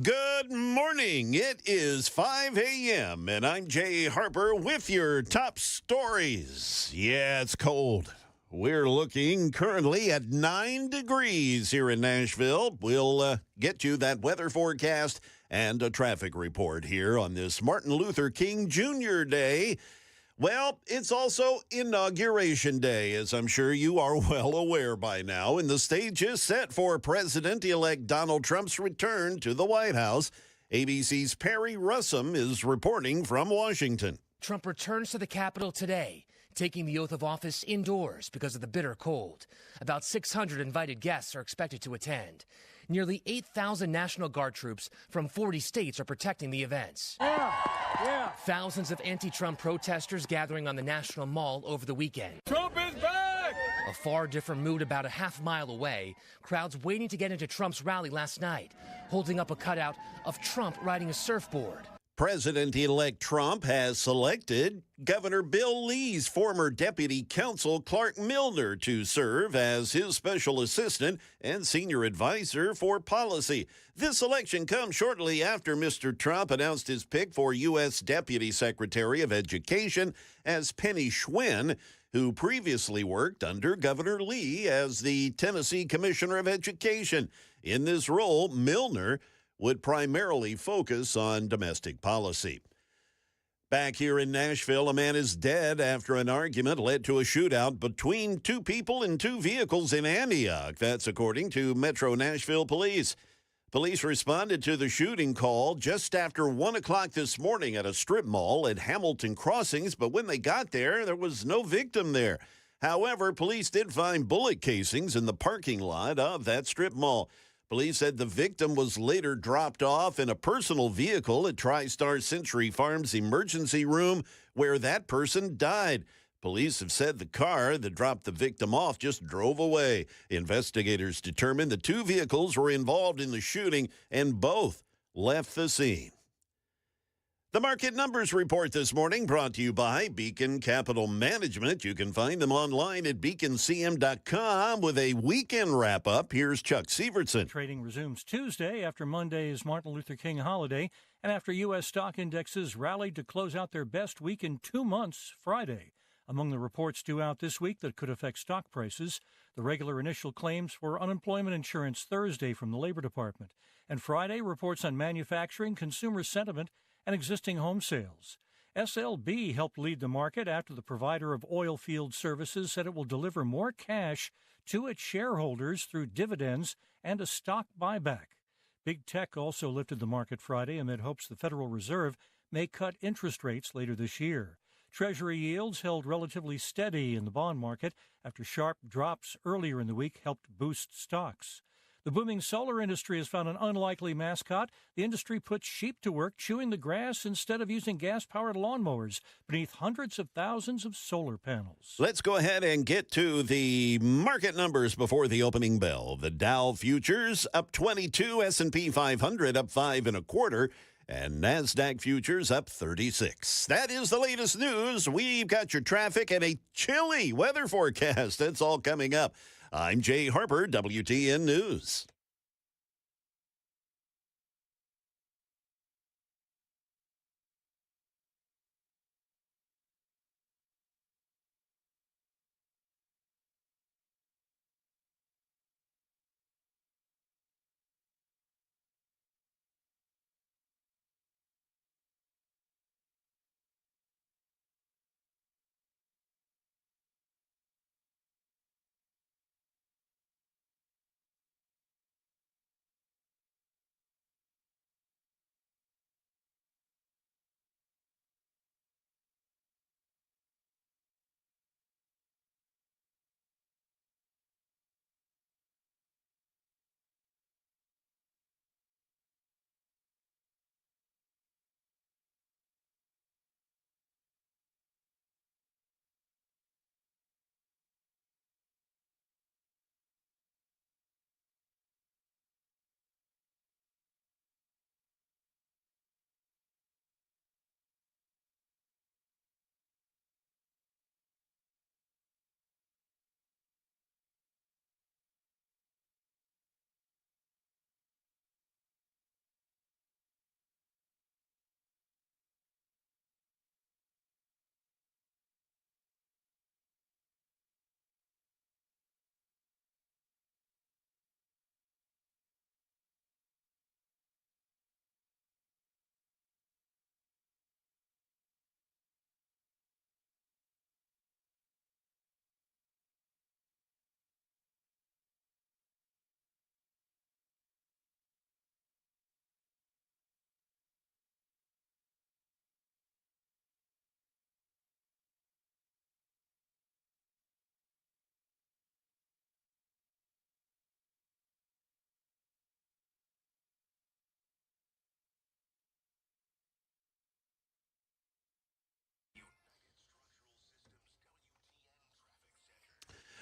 Good morning. It is 5 a.m., and I'm Jay Harper with your top stories. Yeah, it's cold. We're looking currently at 9 degrees here in Nashville. We'll get you that weather forecast and a traffic report here on this Martin Luther King Jr. Day. Well, it's also Inauguration Day, as I'm sure you are well aware by now, and the stage is set for President-elect Donald Trump's return to the White House. ABC's Perry Russum is reporting from Washington. Trump returns to the Capitol today, taking the oath of office indoors because of the bitter cold. About 600 invited guests are expected to attend. Nearly 8,000 National Guard troops from 40 states are protecting the events. Thousands of anti-Trump protesters gathering on the National Mall over the weekend. Trump is back! A far different mood about a half mile away. Crowds waiting to get into Trump's rally last night, holding up a cutout of Trump riding a surfboard. President-elect Trump has selected Governor Bill Lee's former deputy counsel Clark Milner to serve as his special assistant and senior advisor for policy. This election comes shortly after Mr. Trump announced his pick for U.S. Deputy Secretary of Education as Penny Schwinn, who previously worked under Governor Lee as the Tennessee Commissioner of Education. In this role, Milner would primarily focus on domestic policy. Back here in Nashville, a man is dead after an argument led to a shootout between two people in two vehicles in Antioch. That's according to Metro Nashville Police. Police responded to the shooting call just after 1 o'clock this morning at a strip mall at Hamilton Crossings, but when they got there, there was no victim there. However, police did find bullet casings in the parking lot of that strip mall. Police said the victim was later dropped off in a personal vehicle at TriStar Century Farms emergency room where that person died. Police have said the car that dropped the victim off just drove away. Investigators determined the two vehicles were involved in the shooting and both left the scene. The market numbers report this morning brought to you by Beacon Capital Management. You can find them online at beaconcm.com with a weekend wrap-up. Here's Chuck Sievertson. Trading resumes Tuesday after Monday's Martin Luther King holiday and after U.S. stock indexes rallied to close out their best week in 2 months Friday. Among the reports due out this week that could affect stock prices, the regular initial claims for unemployment insurance Thursday from the Labor Department, and Friday reports on manufacturing, consumer sentiment, and existing home sales. SLB helped lead the market after the provider of oil field services said it will deliver more cash to its shareholders through dividends and a stock buyback. Big tech also lifted the market Friday amid hopes the Federal Reserve may cut interest rates later this year. Treasury yields held relatively steady in the bond market after sharp drops earlier in the week helped boost stocks. The booming solar industry has found an unlikely mascot. The industry puts sheep to work chewing the grass instead of using gas-powered lawnmowers beneath hundreds of thousands of solar panels. Let's go ahead and get to the market numbers before the opening bell. The Dow futures up 22, S&P 500 up 5 1/4, and NASDAQ futures up 36. That is the latest news. We've got your traffic and a chilly weather forecast. That's all coming up. I'm Jay Harper, WTN News.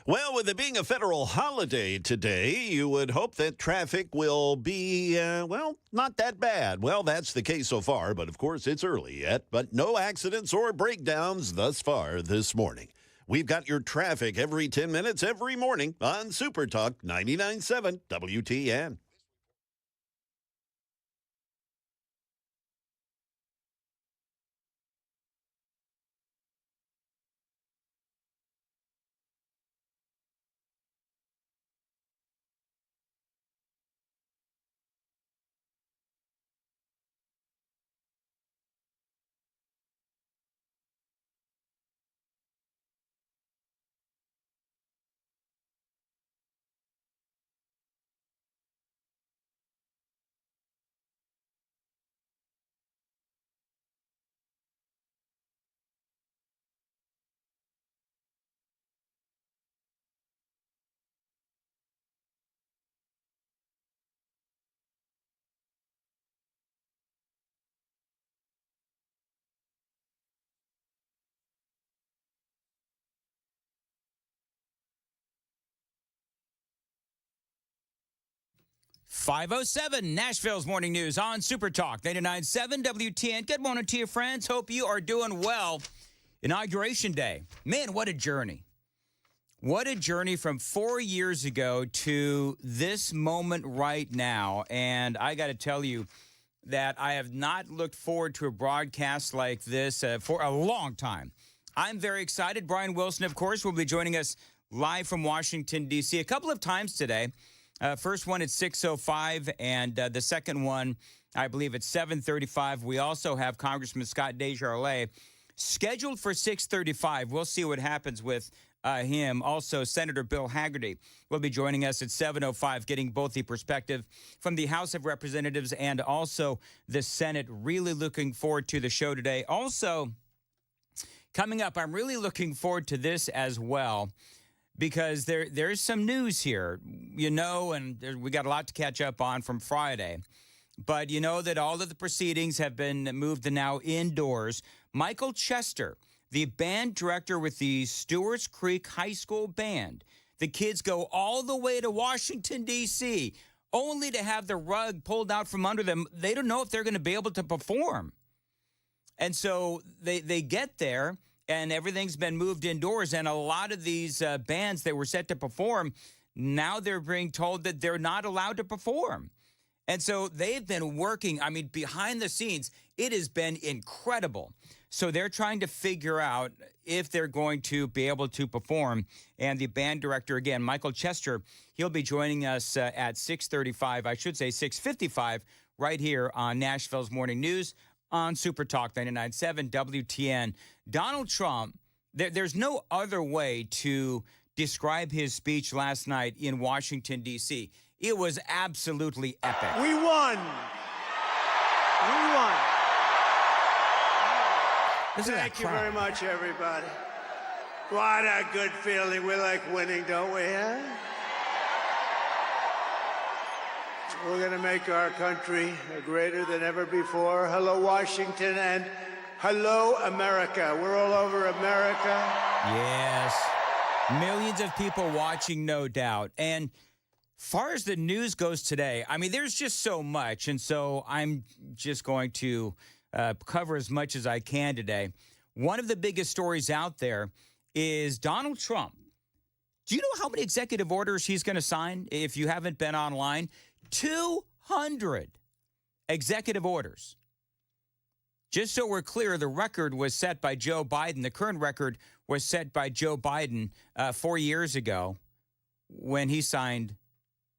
Well, with it being a federal holiday today, you would hope that traffic will be, not that bad. Well, that's the case so far, but of course it's early yet. But no accidents or breakdowns thus far this morning. We've got your traffic every 10 minutes every morning on Super Talk 99.7 WTN. .507 Nashville's Morning News on Super Talk 99.7 WTN. Good morning to you, friends. Hope you are doing well. Inauguration Day. Man, what a journey. What a journey from 4 years ago to this moment right now. And I got to tell you that I have not looked forward to a broadcast like this for a long time. I'm very excited. Brian Wilson, of course, will be joining us live from Washington, D.C. a couple of times today. First one at 6:05, and the second one, I believe, at 7:35. We also have Congressman Scott DeJarlette scheduled for 6:35. We'll see what happens with him. Also, Senator Bill Hagerty will be joining us at 7:05, getting both the perspective from the House of Representatives and also the Senate. Really looking forward to the show today. Also, coming up, I'm really looking forward to this as well, because there's some news here, and we got a lot to catch up on from Friday. But you know that all of the proceedings have been moved to now indoors. Michael Chester, the band director with the Stewart's Creek High School Band, the kids go all the way to Washington, D.C., only to have the rug pulled out from under them. They don't know if they're going to be able to perform. And so they get there, and everything's been moved indoors. And a lot of these bands that were set to perform, now they're being told that they're not allowed to perform. And so they've been working, behind the scenes. It has been incredible. So they're trying to figure out if they're going to be able to perform. And the band director, again, Michael Chester, he'll be joining us at 6:35, I should say 6:55, right here on Nashville's Morning News on Super Talk 99.7 WTN. Donald Trump, there's no other way to describe his speech last night in Washington, D.C. It was absolutely epic. We won. We won. Thank you very much, everybody. What a good feeling. We like winning, don't we, huh? We're going to make our country greater than ever before. Hello, Washington, and hello, America. We're all over America. Yes. Millions of people watching, no doubt. And far as the news goes today, there's just so much. And so I'm just going to cover as much as I can today. One of the biggest stories out there is Donald Trump. Do you know how many executive orders he's going to sign if you haven't been online? 200 executive orders. Just so we're clear, the record was set by Joe Biden. The current record was set by Joe Biden 4 years ago when he signed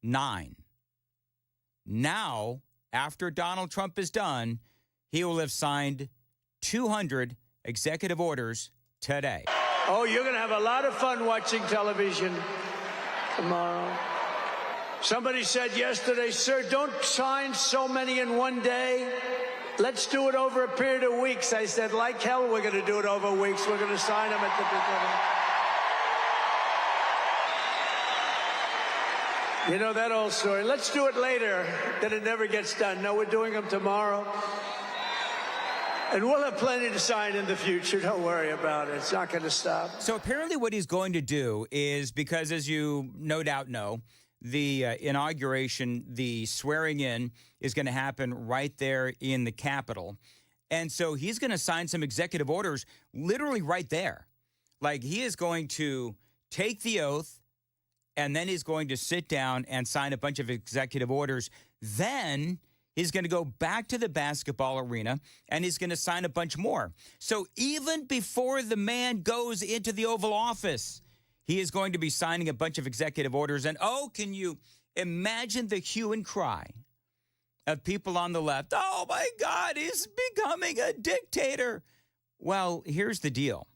9. Now, after Donald Trump is done, he will have signed 200 executive orders today. Oh, you're going to have a lot of fun watching television tomorrow. Somebody said yesterday, sir, don't sign so many in one day. Let's do it over a period of weeks. I said, like hell, we're going to do it over weeks. We're going to sign them at the beginning. You know that old story. Let's do it later, then it never gets done. No, we're doing them tomorrow. And we'll have plenty to sign in the future. Don't worry about it. It's not going to stop. So apparently what he's going to do is, because as you no doubt know, the inauguration, the swearing in is going to happen right there in the Capitol. And so he's going to sign some executive orders literally right there. Like, he is going to take the oath, and then he's going to sit down and sign a bunch of executive orders. Then he's going to go back to the basketball arena, and he's going to sign a bunch more. So even before the man goes into the Oval Office, he is going to be signing a bunch of executive orders. And, oh, can you imagine the hue and cry of people on the left? Oh, my God, he's becoming a dictator. Well, here's the deal.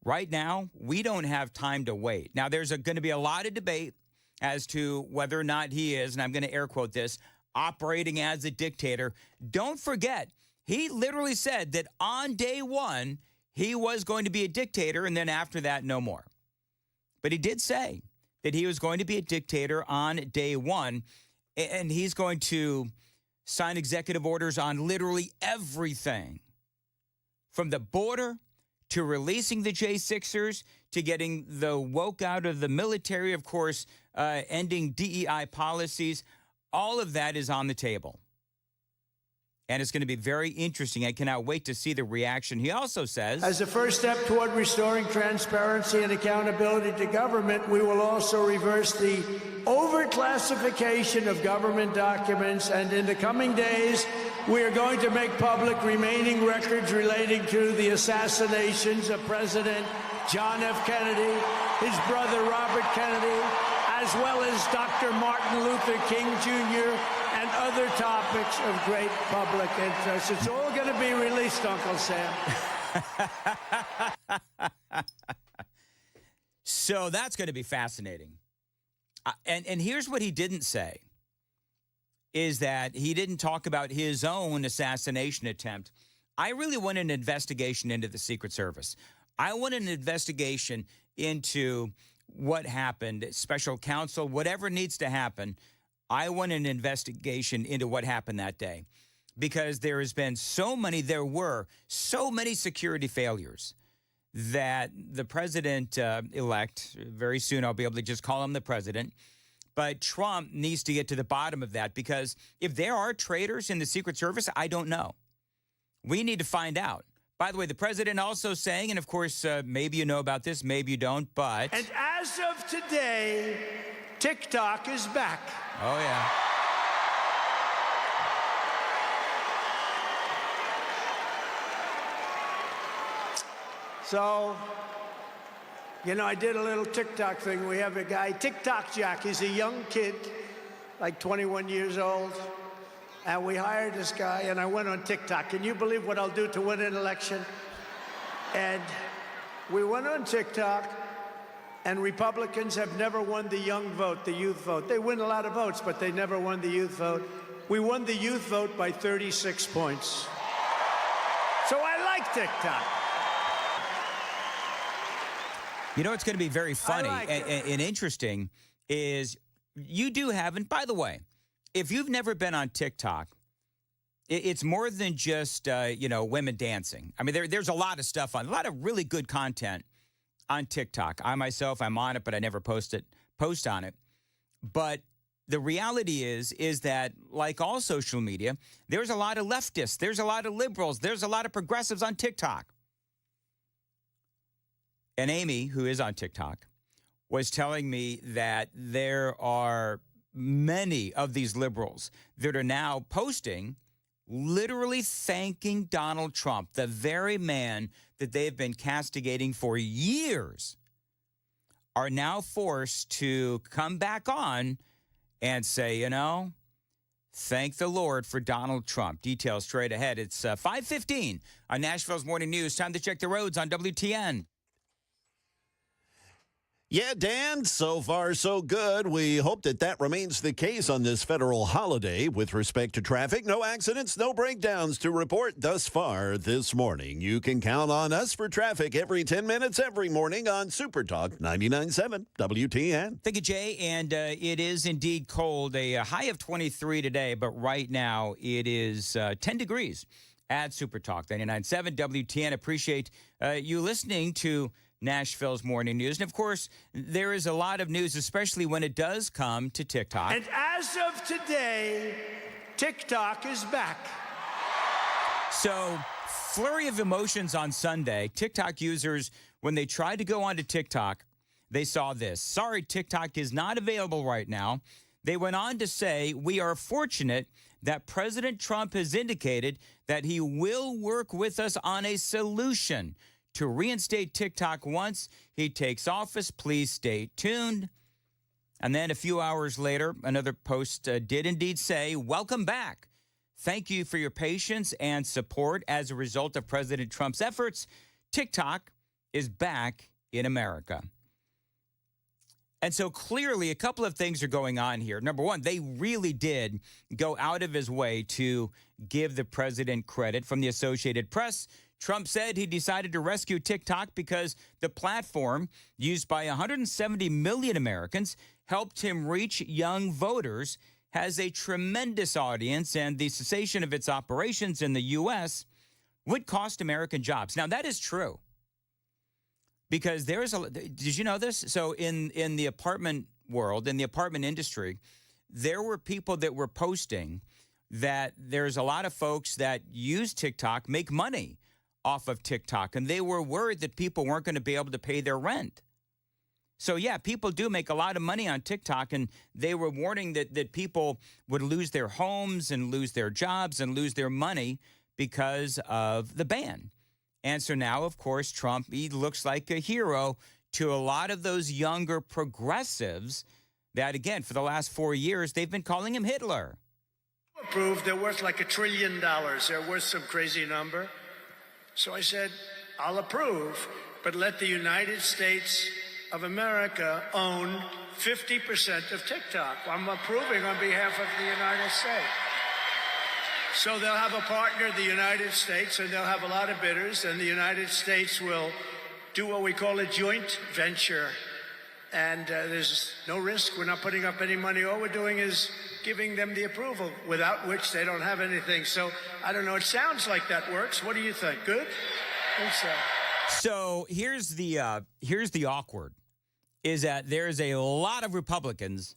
Right now, we don't have time to wait. Now, there's going to be a lot of debate as to whether or not he is, and I'm going to air quote this, operating as a dictator. Don't forget, he literally said that on day one, he was going to be a dictator, and then after that, no more. But he did say that he was going to be a dictator on day one, and he's going to sign executive orders on literally everything, from the border to releasing the J6ers, to getting the woke out of the military, of course, ending DEI policies. All of that is on the table. And it's going to be very interesting. I cannot wait to see the reaction. He also says, as a first step toward restoring transparency and accountability to government, we will also reverse the overclassification of government documents. And in the coming days, we are going to make public remaining records relating to the assassinations of President John F. Kennedy, his brother Robert Kennedy, as well as Dr. Martin Luther King Jr., and other topics of great public interest. It's all going to be released, Uncle Sam. So that's going to be fascinating. And here's what he didn't say, is that he didn't talk about his own assassination attempt. I really want an investigation into the Secret Service. I want an investigation into what happened, special counsel, whatever needs to happen. I want an investigation into what happened that day, because there were so many security failures that the president-elect, very soon I'll be able to just call him the president, but Trump needs to get to the bottom of that, because if there are traitors in the Secret Service, I don't know. We need to find out. By the way, the president also saying, and of course, maybe you know about this, maybe you don't, but... And as of today, TikTok is back. Oh, yeah. So, you know, I did a little TikTok thing. We have a guy, TikTok Jack. He's a young kid, like 21 years old. And we hired this guy, and I went on TikTok. Can you believe what I'll do to win an election? And we went on TikTok, and Republicans have never won the young vote, the youth vote. They win a lot of votes, but they never won the youth vote. We won the youth vote by 36 points. So I like TikTok. You know what's going to be very funny and interesting is you do have, and by the way, if you've never been on TikTok, it's more than just, women dancing. I mean, there's a lot of stuff a lot of really good content on TikTok. I myself, I'm on it, but I never post on it. But the reality is that, like all social media, there's a lot of leftists, there's a lot of liberals, there's a lot of progressives on TikTok. And Amy, who is on TikTok, was telling me that there are many of these liberals that are now posting, literally thanking Donald Trump, the very man that they've been castigating for years, are now forced to come back on and say, thank the Lord for Donald Trump. Details straight ahead. It's 5:15 on Nashville's Morning News. Time to check the roads on WTN. Yeah, Dan, so far so good. We hope that remains the case on this federal holiday with respect to traffic. No accidents, no breakdowns to report thus far this morning. You can count on us for traffic every 10 minutes every morning on Super Talk 99.7 WTN. Thank you, Jay. And it is indeed cold. A high of 23 today, but right now it is 10 degrees at Supertalk 99.7 WTN. Appreciate you listening to Nashville's Morning News. And, of course, there is a lot of news, especially when it does come to TikTok. And as of today, TikTok is back. So, flurry of emotions on Sunday. TikTok users, when they tried to go onto TikTok, they saw this. Sorry, TikTok is not available right now. They went on to say, we are fortunate that President Trump has indicated that he will work with us on a solution to reinstate TikTok once he takes office. Please stay tuned. And then a few hours later, another post did indeed say, welcome back. Thank you for your patience and support. As a result of President Trump's efforts, TikTok is back in America. And so clearly a couple of things are going on here. Number one, they really did go out of his way to give the president credit. From the Associated Press, Trump said he decided to rescue TikTok because the platform, used by 170 million Americans, helped him reach young voters, has a tremendous audience, and the cessation of its operations in the U.S. would cost American jobs. Now, that is true. Because did you know this? So in the apartment world, in the apartment industry, there were people that were posting that there's a lot of folks that use TikTok, make money off of TikTok, and they were worried that people weren't going to be able to pay their rent. So, yeah, people do make a lot of money on TikTok, and they were warning that people would lose their homes and lose their jobs and lose their money because of the ban. And so now, of course, Trump, he looks like a hero to a lot of those younger progressives that, again, for the last 4 years, they've been calling him Hitler. Approved, they're worth like $1 trillion. They're worth some crazy number. So I said, I'll approve, but let the United States of America own 50% of TikTok. I'm approving on behalf of the United States. So they'll have a partner, the United States, and they'll have a lot of bidders, and the United States will do what we call a joint venture. And there's no risk. We're not putting up any money. All we're doing is giving them the approval, without which they don't have anything. So I don't know. It sounds like that works. What do you think? Good? I think so. So here's the awkward, is that there's a lot of Republicans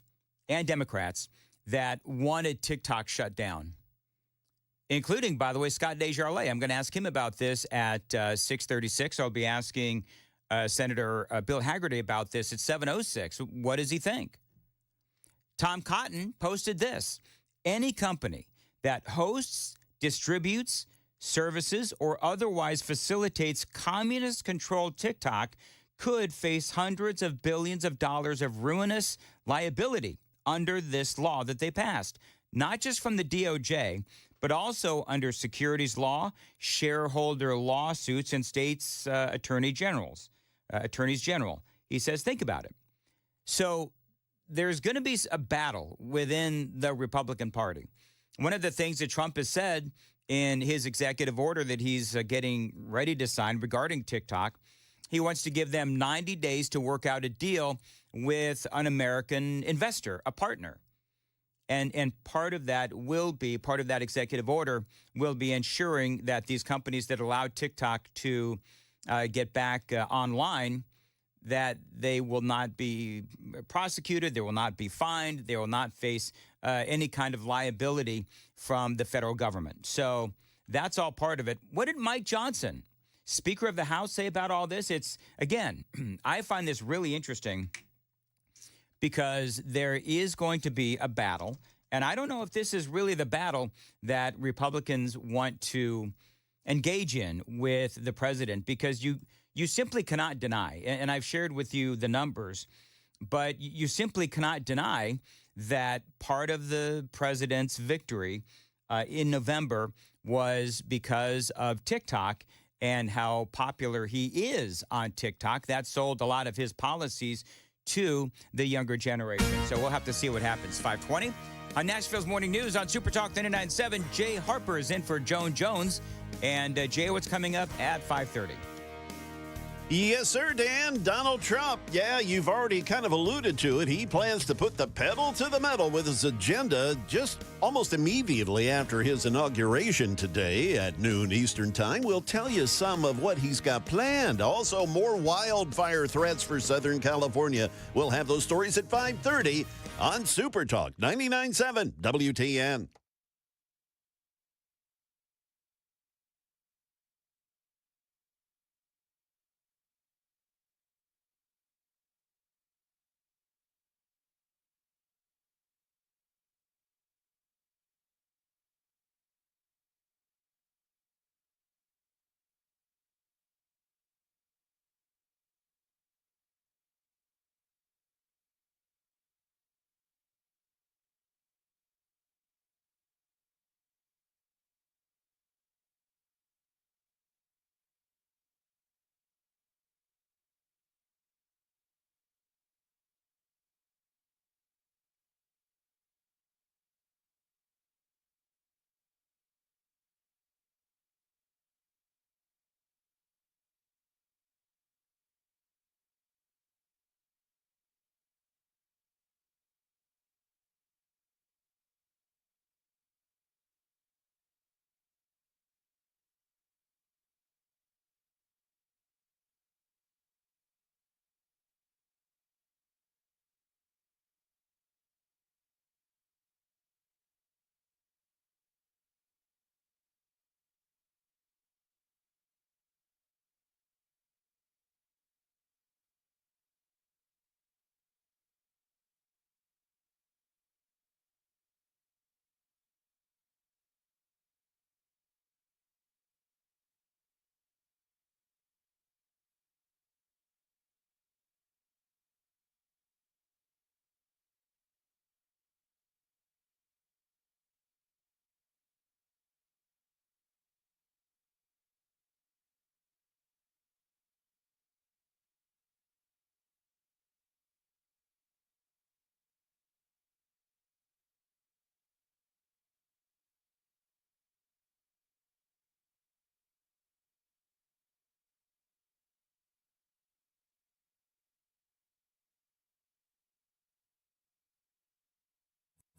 and Democrats that wanted TikTok shut down, including, by the way, Scott DeJarlette. I'm going to ask him about this at 6:36. I'll be asking Senator Bill Hagerty about this at 7:06. What does he think? Tom Cotton posted this. Any company that hosts, distributes, services, or otherwise facilitates communist-controlled TikTok could face hundreds of billions of dollars of ruinous liability under this law that they passed, not just from the DOJ, but also under securities law, shareholder lawsuits, and states' attorneys general. He says, think about it. So there's going to be a battle within the Republican Party. One of the things that Trump has said in his executive order that he's getting ready to sign regarding TikTok, he wants to give them 90 days to work out a deal with an American investor, a partner. And part of that executive order will be ensuring that these companies that allowed TikTok to get back online, that they will not be prosecuted, they will not be fined, they will not face any kind of liability from the federal government. So that's all part of it. What did Mike Johnson, Speaker of the House, say about all this? It's, again, I find this really interesting because there is going to be a battle. And I don't know if this is really the battle that Republicans want to engage in with the president, because you simply cannot deny, and I've shared with you the numbers, but you simply cannot deny that part of the president's victory in November was because of TikTok and how popular he is on TikTok. That sold a lot of his policies to the younger generation. So we'll have to see what happens. 5:20 on Nashville's Morning News on Super Talk 99.7. Jay Harper is in for Joan Jones. And Jay, what's coming up at 5:30? Yes, sir, Dan. Donald Trump. Yeah, you've already kind of alluded to it. He plans to put the pedal to the metal with his agenda just almost immediately after his inauguration today at noon Eastern Time. We'll tell you some of what he's got planned. Also, more wildfire threats for Southern California. We'll have those stories at 5:30 on Super Talk 99.7 WTN.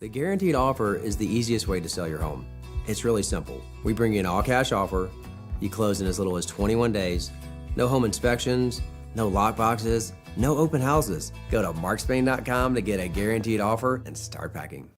The guaranteed offer is the easiest way to sell your home. It's really simple. We bring you an all-cash offer. You close in as little as 21 days. No home inspections, no lock boxes, no open houses. Go to markspain.com to get a guaranteed offer and start packing.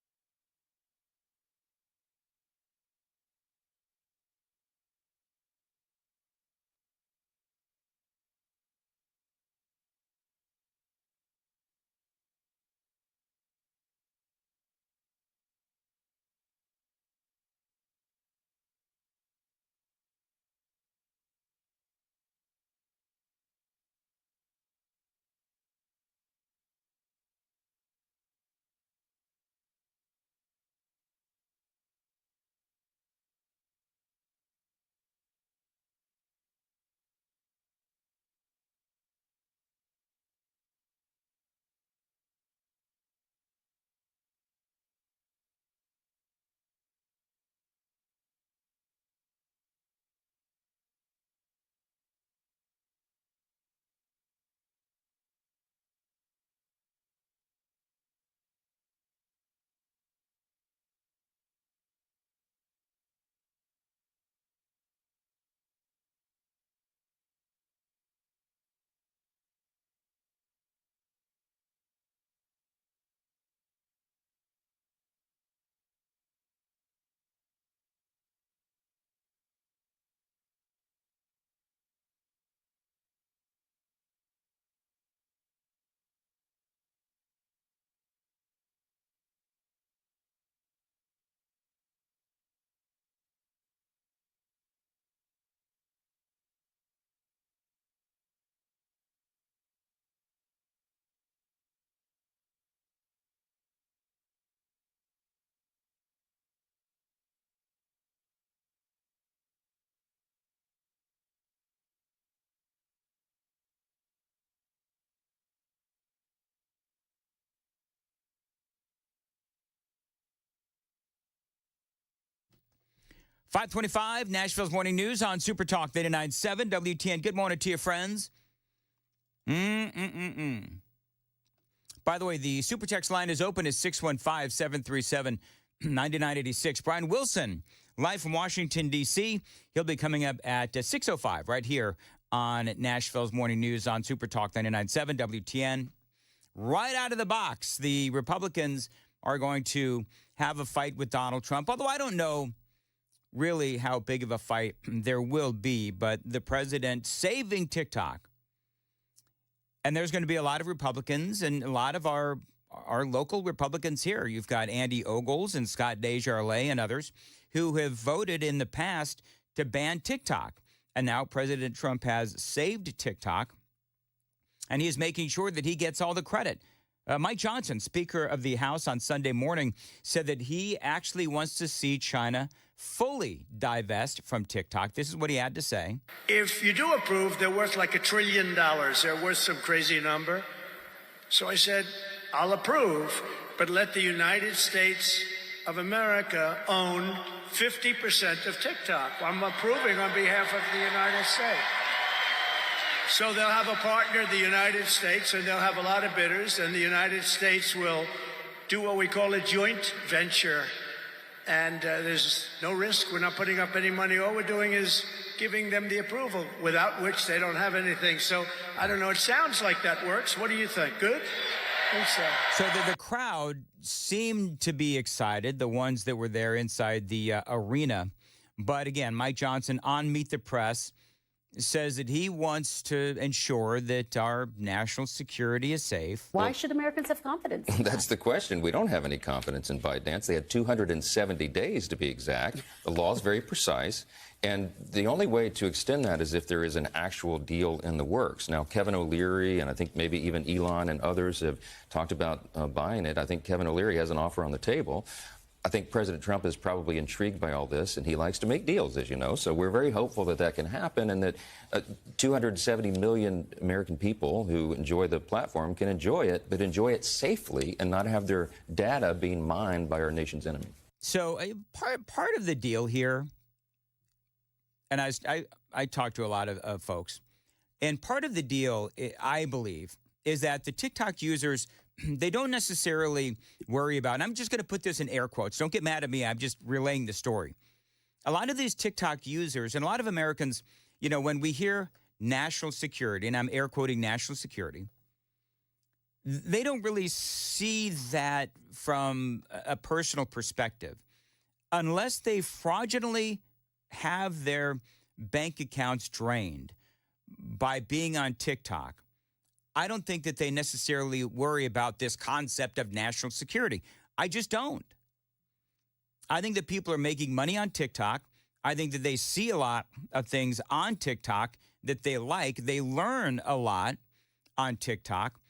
.525, Nashville's Morning News on Super Talk 89.7 WTN. Good morning to you, friends. By the way, the Super Text line is open at 615-737-9986. Brian Wilson, live from Washington, D.C. He'll be coming up at 6:05 right here on Nashville's Morning News on Super Talk 99.7 WTN. Right out of the box, the Republicans are going to have a fight with Donald Trump, although I don't know really how big of a fight there will be, but the president saving TikTok. And there's going to be a lot of Republicans and a lot of our local Republicans here. You've got Andy Ogles and Scott DeJarlette and others who have voted in the past to ban TikTok. And now President Trump has saved TikTok, and he is making sure that he gets all the credit. Mike Johnson, Speaker of the House on Sunday morning, said that he actually wants to see China fully divest from TikTok. This is what he had to say. If you do approve, they're worth like $1 trillion. They're worth some crazy number. So I said, I'll approve, but let the United States of America own 50% of TikTok. I'm approving on behalf of the United States. So they'll have a partner, the United States, and they'll have a lot of bidders, and the United States will do what we call a joint venture. And there's no risk. We're not putting up any money. All we're doing is giving them the approval, without which they don't have anything. So I don't know. It sounds like that works. What do you think? Good? I think so. So the crowd seemed to be excited, the ones that were there inside the arena. But again, Mike Johnson on Meet the Press says that he wants to ensure that our national security is safe. Why should Americans have confidence? That's the question. We don't have any confidence in ByteDance. They had 270 days to be exact. The law is very precise. And the only way to extend that is if there is an actual deal in the works. Now, Kevin O'Leary and I think maybe even Elon and others have talked about buying it. I think Kevin O'Leary has an offer on the table. I think President Trump is probably intrigued by all this, and he likes to make deals, as you know. So we're very hopeful that that can happen, and that 270 million American people who enjoy the platform can enjoy it, but enjoy it safely and not have their data being mined by our nation's enemy. So part of the deal here, and I talked to a lot of folks, and part of the deal, I believe, is that the TikTok users, they don't necessarily worry about, and I'm just going to put this in air quotes. Don't get mad at me. I'm just relaying the story. A lot of these TikTok users and a lot of Americans, you know, when we hear national security, and I'm air quoting national security, they don't really see that from a personal perspective. Unless they fraudulently have their bank accounts drained by being on TikTok, I don't think that they necessarily worry about this concept of national security. I just don't. I think that people are making money on TikTok. I think that they see a lot of things on TikTok that they like. They learn a lot on TikTok.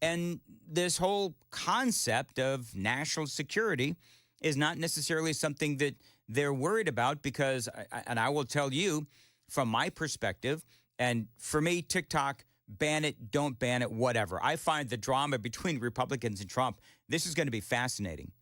And this whole concept of national security is not necessarily something that they're worried about because, and I will tell you from my perspective, and for me, TikTok, ban it, don't ban it, whatever. I find the drama between Republicans and Trump, this is going to be fascinating.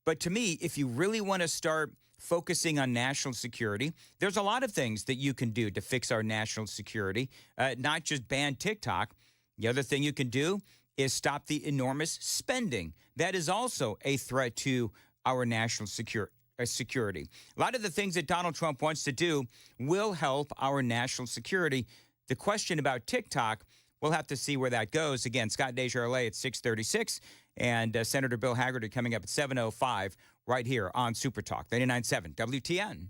But to me, if you really want to start focusing on national security, there's a lot of things that you can do to fix our national security, not just ban TikTok. The other thing you can do is stop the enormous spending. That is also a threat to our national security. A lot of the things that Donald Trump wants to do will help our national security. The question about TikTok, we'll have to see where that goes. Again, Scott DeJarlette at 636 and Senator Bill Hagerty coming up at 7:05 right here on Super Talk 99.7 WTN.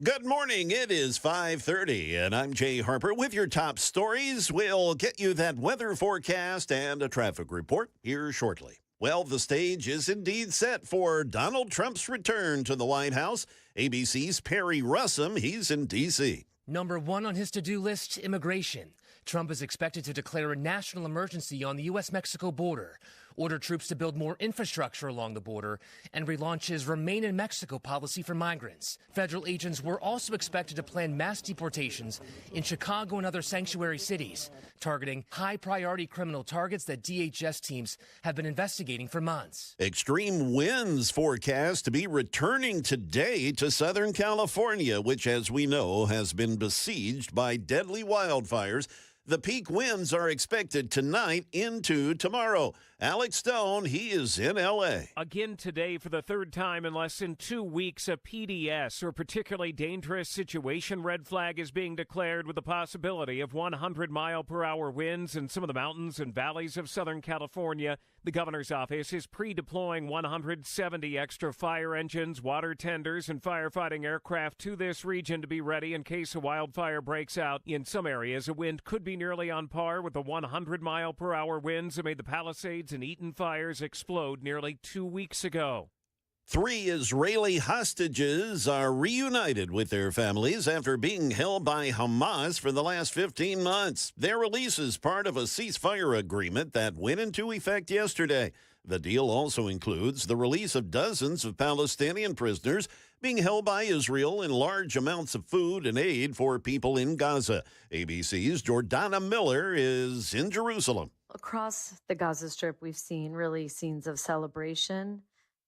Good morning. It is 5:30, and I'm Jay Harper with your top stories. We'll get you that weather forecast and a traffic report here shortly. Well, the stage is indeed set for Donald Trump's return to the White House. ABC's Perry Russum, he's in D.C. Number one on his to-do list, immigration. Trump is expected to declare a national emergency on the U.S.-Mexico border, order troops to build more infrastructure along the border, and relaunch his Remain in Mexico policy for migrants. Federal agents were also expected to plan mass deportations in Chicago and other sanctuary cities, targeting high-priority criminal targets that DHS teams have been investigating for months. Extreme winds forecast to be returning today to Southern California, which, as we know, has been besieged by deadly wildfires. The peak winds are expected tonight into tomorrow. Alex Stone, he is in L.A. Again today, for the third time in less than 2 weeks, a PDS, or particularly dangerous situation red flag, is being declared, with the possibility of 100-mile-per-hour winds in some of the mountains and valleys of Southern California. The governor's office is pre-deploying 170 extra fire engines, water tenders, and firefighting aircraft to this region to be ready in case a wildfire breaks out. In some areas, a wind could be nearly on par with the 100-mile-per-hour winds that made the Palisades and Eaton fires explode nearly 2 weeks ago. 3 Israeli hostages are reunited with their families after being held by Hamas for the last 15 months. Their release is part of a ceasefire agreement that went into effect yesterday. The deal also includes the release of dozens of Palestinian prisoners being held by Israel, and large amounts of food and aid for people in Gaza. ABC's Jordana Miller is in Jerusalem. Across the Gaza Strip, we've seen really scenes of celebration,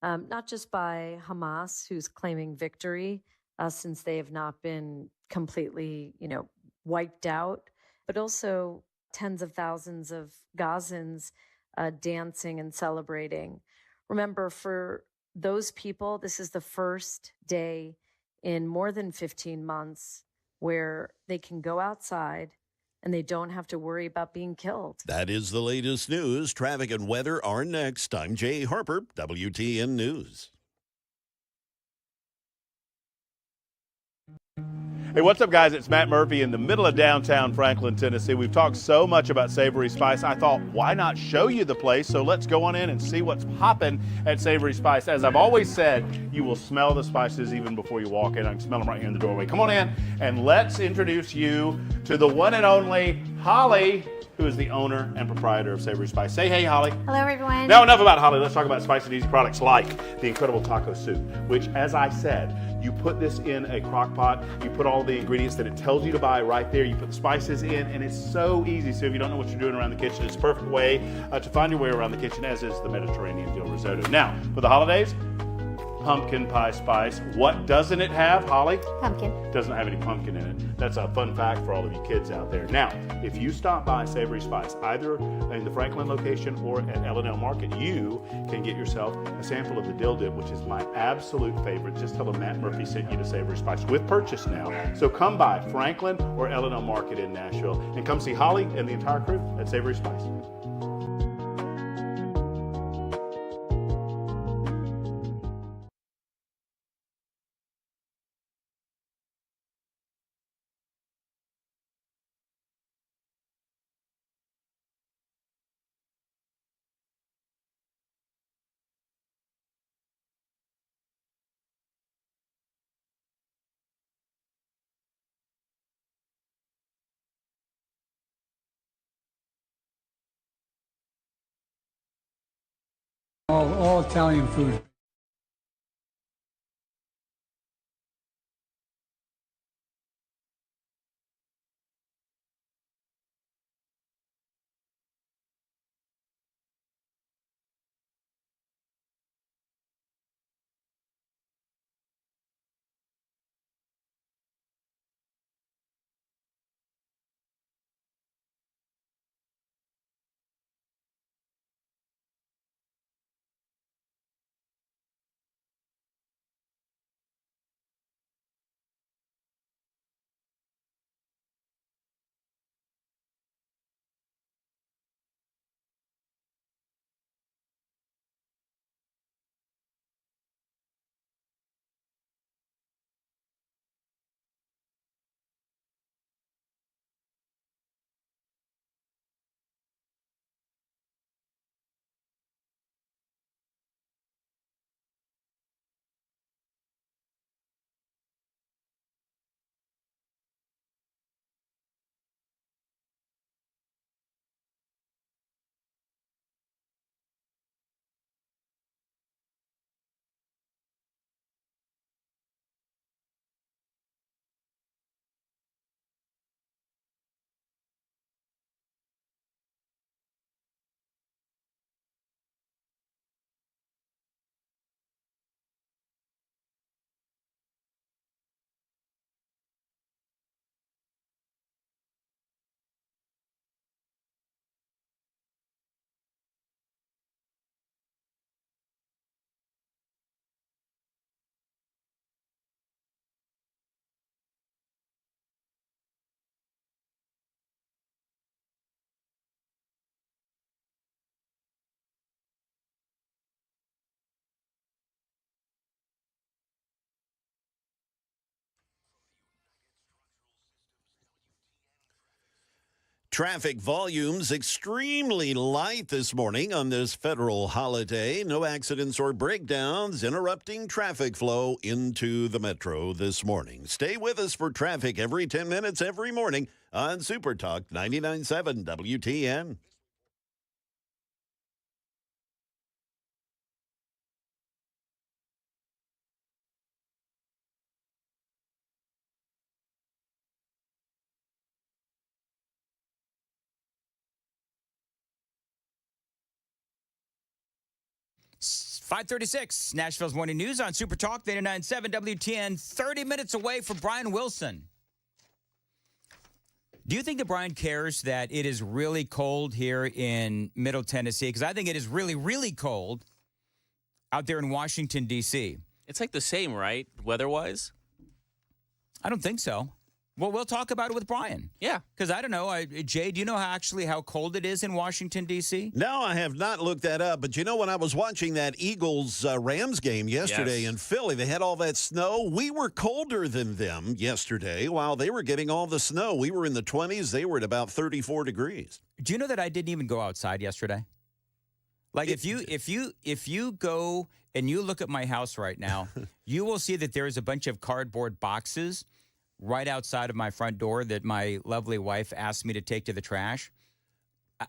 not just by Hamas, who's claiming victory, since they have not been completely, wiped out, but also tens of thousands of Gazans dancing and celebrating. Remember, for those people, this is the first day in more than 15 months where they can go outside and they don't have to worry about being killed. That is the latest news. Traffic and weather are next. I'm Jay Harper, WTN News. Hey, what's up, guys? It's Matt Murphy in the middle of downtown Franklin, Tennessee. We've talked so much about Savory Spice. I thought, why not show you the place? So let's go on in and see what's popping at Savory Spice. As I've always said, you will smell the spices even before you walk in. I can smell them right here in the doorway. Come on in and let's introduce you to the one and only Holly, who is the owner and proprietor of Savory Spice. Say hey, Holly. Hello, everyone. Now, enough about Holly. Let's talk about spicy and easy products like the incredible taco soup, which, as I said, you put this in a crock pot, you put all the ingredients that it tells you to buy right there, you put the spices in, and it's so easy. So if you don't know what you're doing around the kitchen, it's a perfect way to find your way around the kitchen, as is the Mediterranean dill risotto. Now, for the holidays, pumpkin pie spice. What doesn't it have, Holly? Pumpkin. Doesn't have any pumpkin in it. That's a fun fact for all of you kids out there. Now, if you stop by Savory Spice, either in the Franklin location or at L&L Market, you can get yourself a sample of the dill dip, which is my absolute favorite. Just tell them Matt Murphy sent you to Savory Spice with purchase now. So come by Franklin or L&L Market in Nashville and come see Holly and the entire crew at Savory Spice. All Italian food. Traffic volumes extremely light this morning on this federal holiday. No accidents or breakdowns interrupting traffic flow into the metro this morning. Stay with us for traffic every 10 minutes every morning on Super Talk 99.7 WTN. It's 5:36, Nashville's Morning News on Super Talk 99.7 WTN. 30 minutes away from Brian Wilson. Do you think that Brian cares that it is really cold here in Middle Tennessee? Because I think it is really, really cold out there in Washington, D.C. It's like the same, right? Weather-wise? I don't think so. Well, we'll talk about it with Brian. Yeah. Because I don't know. Jay, do you know how cold it is in Washington, D.C.? No, I have not looked that up. But, when I was watching that Eagles-Rams game yesterday in Philly, they had all that snow. We were colder than them yesterday while they were getting all the snow. We were in the 20s. They were at about 34 degrees. Do you know that I didn't even go outside yesterday? Like, if you go and you look at my house right now, you will see that there is a bunch of cardboard boxes right outside of my front door that my lovely wife asked me to take to the trash.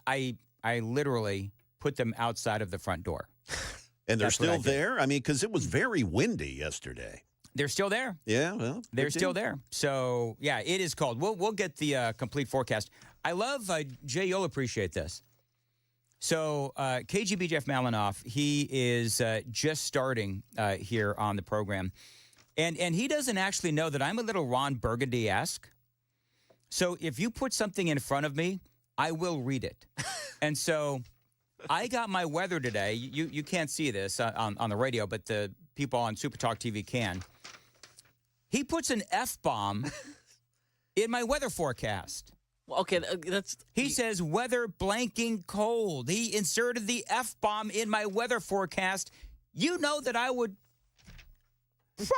I literally put them outside of the front door. And they're still there? I mean, because it was very windy yesterday. They're still there. Yeah, well. They're still there. So, yeah, it is cold. We'll get the complete forecast. I love, Jay, you'll appreciate this. So, KGB Jeff Malinoff, he is just starting here on the program. And he doesn't actually know that I'm a little Ron Burgundy-esque. So if you put something in front of me, I will read it. And so I got my weather today. You can't see this on the radio, but the people on Super Talk TV can. He puts an F-bomb in my weather forecast. Well, okay, He says weather blanking cold. He inserted the F-bomb in my weather forecast. You know that I would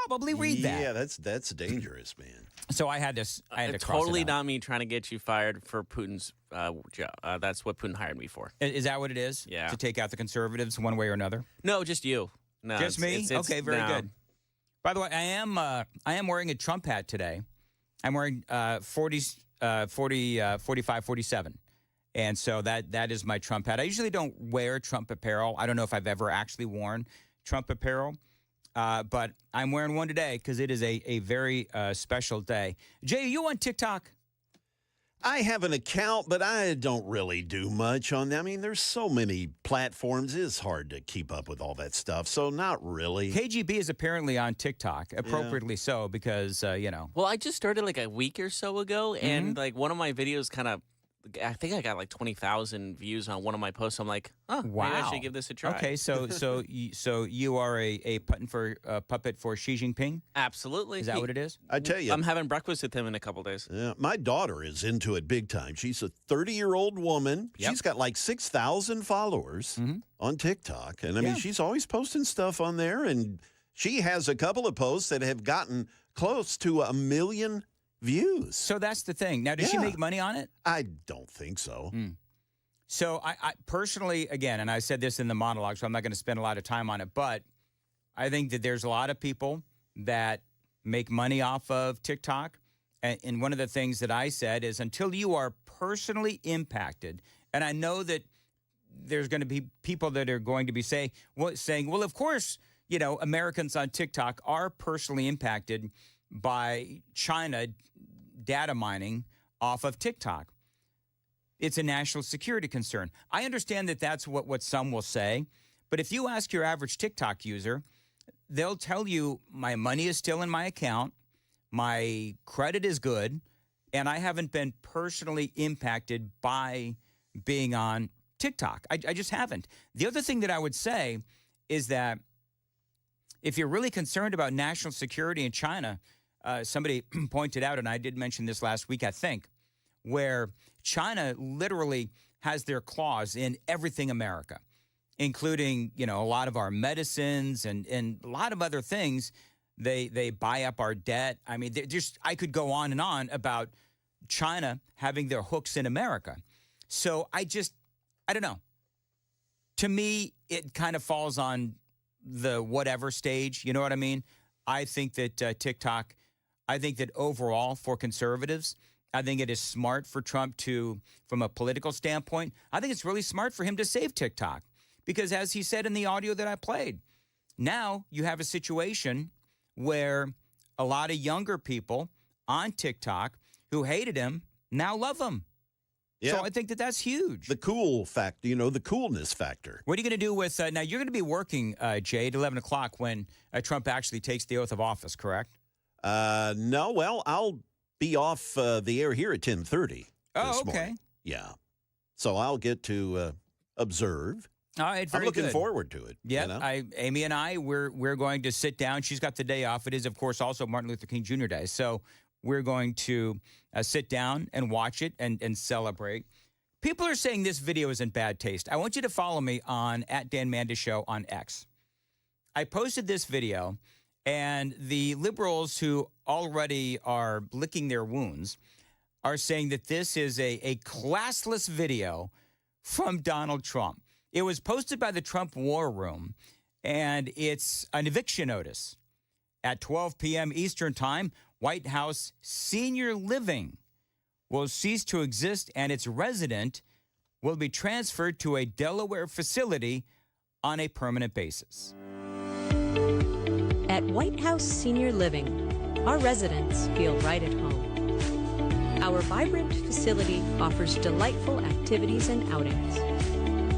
probably read that. Yeah, that's dangerous, man. So I had to cross totally it out. not me trying to get you fired for Putin's job. That's what Putin hired me for. Is that what it is? Yeah. To take out the conservatives one way or another? No, just you. No, just me? Okay, very good. By the way, I am wearing a Trump hat today. I'm wearing 45, 47. And so that is my Trump hat. I usually don't wear Trump apparel. I don't know if I've ever actually worn Trump apparel. But I'm wearing one today because it is a very special day. Jay, are you on TikTok? I have an account, but I don't really do much on that. I mean, there's so many platforms. It's hard to keep up with all that stuff, so not really. KGB is apparently on TikTok, appropriately so, because, Well, I just started like a week or so ago, and like one of my videos kind of, I think I got like 20,000 views on one of my posts. I'm like, wow. Maybe I should give this a try. Okay, so you are a puppet for Xi Jinping? Absolutely. Is that what it is? I tell you. I'm having breakfast with him in a couple days. Yeah, my daughter is into it big time. She's a 30-year-old woman. Yep. She's got like 6,000 followers on TikTok. And I mean, she's always posting stuff on there. And she has a couple of posts that have gotten close to 1 million views. So that's the thing. Now, does she make money on it? I don't think so. So I personally, again, and I said this in the monologue, so I'm not going to spend a lot of time on it, but I think that there's a lot of people that make money off of TikTok. And one of the things that I said is until you are personally impacted, and I know that there's going to be people that are going to be saying, well, of course, Americans on TikTok are personally impacted by China data mining off of TikTok. It's a national security concern. I understand that that's what some will say, but if you ask your average TikTok user, they'll tell you my money is still in my account, my credit is good, and I haven't been personally impacted by being on TikTok. I just haven't. The other thing that I would say is that if you're really concerned about national security in China, somebody pointed out, and I did mention this last week, I think, where China literally has their claws in everything America, including, a lot of our medicines and a lot of other things. They buy up our debt. I mean, I could go on and on about China having their hooks in America. So I don't know. To me, it kind of falls on the whatever stage. You know what I mean? I think that TikTok, I think that overall for conservatives, I think it is smart for Trump to, from a political standpoint, I think it's really smart for him to save TikTok. Because as he said in the audio that I played, now you have a situation where a lot of younger people on TikTok who hated him now love him. Yeah. So I think that that's huge. The cool factor, the coolness factor. What are you going to do with, now you're going to be working, Jay, at 11 o'clock when Trump actually takes the oath of office, correct? No, well, I'll be off the air here at 10:30. Oh, okay. Morning. Yeah. So I'll get to observe. All right, very I'm looking good. forward to it. Yeah, Amy and I, we're going to sit down. She's got the day off. It is, of course, also Martin Luther King Jr. Day. So we're going to sit down and watch it and celebrate. People are saying this video is in bad taste. I want you to follow me on @DanMandisShow on X. I posted this video, and the liberals who already are licking their wounds are saying that this is a classless video from Donald Trump. It was posted by the Trump War Room, and it's an eviction notice. At 12 p.m. Eastern Time, White House Senior Living will cease to exist, and its resident will be transferred to a Delaware facility on a permanent basis. At White House Senior Living, our residents feel right at home. Our vibrant facility offers delightful activities and outings.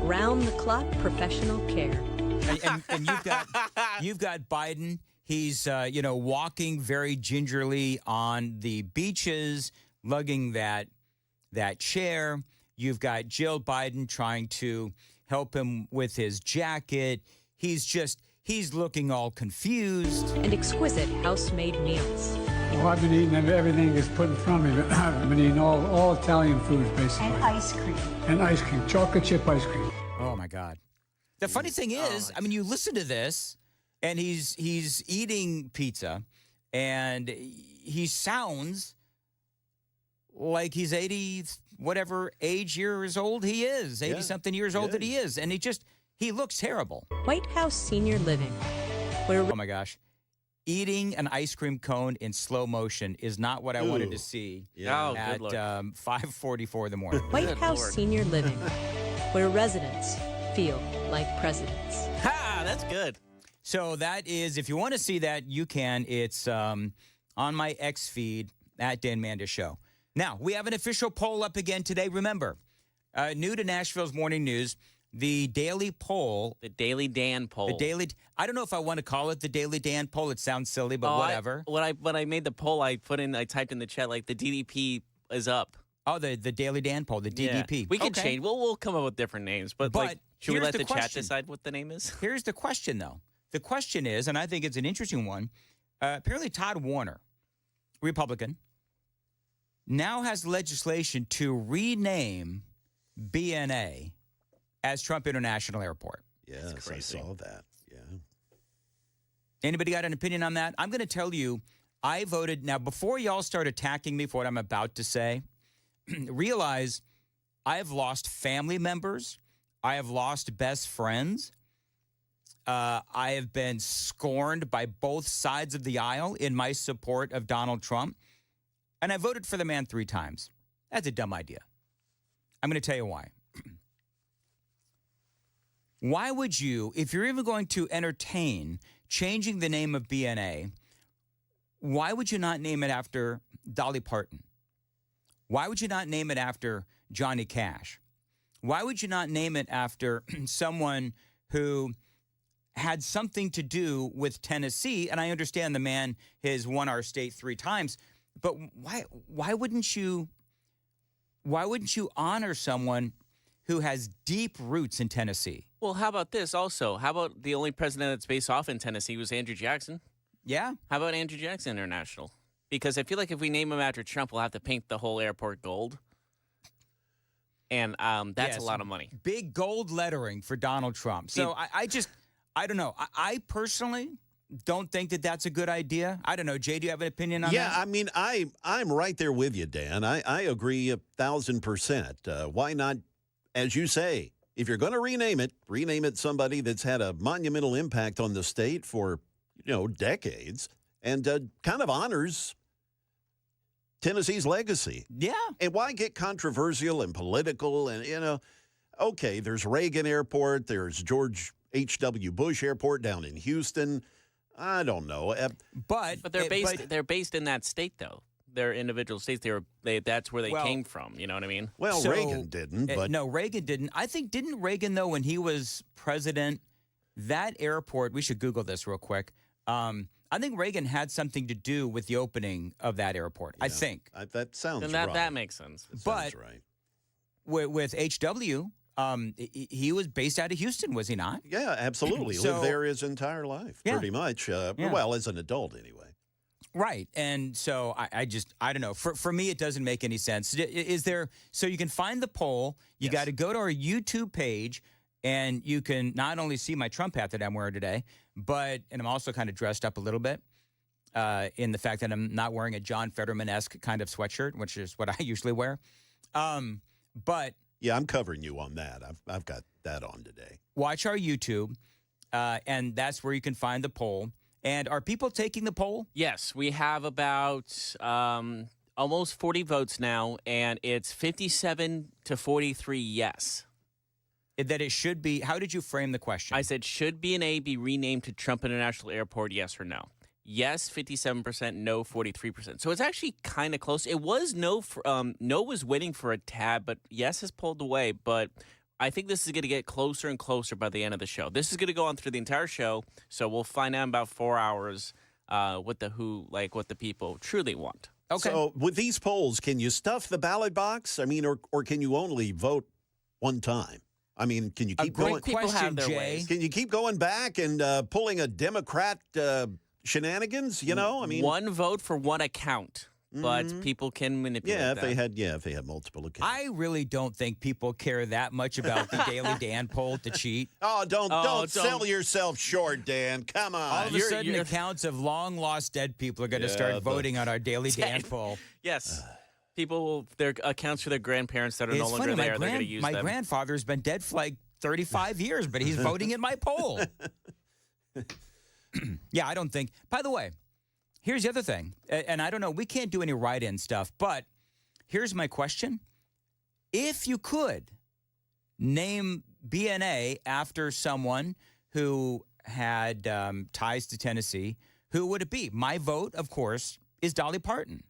Round-the-clock professional care. And you've got Biden. He's walking very gingerly on the beaches, lugging that chair. You've got Jill Biden trying to help him with his jacket. He's looking all confused. And exquisite house-made meals. Well, I've been eating everything that's put in front of me. I've been eating all Italian foods, basically. And ice cream. And ice cream, chocolate chip ice cream. Oh, my God. The funny thing is, I mean, you listen to this, and he's eating pizza, and he sounds like he's 80, whatever years old he is, 80-something years old that he is. And he looks terrible. White House Senior Living. Oh, my gosh. Eating an ice cream cone in slow motion is not what I wanted to see at 5:44 in the morning. White House Senior Living, where residents feel like presidents. Ha! That's good. So that is, if you want to see that, you can. It's on my X feed at Dan Mandis Show. Now, we have an official poll up again today. Remember, new to Nashville's morning news, the daily poll. The Daily Dan poll. I don't know if I want to call it the Daily Dan poll. It sounds silly, but whatever. When I made the poll, I typed in the chat, like, the DDP is up. Oh, the Daily Dan poll, the DDP. Yeah. We can change. We'll come up with different names, but like, should we let the chat decide what the name is? Here's the question, though. The question is, and I think it's an interesting one, apparently Todd Warner, Republican, now has legislation to rename BNA as Trump International Airport. Yes, I saw that. Yeah. Anybody got an opinion on that? I'm going to tell you, I voted. Now, before y'all start attacking me for what I'm about to say, realize I have lost family members. I have lost best friends. I have been scorned by both sides of the aisle in my support of Donald Trump. And I voted for the man 3 times. That's a dumb idea. I'm going to tell you why. Why would you, if you're even going to entertain changing the name of BNA, why would you not name it after Dolly Parton? Why would you not name it after Johnny Cash? Why would you not name it after someone who had something to do with Tennessee? And I understand the man has won our state 3 times, but why wouldn't you honor someone who has deep roots in Tennessee? Well, how about this also? How about the only president that's based off in Tennessee was Andrew Jackson? Yeah. How about Andrew Jackson International? Because I feel like if we name him after Trump, we'll have to paint the whole airport gold. And that's a lot of money. Big gold lettering for Donald Trump. So I don't know. I personally, don't think that that's a good idea. I don't know. Jay, do you have an opinion on that? Yeah, I mean, I'm right there with you, Dan. I agree 1,000%. Why not, as you say, if you're going to rename it somebody that's had a monumental impact on the state for, decades and kind of honors Tennessee's legacy. Yeah. And why get controversial and political and, okay, there's Reagan Airport, there's George H.W. Bush Airport down in Houston. I don't know. But they're based in that state, though. They're individual states. That's where they came from. You know what I mean? Well, Reagan didn't. But no, Reagan didn't. I think, didn't Reagan, though, when he was president, that airport, we should Google this real quick. I think Reagan had something to do with the opening of that airport. Yeah, I think. That sounds right. That makes sense. But right. with H.W., he was based out of Houston, was he not? Yeah, absolutely. Lived there his entire life, pretty much. Well, as an adult, anyway. Right. And so I don't know. For me, it doesn't make any sense. Is there, so you can find the poll. You got to go to our YouTube page, and you can not only see my Trump hat that I'm wearing today, and I'm also kind of dressed up a little bit in the fact that I'm not wearing a John Fetterman-esque kind of sweatshirt, which is what I usually wear. But yeah, I'm covering you on that. I've got that on today. Watch our YouTube, and that's where you can find the poll. And are people taking the poll? Yes, we have about almost 40 votes now, and it's 57 to 43 yes. That it should be. How did you frame the question? I said, should B&A be renamed to Trump International Airport, yes or no? Yes, 57%, no, 43%. So it's actually kind of close. It was no was waiting for a tab, but yes has pulled away. But I think this is going to get closer and closer by the end of the show. This is going to go on through the entire show, so we'll find out in about 4 hours what the people truly want. Okay. So with these polls, can you stuff the ballot box? I mean, or can you only vote one time? I mean, can you keep going? People have their ways. Can you keep going back and pulling a Democrat shenanigans? I mean, one vote for one account. But people can manipulate if that. they had multiple accounts. I really don't think people care that much about the Daily Dan poll to cheat. Oh, don't sell yourself short, Dan. Come on. All of a sudden, accounts of long lost dead people are going to start voting on our Daily Dan poll. Yes. People, their accounts for their grandparents that are no longer there, they're going to use them. My grandfather's been dead for like 35 years, but he's voting in my poll. Yeah, I don't think. By the way, here's the other thing, and I don't know, we can't do any write-in stuff, but here's my question. If you could name B&A after someone who had ties to Tennessee, who would it be? My vote, of course, is Dolly Parton.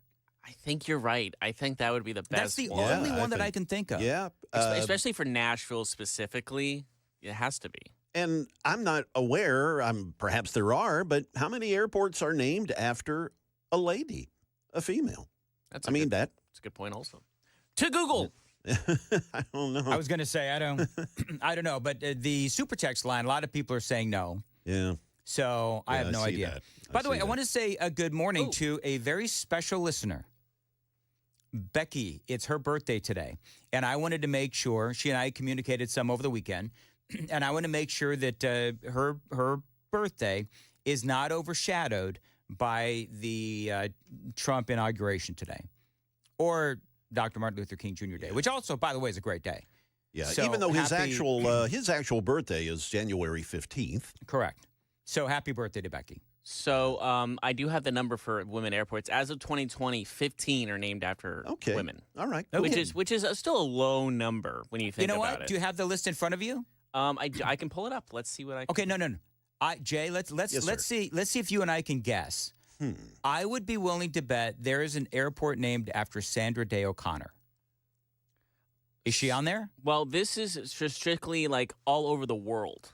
I think you're right. I think that would be the best. That's the only one that I can think of. Yeah. Especially for Nashville specifically, it has to be. And I'm not aware, perhaps there are, but how many airports are named after a lady, a female? That's a good point also. To Google. I don't know. I was going to say, I don't know, but the super text line, a lot of people are saying no. Yeah. So I have no idea. By the way, I want to say a good morning to a very special listener. Becky, it's her birthday today. And I wanted to make sure, she and I communicated some over the weekend, and I want to make sure that her birthday is not overshadowed by the Trump inauguration today or Dr. Martin Luther King Jr. Day, which also, by the way, is a great day. Yeah, so even though his actual birthday is January 15th. Correct. So happy birthday to Becky. So I do have the number for women airports. As of 2020, 15 are named after women. All right. Okay. Which is still a low number when you think about it. You know what? Do you have the list in front of you? I can pull it up. Let's see what I can. Okay, no. Jay, let's see if you and I can guess. I would be willing to bet there is an airport named after Sandra Day O'Connor. Is she on there? Well, this is strictly like all over the world.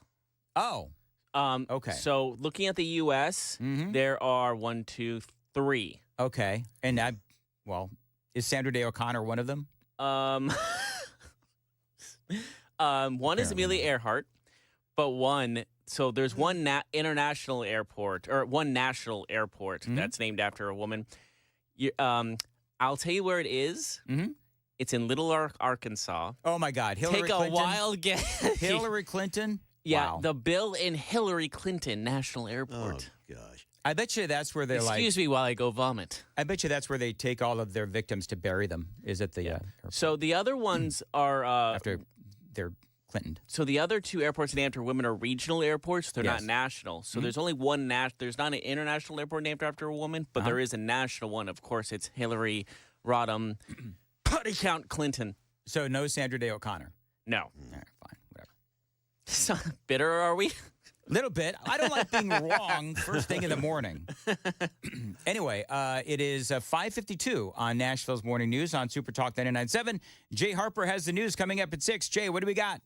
Oh. Okay. So looking at the U.S., there are 1, 2, 3. Okay. And is Sandra Day O'Connor one of them? One is Amelia Earhart, but there's one international airport or one national airport that's named after a woman. I'll tell you where it is. It's in Little Rock, Arkansas. Oh my God, Hillary Clinton. Take a wild guess. Hillary Clinton. Yeah, wow. the Bill and Hillary Clinton National Airport. gosh. I bet you that's where they're Excuse me while I go vomit. I bet you that's where they take all of their victims to bury them, is at the airport. So the other ones are... after they're Clinton. So the other two airports named after women are regional airports. They're not national. So there's only one there's not an international airport named after a woman, but there is a national one. Of course, it's Hillary Rodham, Putty Count Clinton. So no Sandra Day O'Connor. No. All right, fine, whatever. So bitter are we? Little bit. I don't like being wrong first thing in the morning. Anyway, it is 5:52 on Nashville's Morning News on Super Talk 99.7. Jay Harper has the news coming up at 6. Jay, what do we got?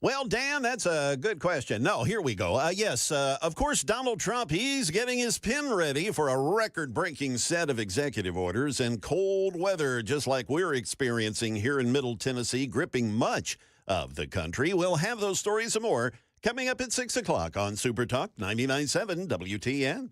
Well, Dan, that's a good question. No, here we go. Yes, of course, Donald Trump, he's getting his pen ready for a record-breaking set of executive orders, and cold weather, just like we're experiencing here in Middle Tennessee, gripping much of the country. We'll have those stories and more coming up at 6 o'clock on Super Talk 99.7 WTN.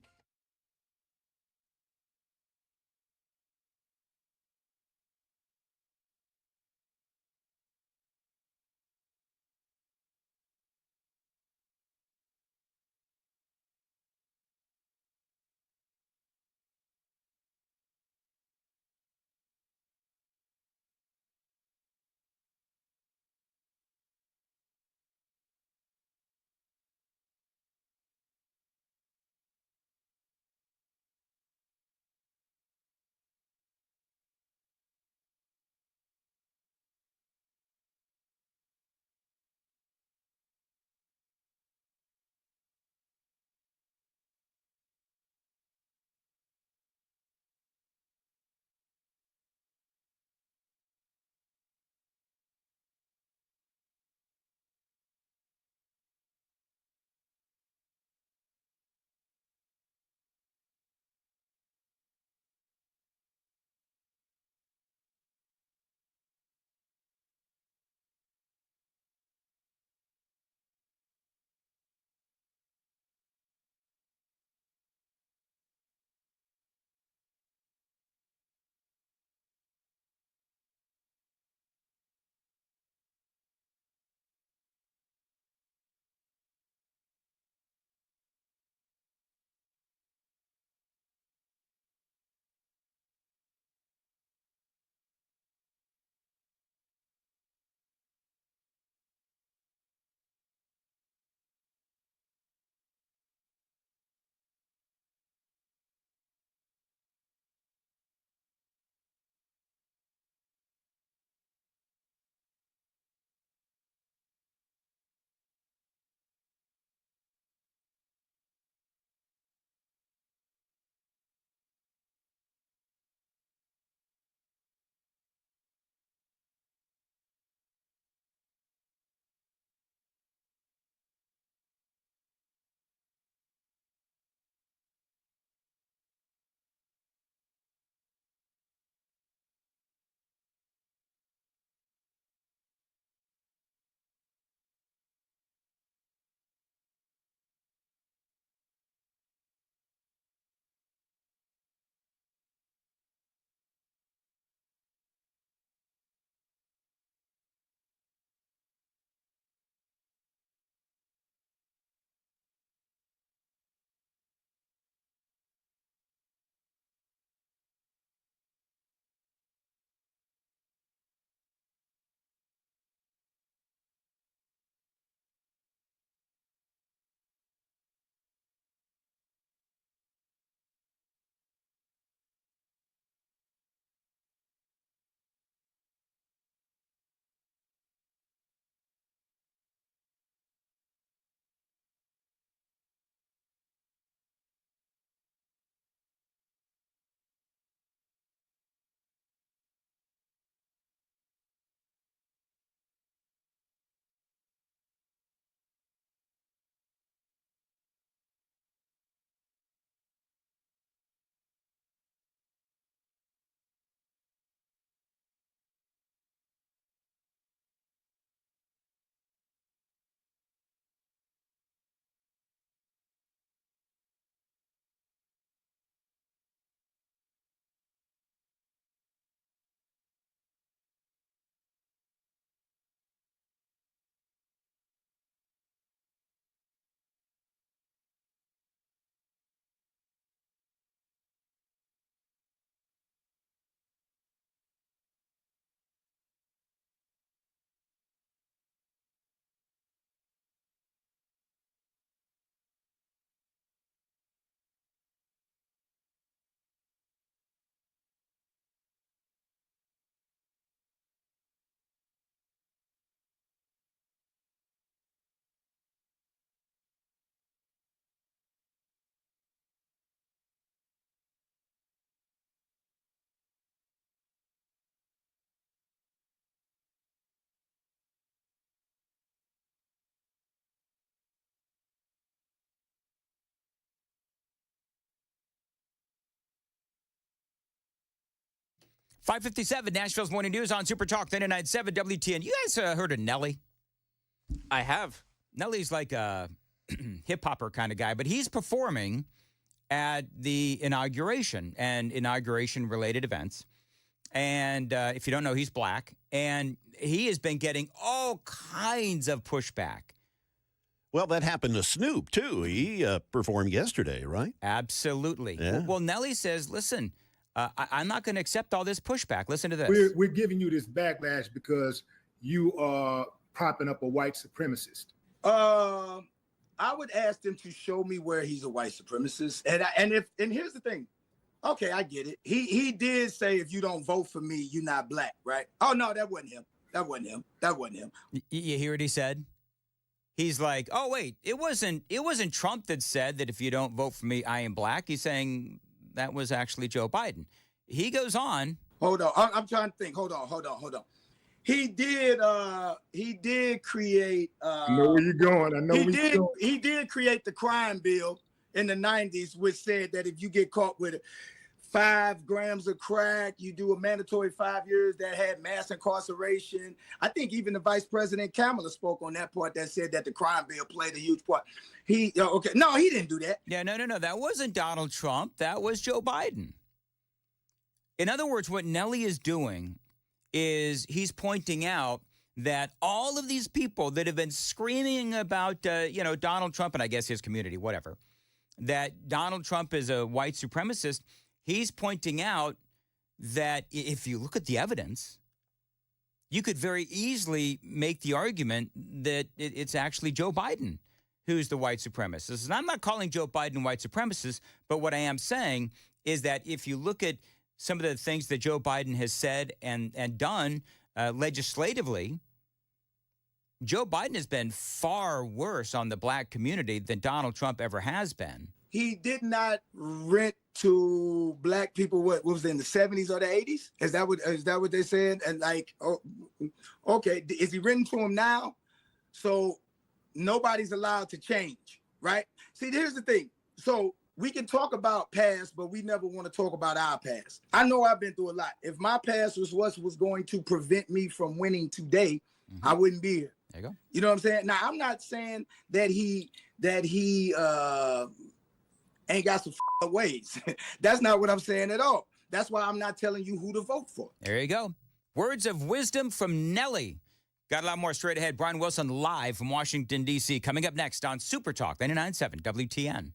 5:57, Nashville's Morning News on Super Talk 99.7 WTN. You guys heard of Nelly? I have. Nelly's like a hip-hopper kind of guy, but he's performing at the inauguration and inauguration-related events. And if you don't know, he's black. And he has been getting all kinds of pushback. Well, that happened to Snoop, too. He performed yesterday, right? Absolutely. Yeah. Well, Nelly says, listen, I'm not going to accept all this pushback. Listen to this. We're giving you this backlash because you are propping up a white supremacist. I would ask them to show me where he's a white supremacist. And here's the thing. Okay, I get it. He did say, if you don't vote for me, you're not black, right? Oh, no, that wasn't him. That wasn't him. You hear what he said? He's like, oh, wait, it wasn't Trump that said that if you don't vote for me, I am black. He's saying that was actually Joe Biden. He goes on. Hold on. I'm trying to think. Hold on. He did create. I know where you're going. He did create the crime bill in the 90s, which said that if you get caught with 5 grams of crack, you do a mandatory 5 years. That had mass incarceration. I think even the Vice President Kamala spoke on that part that said that the crime bill played a huge part. He didn't do that. Yeah, no. That wasn't Donald Trump. That was Joe Biden. In other words, what Nelly is doing is he's pointing out that all of these people that have been screaming about, Donald Trump and I guess his community, whatever, that Donald Trump is a white supremacist, he's pointing out that if you look at the evidence, you could very easily make the argument that it's actually Joe Biden who's the white supremacist. And I'm not calling Joe Biden white supremacist, but what I am saying is that if you look at some of the things that Joe Biden has said and done legislatively, Joe Biden has been far worse on the black community than Donald Trump ever has been. He did not rent to black people. What was it, in the 70s or the 80s? Is that what they said? And okay, is he renting to them now? So nobody's allowed to change, right? See, here's the thing. So we can talk about past, but we never want to talk about our past. I know I've been through a lot. If my past was what was going to prevent me from winning today, I wouldn't be here. There you go. You know what I'm saying? Now, I'm not saying that he ain't got some ways. That's not what I'm saying at all. That's why I'm not telling you who to vote for. There you go. Words of wisdom from Nelly. Got a lot more straight ahead. Brian Wilson live from Washington, D.C. Coming up next on Super Talk 99.7 WTN.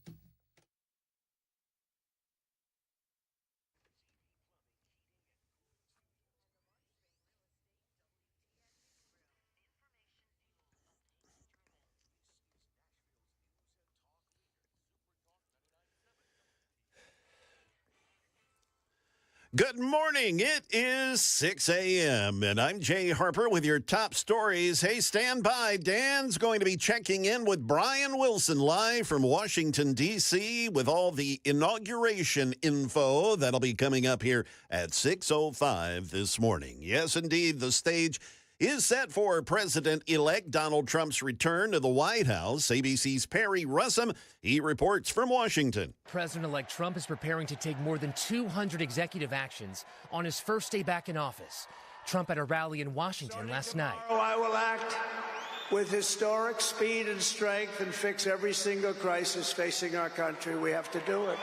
Good morning. It is 6 a.m. and I'm Jay Harper with your top stories. Hey, stand by. Dan's going to be checking in with Brian Wilson live from Washington, D.C. with all the inauguration info that'll be coming up here at 6:05 this morning. Yes, indeed, the stage is set for President-elect Donald Trump's return to the White House. ABC's Perry Russum, he reports from Washington. President-elect Trump is preparing to take more than 200 executive actions on his first day back in office. Trump at a rally in Washington last night. I will act with historic speed and strength and fix every single crisis facing our country. We have to do it.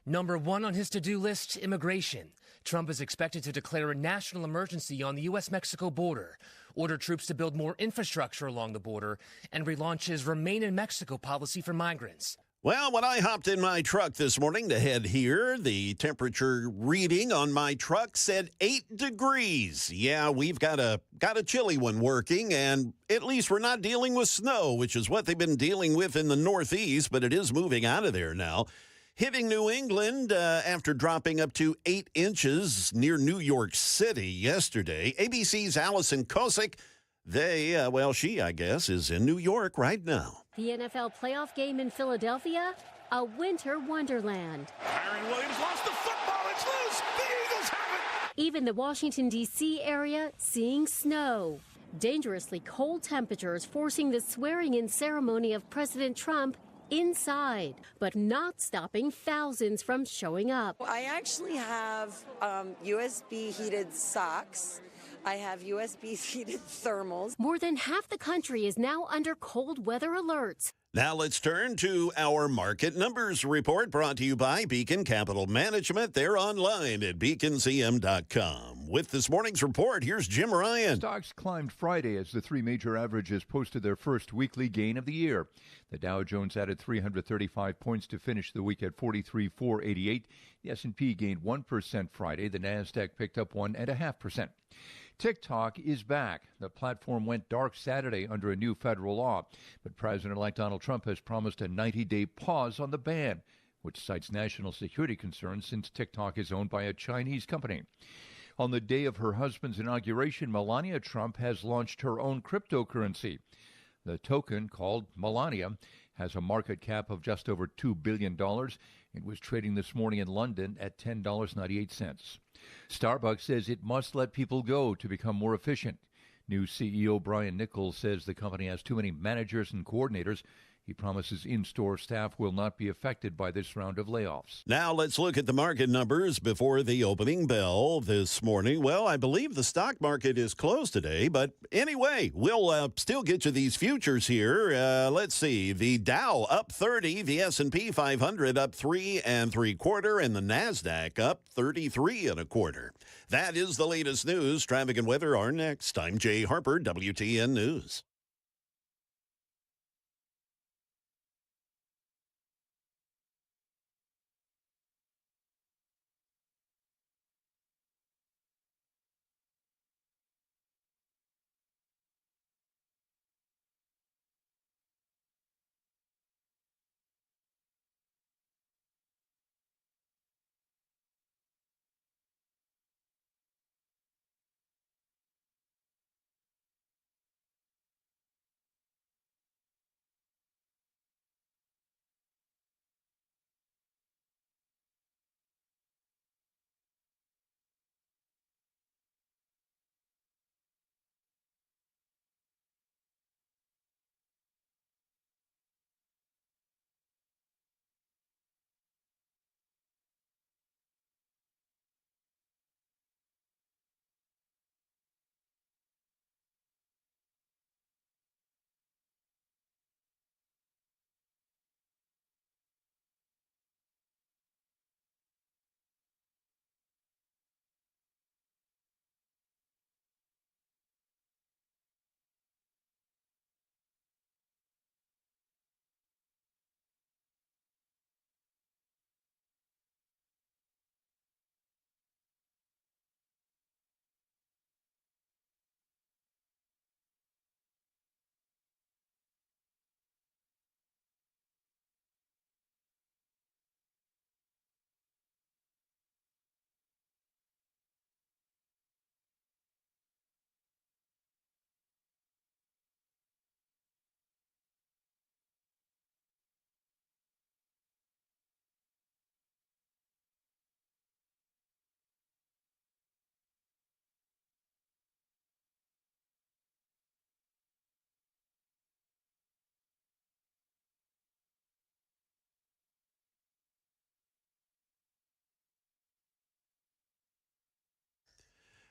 Number one on his to-do list, immigration. Trump is expected to declare a national emergency on the U.S.-Mexico border, order troops to build more infrastructure along the border, and relaunch his Remain in Mexico policy for migrants. Well, when I hopped in my truck this morning to head here, the temperature reading on my truck said 8 degrees. Yeah, we've got a chilly one working, and at least we're not dealing with snow, which is what they've been dealing with in the Northeast, but it is moving out of there now. Hitting New England after dropping up to 8 inches near New York City yesterday. ABC's Allison Kosick, she, I guess, is in New York right now. The NFL playoff game in Philadelphia, a winter wonderland. Aaron Williams lost the football. It's loose. The Eagles have it. Even the Washington, D.C. area seeing snow. Dangerously cold temperatures forcing the swearing-in ceremony of President Trump inside, but not stopping thousands from showing up. I actually have USB heated socks. I have USB heated thermals. More than half the country is now under cold weather alerts. Now let's turn to our market numbers report brought to you by Beacon Capital Management. They're online at beaconcm.com. With this morning's report, here's Jim Ryan. Stocks climbed Friday as the three major averages posted their first weekly gain of the year. The Dow Jones added 335 points to finish the week at 43,488. The S&P gained 1% Friday. The Nasdaq picked up 1.5%. TikTok is back. The platform went dark Saturday under a new federal law, but President-elect Donald Trump has promised a 90-day pause on the ban, which cites national security concerns since TikTok is owned by a Chinese company. On the day of her husband's inauguration, Melania Trump has launched her own cryptocurrency. The token, called Melania, has a market cap of just over $2 billion. It was trading this morning in London at $10.98. Starbucks says it must let people go to become more efficient. New CEO Brian Nichols says the company has too many managers and coordinators. He promises in-store staff will not be affected by this round of layoffs. Now let's look at the market numbers before the opening bell this morning. Well, I believe the stock market is closed today, but anyway, we'll still get you these futures here. Let's see. The Dow up 30, the S&P 500 up 3 3/4, and the Nasdaq up 33 1/4. That is the latest news. Traffic and weather are next. I'm Jay Harper, WTN News.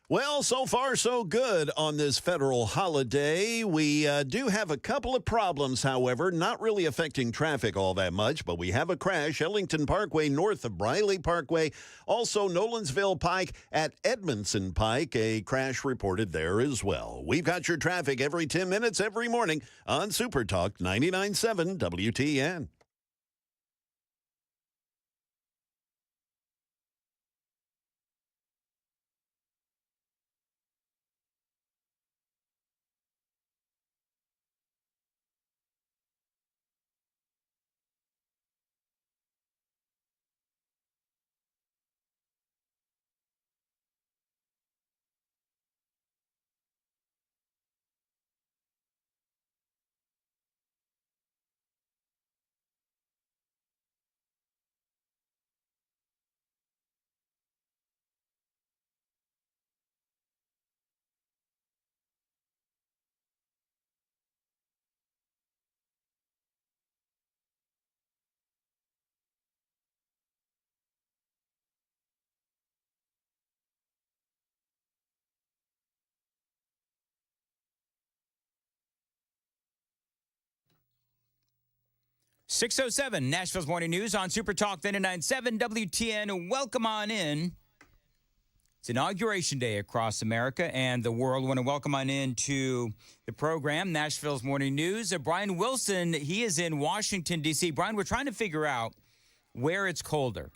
Well, so far, so good on this federal holiday. We do have a couple of problems, however, not really affecting traffic all that much, but we have a crash, Ellington Parkway north of Briley Parkway, also Nolensville Pike at Edmondson Pike, a crash reported there as well. We've got your traffic every 10 minutes every morning on Super Talk 99.7 WTN. 6:07, Nashville's Morning News on Super Talk 99.7 WTN. Welcome on in. It's Inauguration Day across America and the world. I want to welcome on into the program, Nashville's Morning News. Brian Wilson, he is in Washington, D.C. Brian, we're trying to figure out where it's colder,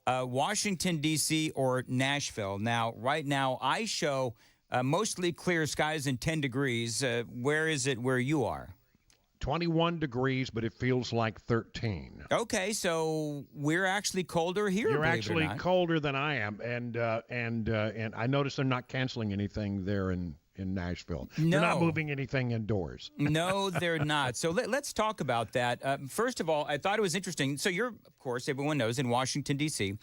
Washington, D.C. or Nashville. Now, right now, I show mostly clear skies and 10 degrees. Where is it where you are? 21 degrees, but it feels like 13. Okay, so we're actually colder here. You're actually colder than I am, and I notice they're not canceling anything there in Nashville. No. They're not moving anything indoors. No, they're not. So let's talk about that. First of all, I thought it was interesting. So you're, of course, everyone knows, in Washington, D.C.,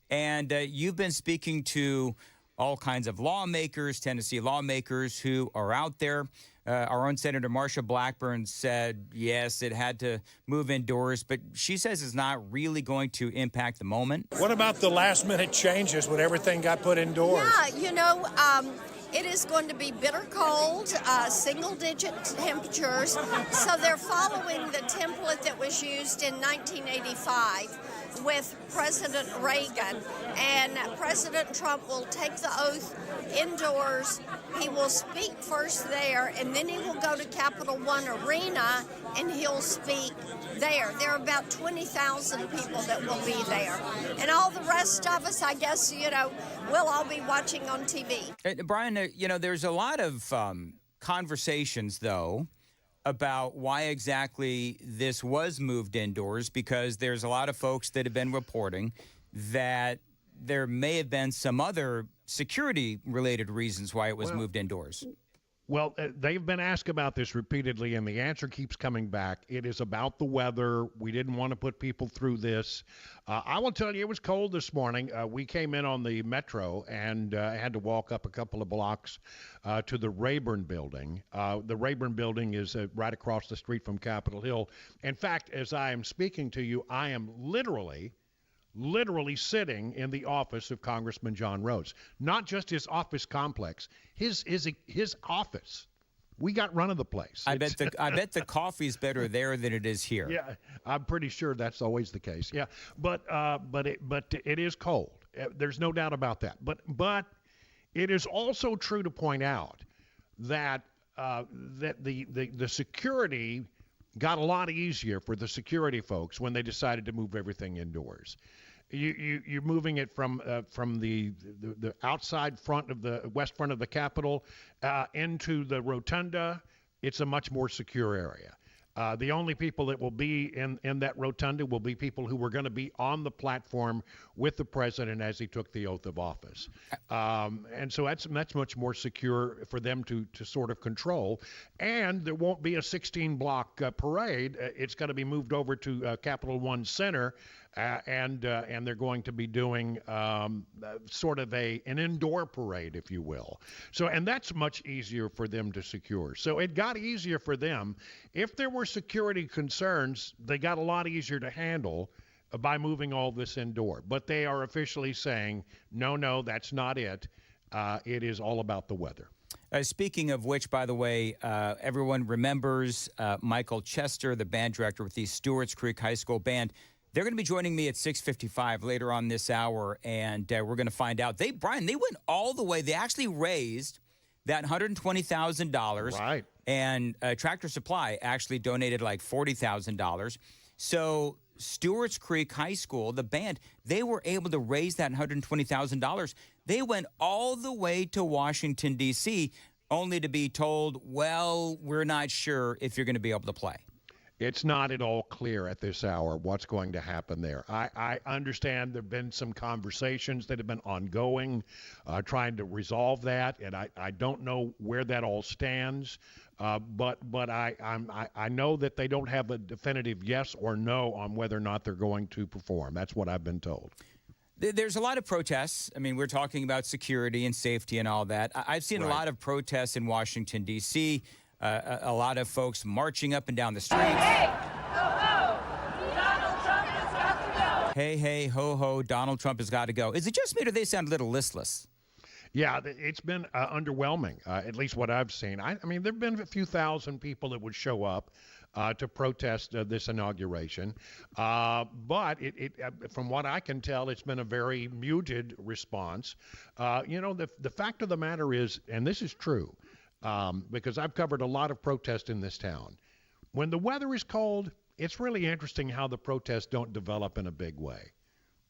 and you've been speaking to all kinds of lawmakers, Tennessee lawmakers who are out there. Our own Senator Marsha Blackburn said, yes, it had to move indoors, but she says it's not really going to impact the moment. What about the last-minute changes when everything got put indoors? Yeah, it is going to be bitter cold, single-digit temperatures, so they're following the template that was used in 1985 with President Reagan, and President Trump will take the oath indoors. He will speak first there, and then he will go to Capital One Arena, and he'll speak there. There are about 20,000 people that will be there. And all the rest of us, I guess, we'll all be watching on TV. Brian, there's a lot of conversations, though, about why exactly this was moved indoors, because there's a lot of folks that have been reporting that there may have been some other security-related reasons why it was moved indoors. Well, they've been asked about this repeatedly, and the answer keeps coming back. It is about the weather. We didn't want to put people through this. I will tell you, it was cold this morning. We came in on the metro and had to walk up a couple of blocks to the Rayburn Building. The Rayburn Building is right across the street from Capitol Hill. In fact, as I am speaking to you, I am literally sitting in the office of Congressman John Rose. Not just his office complex, his office. We got run of the place. I bet the coffee's better there than it is here. Yeah, I'm pretty sure that's always the case. Yeah, but it is cold. There's no doubt about that. But it is also true to point out that the security got a lot easier for the security folks when they decided to move everything indoors. You're moving it from the outside front of the west front of the Capitol into the rotunda. It's a much more secure area. The only people that will be in that rotunda will be people who were going to be on the platform with the president as he took the oath of office. And so that's much more secure for them to sort of control. And there won't be a 16-block parade. It's going to be moved over to Capital One Center, and they're going to be doing sort of an indoor parade, if you will. So, and that's much easier for them to secure. So it got easier for them. If there were security concerns, they got a lot easier to handle by moving all this indoor. But they are officially saying, no, that's not it. It is all about the weather. Speaking of which, by the way, everyone remembers Michael Chester, the band director with the Stewart's Creek High School Band. They're going to be joining me at 6:55 later on this hour, and we're going to find out. Brian, they went all the way. They actually raised that $120,000. Right. And Tractor Supply actually donated like $40,000. So Stewart's Creek High School, the band, they were able to raise that $120,000. They went all the way to Washington, D.C., only to be told, well, we're not sure if you're going to be able to play. It's not at all clear at this hour what's going to happen there. I understand there have been some conversations that have been ongoing, trying to resolve that, and I don't know where that all stands. But I know that they don't have a definitive yes or no on whether or not they're going to perform. That's what I've been told. There's a lot of protests. I mean, we're talking about security and safety and all that. I've seen a lot of protests in Washington, D.C., a lot of folks marching up and down the streets. Hey, ho, ho, Donald Trump has got to go. Hey, ho, ho, Donald Trump has got to go. Is it just me or do they sound a little listless? Yeah, it's been underwhelming, at least what I've seen. I mean, there have been a few thousand people that would show up. to protest this inauguration. But from what I can tell, it's been a very muted response. The fact of the matter is, and this is true, because I've covered a lot of protests in this town. When the weather is cold, it's really interesting how the protests don't develop in a big way.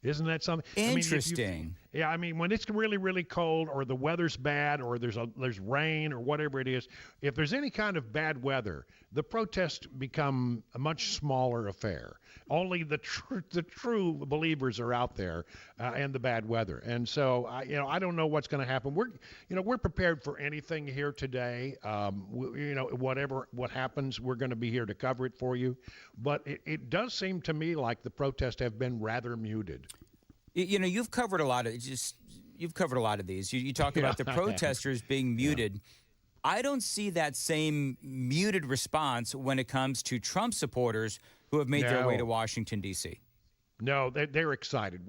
Isn't that something? Interesting. I mean, when it's really, really cold, or the weather's bad, or there's rain, or whatever it is, if there's any kind of bad weather, the protests become a much smaller affair. Only the true believers are out there in the bad weather. And so, I don't know what's going to happen. We're prepared for anything here today. What happens, we're going to be here to cover it for you. But it does seem to me like the protests have been rather muted. You've covered a lot of these. You talk about the protesters being muted. I don't see that same muted response when it comes to Trump supporters who have made their way to Washington, D.C. No, they're excited.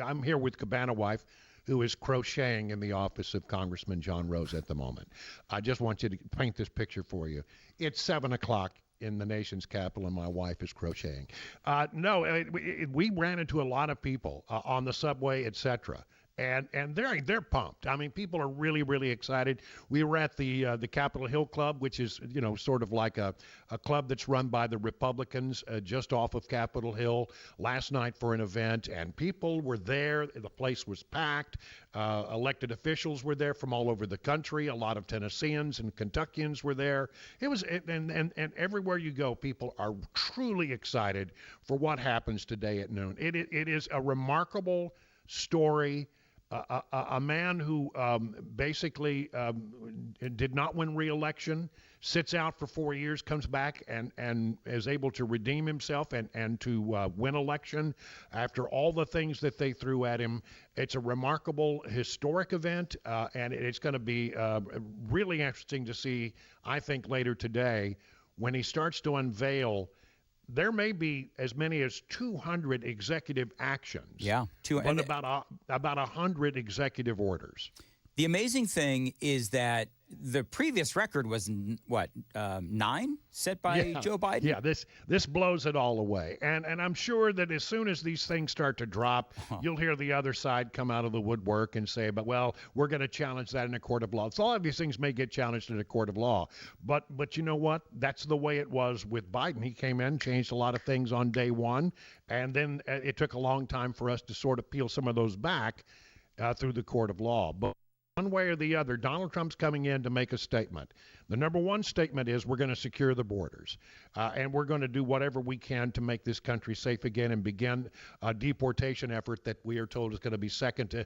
I'm here with Cabana Wife, who is crocheting in the office of Congressman John Rose at the moment. I just want you to paint this picture for you. It's 7 o'clock in the nation's capital, and my wife is crocheting. We ran into a lot of people on the subway, etc. And they're pumped. I mean, people are really, really excited. We were at the Capitol Hill Club, which is sort of like a club that's run by the Republicans just off of Capitol Hill last night for an event, and people were there. The place was packed. Elected officials were there from all over the country. A lot of Tennesseans and Kentuckians were there. And everywhere you go, people are truly excited for what happens today at noon. It is a remarkable story. A man who basically did not win re-election, sits out for 4 years, comes back and is able to redeem himself and to win election after all the things that they threw at him. It's a remarkable, historic event, and it's going to be really interesting to see, I think, later today when he starts to unveil. There may be as many as 200 executive actions. Yeah, but about 100 executive orders. The amazing thing is that the previous record was, 9 set by Joe Biden? Yeah, this blows it all away. And I'm sure that as soon as these things start to drop, you'll hear the other side come out of the woodwork and say, we're going to challenge that in a court of law. So all of these things may get challenged in a court of law. But you know what? That's the way it was with Biden. He came in, changed a lot of things on day one, and then it took a long time for us to sort of peel some of those back through the court of law. But one way or the other, Donald Trump's coming in to make a statement. The number one statement is we're going to secure the borders, and we're going to do whatever we can to make this country safe again and begin a deportation effort that we are told is going to be second to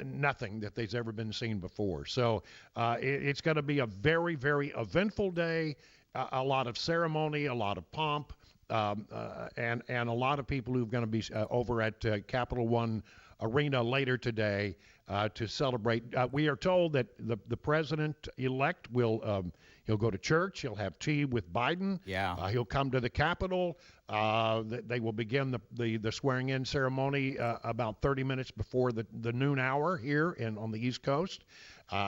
nothing that there's ever been seen before. So it's going to be a very, very eventful day, a lot of ceremony, a lot of pomp, and a lot of people who are going to be over at Capital One Arena later today to celebrate. We are told that the president-elect will he'll go to church. He'll have tea with Biden. Yeah. He'll come to the Capitol. They will begin the swearing-in ceremony about 30 minutes before the noon hour here on the East Coast.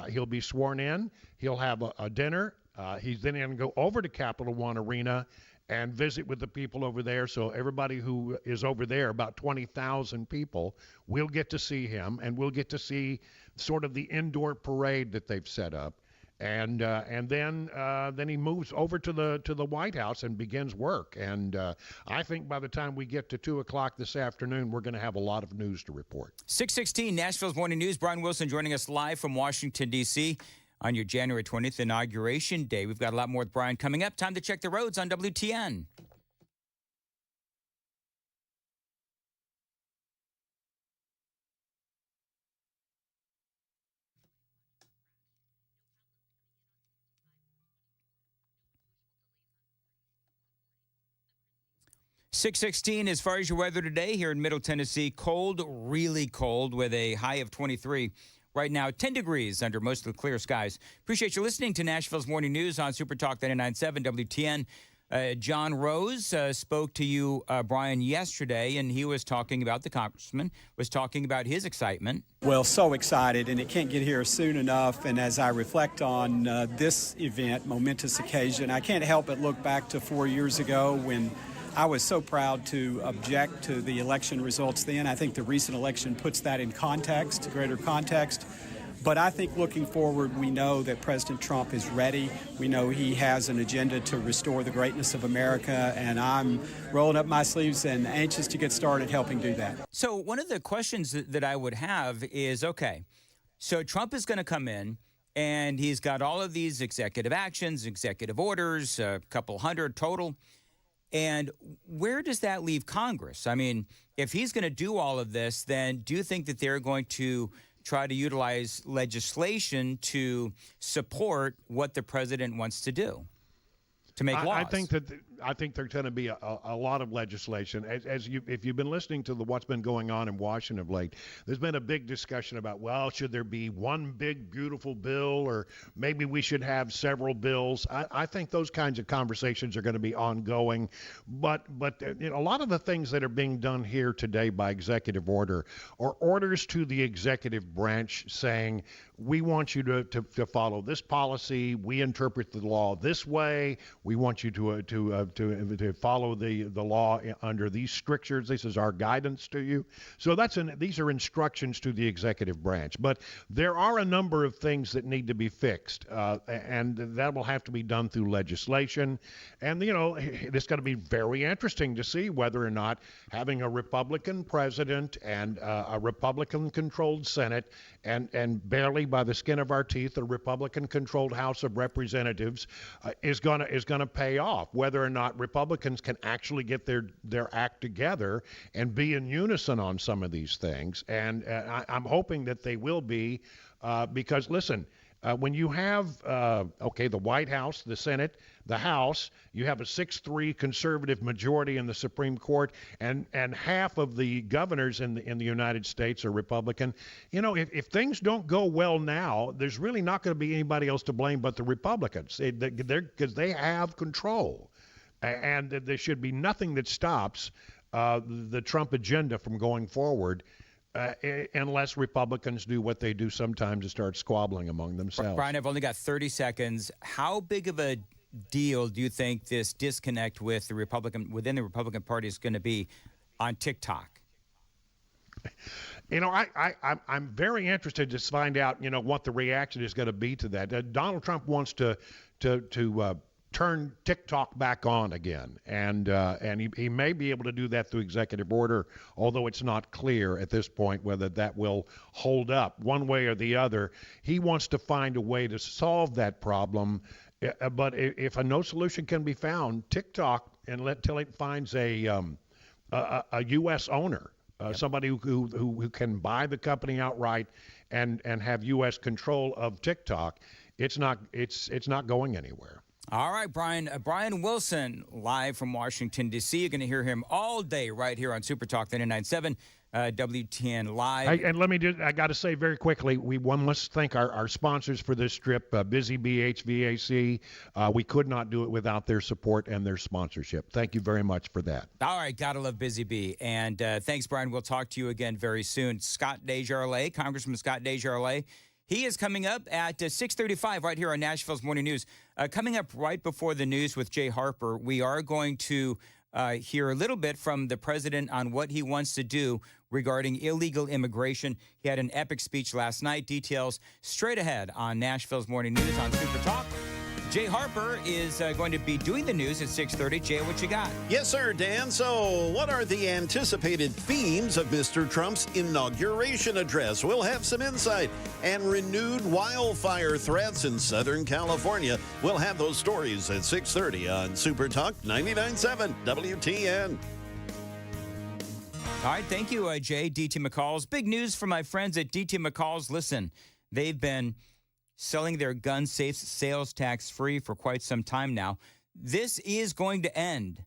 He'll be sworn in. He'll have a dinner. He's then going to go over to Capital One Arena and visit with the people over there. So everybody who is over there, about 20,000 people, will get to see him, and we'll get to see sort of the indoor parade that they've set up. And then he moves over to the White House and begins work. And I think by the time we get to 2 o'clock this afternoon, we're going to have a lot of news to report. 6:16, Nashville's Morning News. Brian Wilson joining us live from Washington, D.C. on your January 20th Inauguration Day. We've got a lot more with Brian coming up. Time to check the roads on WTN. .616 as far as your weather today here in Middle Tennessee. Cold, really cold, with a high of 23. Right now, 10 degrees under mostly clear skies. Appreciate you listening to Nashville's Morning News on Super Talk 99.7 WTN. John Rose spoke to you, Brian, yesterday, and he was talking about, the congressman was talking about his excitement. Well, so excited, and it can't get here soon enough. And as I reflect on this event, momentous occasion, I can't help but look back to 4 years ago when I was so proud to object to the election results then. I think the recent election puts that in context, greater context. But I think looking forward, we know that President Trump is ready. We know he has an agenda to restore the greatness of America, and I'm rolling up my sleeves and anxious to get started helping do that. So one of the questions that I would have is, okay, so Trump is going to come in, and he's got all of these executive actions, executive orders, a couple hundred total. And where does that leave Congress? I mean, if he's going to do all of this, then do you think that they're going to try to utilize legislation to support what the president wants to do, to make laws? I think there's going to be a lot of legislation. If you've been listening to what's been going on in Washington of late, there's been a big discussion about, well, should there be one big, beautiful bill, or maybe we should have several bills. I think those kinds of conversations are going to be ongoing. But you know, a lot of the things that are being done here today by executive order are orders to the executive branch saying, we want you to follow this policy. We interpret the law this way. We want you to follow the law under these strictures. This is our guidance to you. So these are instructions to the executive branch. But there are a number of things that need to be fixed, and that will have to be done through legislation. And you know, it's going to be very interesting to see whether or not having a Republican president and a Republican-controlled Senate and barely by the skin of our teeth a Republican-controlled House of Representatives is going to pay off. Whether or not Republicans can actually get their act together and be in unison on some of these things. And I'm hoping that they will be, because listen, when you have, the White House, the Senate, the House, you have a 6-3 conservative majority in the Supreme Court, and half of the governors in the United States are Republican. You know, if things don't go well now, there's really not going to be anybody else to blame but the Republicans, because they have control. And there should be nothing that stops the Trump agenda from going forward, unless Republicans do what they do sometimes to start squabbling among themselves. Brian, I've only got 30 seconds. How big of a deal do you think this disconnect with within the Republican Party is going to be on TikTok? You know, I'm very interested to find out, you know, what the reaction is going to be to that. Donald Trump wants to turn TikTok back on again, and he may be able to do that through executive order, although it's not clear at this point whether that will hold up one way or the other. He wants to find a way to solve that problem, but if no solution can be found, TikTok, until it finds a U.S. owner, somebody who can buy the company outright and have U.S. control of TikTok, it's not going anywhere. All right, Brian. Brian Wilson, live from Washington, D.C. You're going to hear him all day right here on Super Talk 99.7 WTN Live. I got to say very quickly, one must thank our sponsors for this trip, Busy Bee HVAC. We could not do it without their support and their sponsorship. Thank you very much for that. All right, gotta love Busy Bee. And thanks, Brian. We'll talk to you again very soon. Scott DeJarlette, Congressman Scott DeJarlette. He is coming up at 6:35 right here on Nashville's Morning News. Coming up right before the news with Jay Harper, we are going to hear a little bit from the president on what he wants to do regarding illegal immigration. He had an epic speech last night. Details straight ahead on Nashville's Morning News on Super Talk. Jay Harper is going to be doing the news at 6:30. Jay, what you got? Yes, sir, Dan. So what are the anticipated themes of Mr. Trump's inauguration address? We'll have some insight. And renewed wildfire threats in Southern California. We'll have those stories at 6:30 on Super Talk 99.7 WTN. All right, thank you, Jay. DT McCall's. Big news for my friends at DT McCall's. Listen, they've been selling their gun safes sales tax free for quite some time now. This is going to end.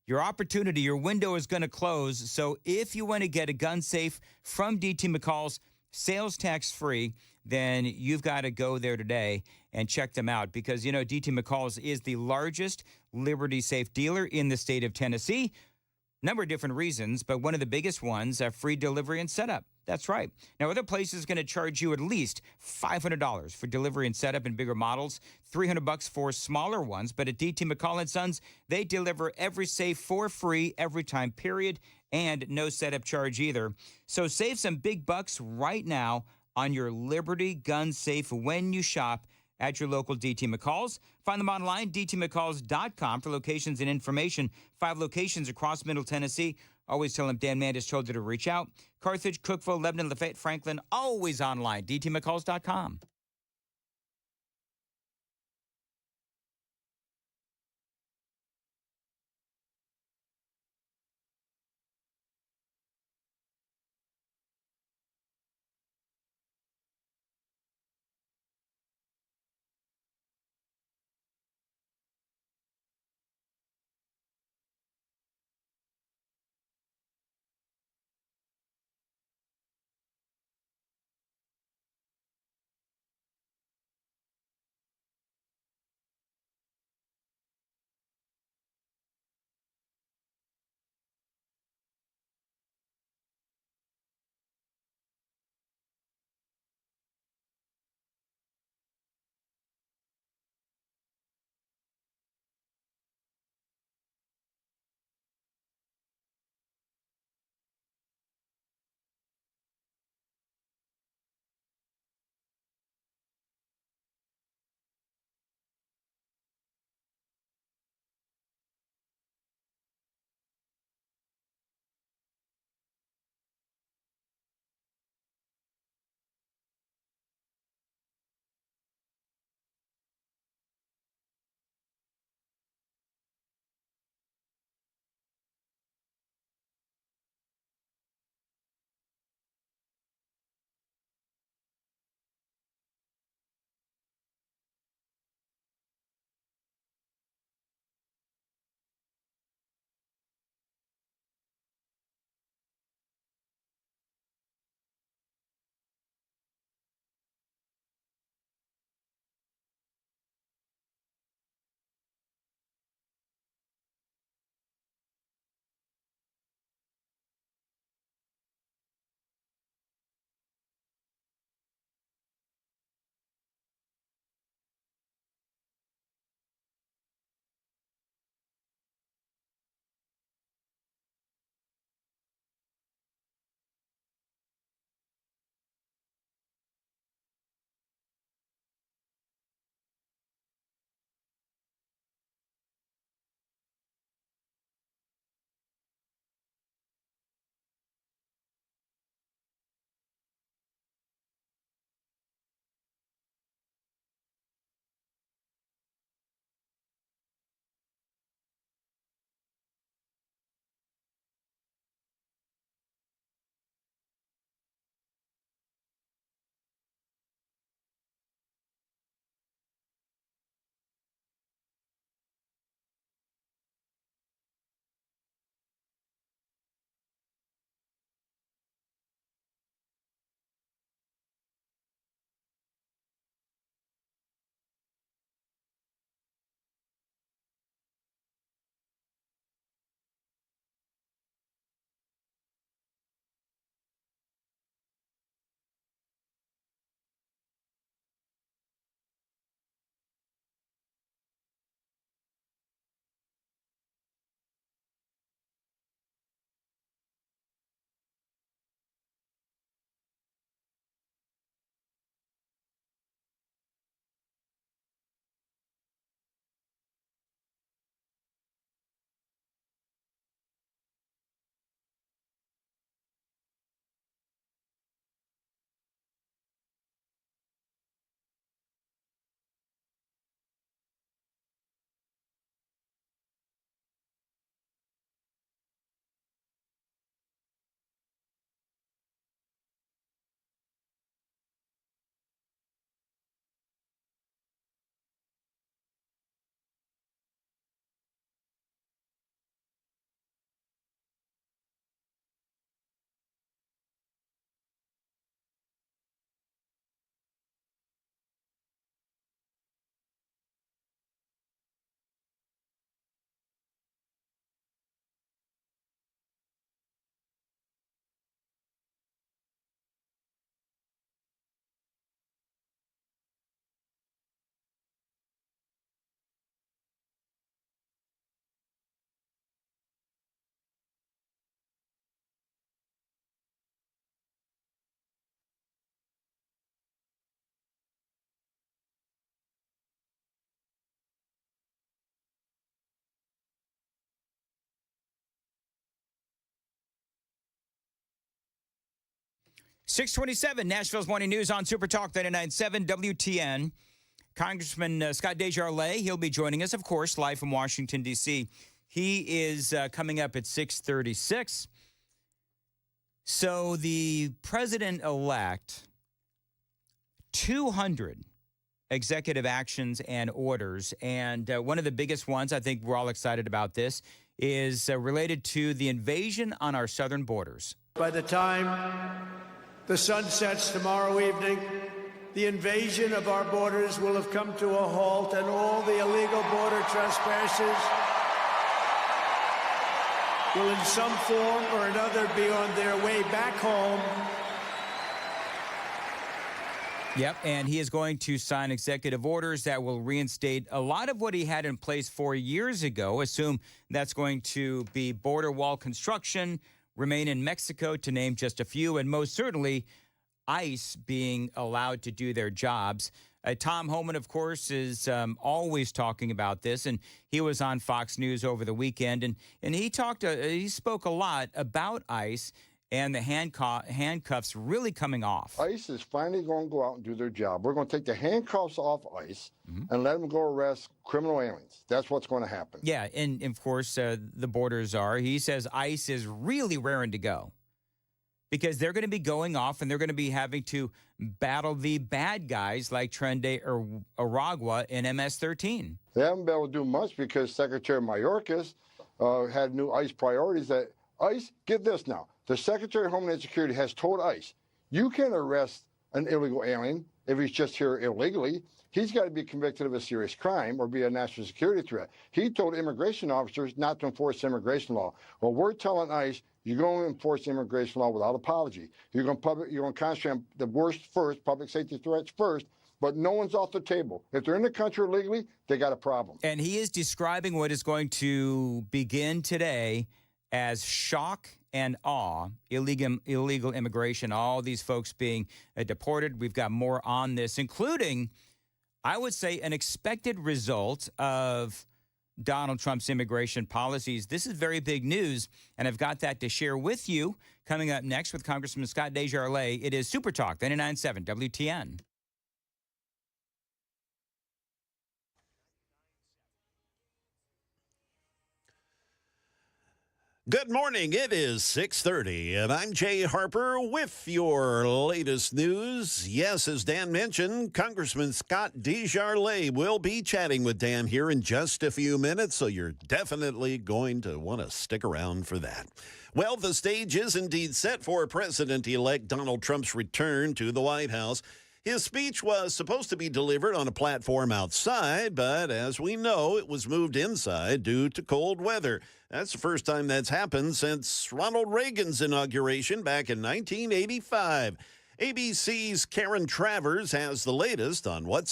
Your opportunity, your window is going to close. So if you want to get a gun safe from DT McCall's sales tax free, then you've got to go there today and check them out, because, you know, DT McCall's is the largest Liberty Safe dealer in the state of Tennessee. Number of different reasons, but one of the biggest ones, free delivery and setup. That's right. Now, other places going to charge you at least $500 for delivery and setup in bigger models, $300 for smaller ones. But at DT McCall & Sons, they deliver every safe for free every time, period, and no setup charge either. So save some big bucks right now on your Liberty gun safe when you shop at your local DT McCall's. Find them online, dtmccalls.com, for locations and information. 5 locations across Middle Tennessee. Always tell them Dan Mandis told you to reach out. Carthage, Cookeville, Lebanon, Lafayette, Franklin, always online, dtmccalls.com. 627, Nashville's Morning News on Super Talk 99.7 WTN. Congressman Scott DeJarlette, he'll be joining us, of course, live from Washington, D.C. He is coming up at 6:36. So the president-elect, 200 executive actions and orders, and one of the biggest ones, I think we're all excited about this, is related to the invasion on our southern borders. By the time the sun sets tomorrow evening, the invasion of our borders will have come to a halt, and all the illegal border trespassers will in some form or another be on their way back home. Yep, and he is going to sign executive orders that will reinstate a lot of what he had in place 4 years ago. Assume that's going to be border wall construction, remain in Mexico, to name just a few, and most certainly ICE being allowed to do their jobs. Tom Homan, of course, is always talking about this, and he was on Fox News over the weekend, and he spoke a lot about ICE and the handcuffs really coming off. ICE is finally going to go out and do their job. We're going to take the handcuffs off ICE and let them go arrest criminal aliens. That's what's going to happen. Yeah, and of course, the borders are. He says ICE is really raring to go because they're going to be going off and they're going to be having to battle the bad guys like Trende Aragua in MS-13. They haven't been able to do much because Secretary Mayorkas had new ICE priorities that ICE, get this now, the Secretary of Homeland Security has told ICE, you can arrest an illegal alien if he's just here illegally. He's got to be convicted of a serious crime or be a national security threat. He told immigration officers not to enforce immigration law. Well, we're telling ICE, you're going to enforce immigration law without apology. You're going to concentrate on the worst first, public safety threats first, but no one's off the table. If they're in the country illegally, they got a problem. And he is describing what is going to begin today as shock and awe, illegal immigration, all these folks being deported. We've got more on this, including, I would say, an expected result of Donald Trump's immigration policies. This is very big news, and I've got that to share with you. Coming up next with Congressman Scott DeJarlette, it is Super Talk 99.7 WTN. Good morning. It is 6:30, and I'm Jay Harper with your latest news. Yes, as Dan mentioned, Congressman Scott DeJarlette will be chatting with Dan here in just a few minutes, so you're definitely going to want to stick around for that. Well, the stage is indeed set for President-elect Donald Trump's return to the White House. His speech was supposed to be delivered on a platform outside, but as we know, it was moved inside due to cold weather. That's the first time that's happened since Ronald Reagan's inauguration back in 1985. ABC's Karen Travers has the latest on what's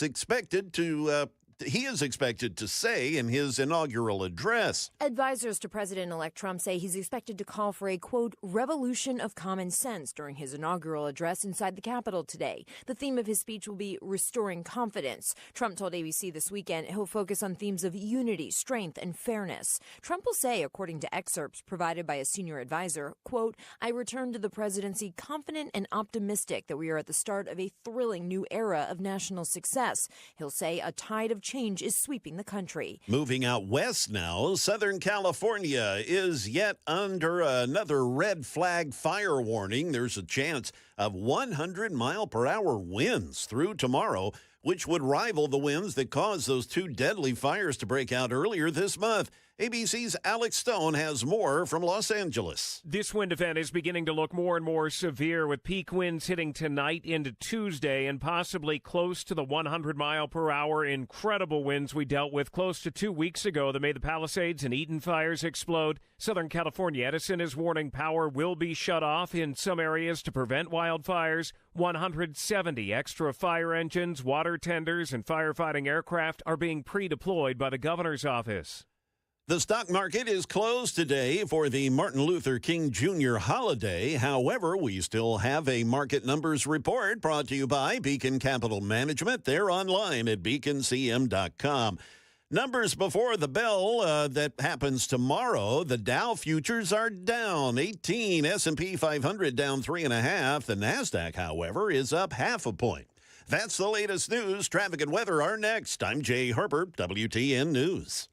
he is expected to say in his inaugural address. Advisors to President-elect Trump say he's expected to call for a, quote, revolution of common sense during his inaugural address inside the Capitol today. The theme of his speech will be restoring confidence. Trump told ABC this weekend he'll focus on themes of unity, strength, and fairness. Trump will say, according to excerpts provided by a senior advisor, quote, I return to the presidency confident and optimistic that we are at the start of a thrilling new era of national success. He'll say a tide of change is sweeping the country. Moving out west now, Southern California is yet under another red flag fire warning. There's a chance of 100-mile-per-hour winds through tomorrow, which would rival the winds that caused those two deadly fires to break out earlier this month. ABC's Alex Stone has more from Los Angeles. This wind event is beginning to look more and more severe, with peak winds hitting tonight into Tuesday and possibly close to the 100-mile-per-hour incredible winds we dealt with close to 2 weeks ago that made the Palisades and Eaton fires explode. Southern California Edison is warning power will be shut off in some areas to prevent wildfires. 170 extra fire engines, water tenders, and firefighting aircraft are being pre-deployed by the governor's office. The stock market is closed today for the Martin Luther King Jr. holiday. However, we still have a market numbers report brought to you by Beacon Capital Management. They're online at beaconcm.com. Numbers before the bell that happens tomorrow. The Dow futures are down 18, S&P 500 down 3.5. The Nasdaq, however, is up 0.5 point. That's the latest news. Traffic and weather are next. I'm Jay Harper, WTN News.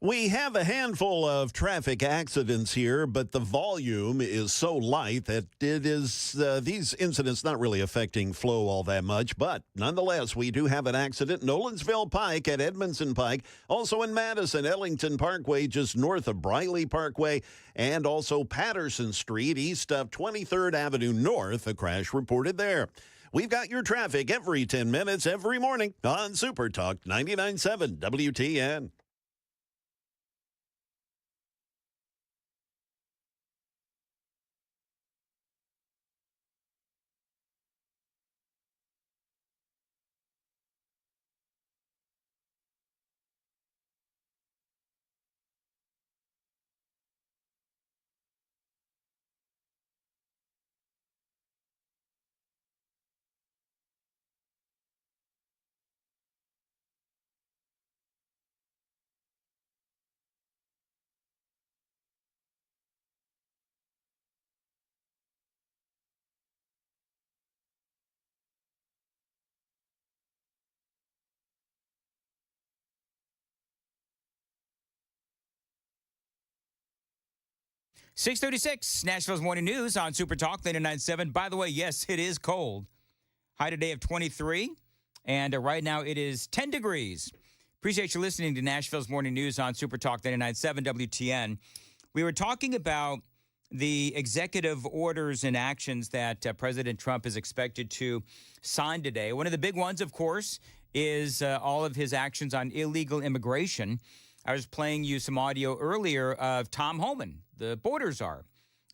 We have a handful of traffic accidents here, but the volume is so light that it is these incidents not really affecting flow all that much. But nonetheless, we do have an accident. Nolensville Pike at Edmondson Pike, also in Madison, Ellington Parkway, just north of Briley Parkway, and also Patterson Street, east of 23rd Avenue North. A crash reported there. We've got your traffic every 10 minutes, every morning on Super Talk 99.7 WTN. .636, Nashville's Morning News on Super Talk 99.7. By the way, yes, it is cold. High today of 23, and right now it is 10 degrees. Appreciate you listening to Nashville's Morning News on Super Talk 99.7 WTN. We were talking about the executive orders and actions that President Trump is expected to sign today. One of the big ones, of course, is all of his actions on illegal immigration. I was playing you some audio earlier of Tom Homan, the border czar.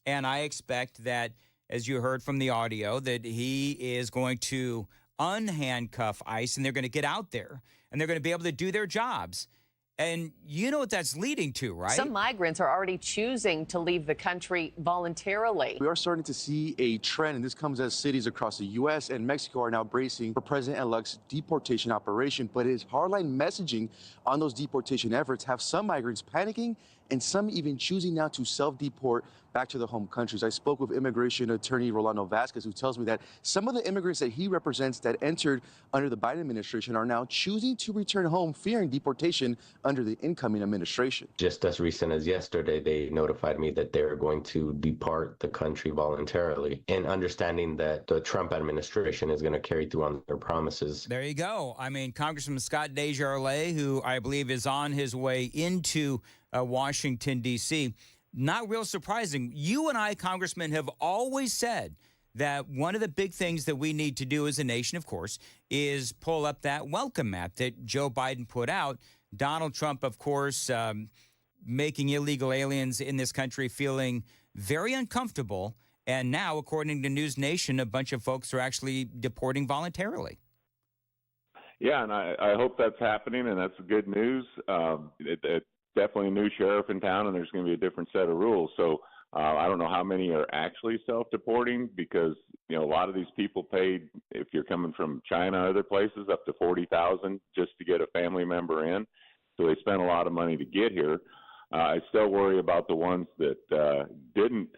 And I expect that, as you heard from the audio, that he is going to unhandcuff ICE, and they're going to get out there, and they're going to be able to do their jobs. And you know what that's leading to, right? Some migrants are already choosing to leave the country voluntarily. We are starting to see a trend, and this comes as cities across the U.S. and Mexico are now bracing for President-elect's deportation operation. But his hardline messaging on those deportation efforts have some migrants panicking and some even choosing now to self-deport back to their home countries. I spoke with immigration attorney Rolando Vasquez, who tells me that some of the immigrants that he represents that entered under the Biden administration are now choosing to return home, fearing deportation under the incoming administration. Just as recent as yesterday, they notified me that they're going to depart the country voluntarily, and understanding that the Trump administration is going to carry through on their promises. There you go. I mean, Congressman Scott DeJarlette, who I believe is on his way into Washington, D.C., not real surprising. You and I, Congressman, have always said that one of the big things that we need to do as a nation, of course, is pull up that welcome mat that Joe Biden put out. Donald Trump, of course, making illegal aliens in this country feeling very uncomfortable. And now, according to News Nation, a bunch of folks are actually deporting voluntarily. Yeah, and I hope that's happening, and that's good news. It's definitely a new sheriff in town, and there's going to be a different set of rules. So I don't know how many are actually self-deporting, because a lot of these people paid, if you're coming from China, other places, up to $40,000 just to get a family member in. So they spent a lot of money to get here. I still worry about the ones that didn't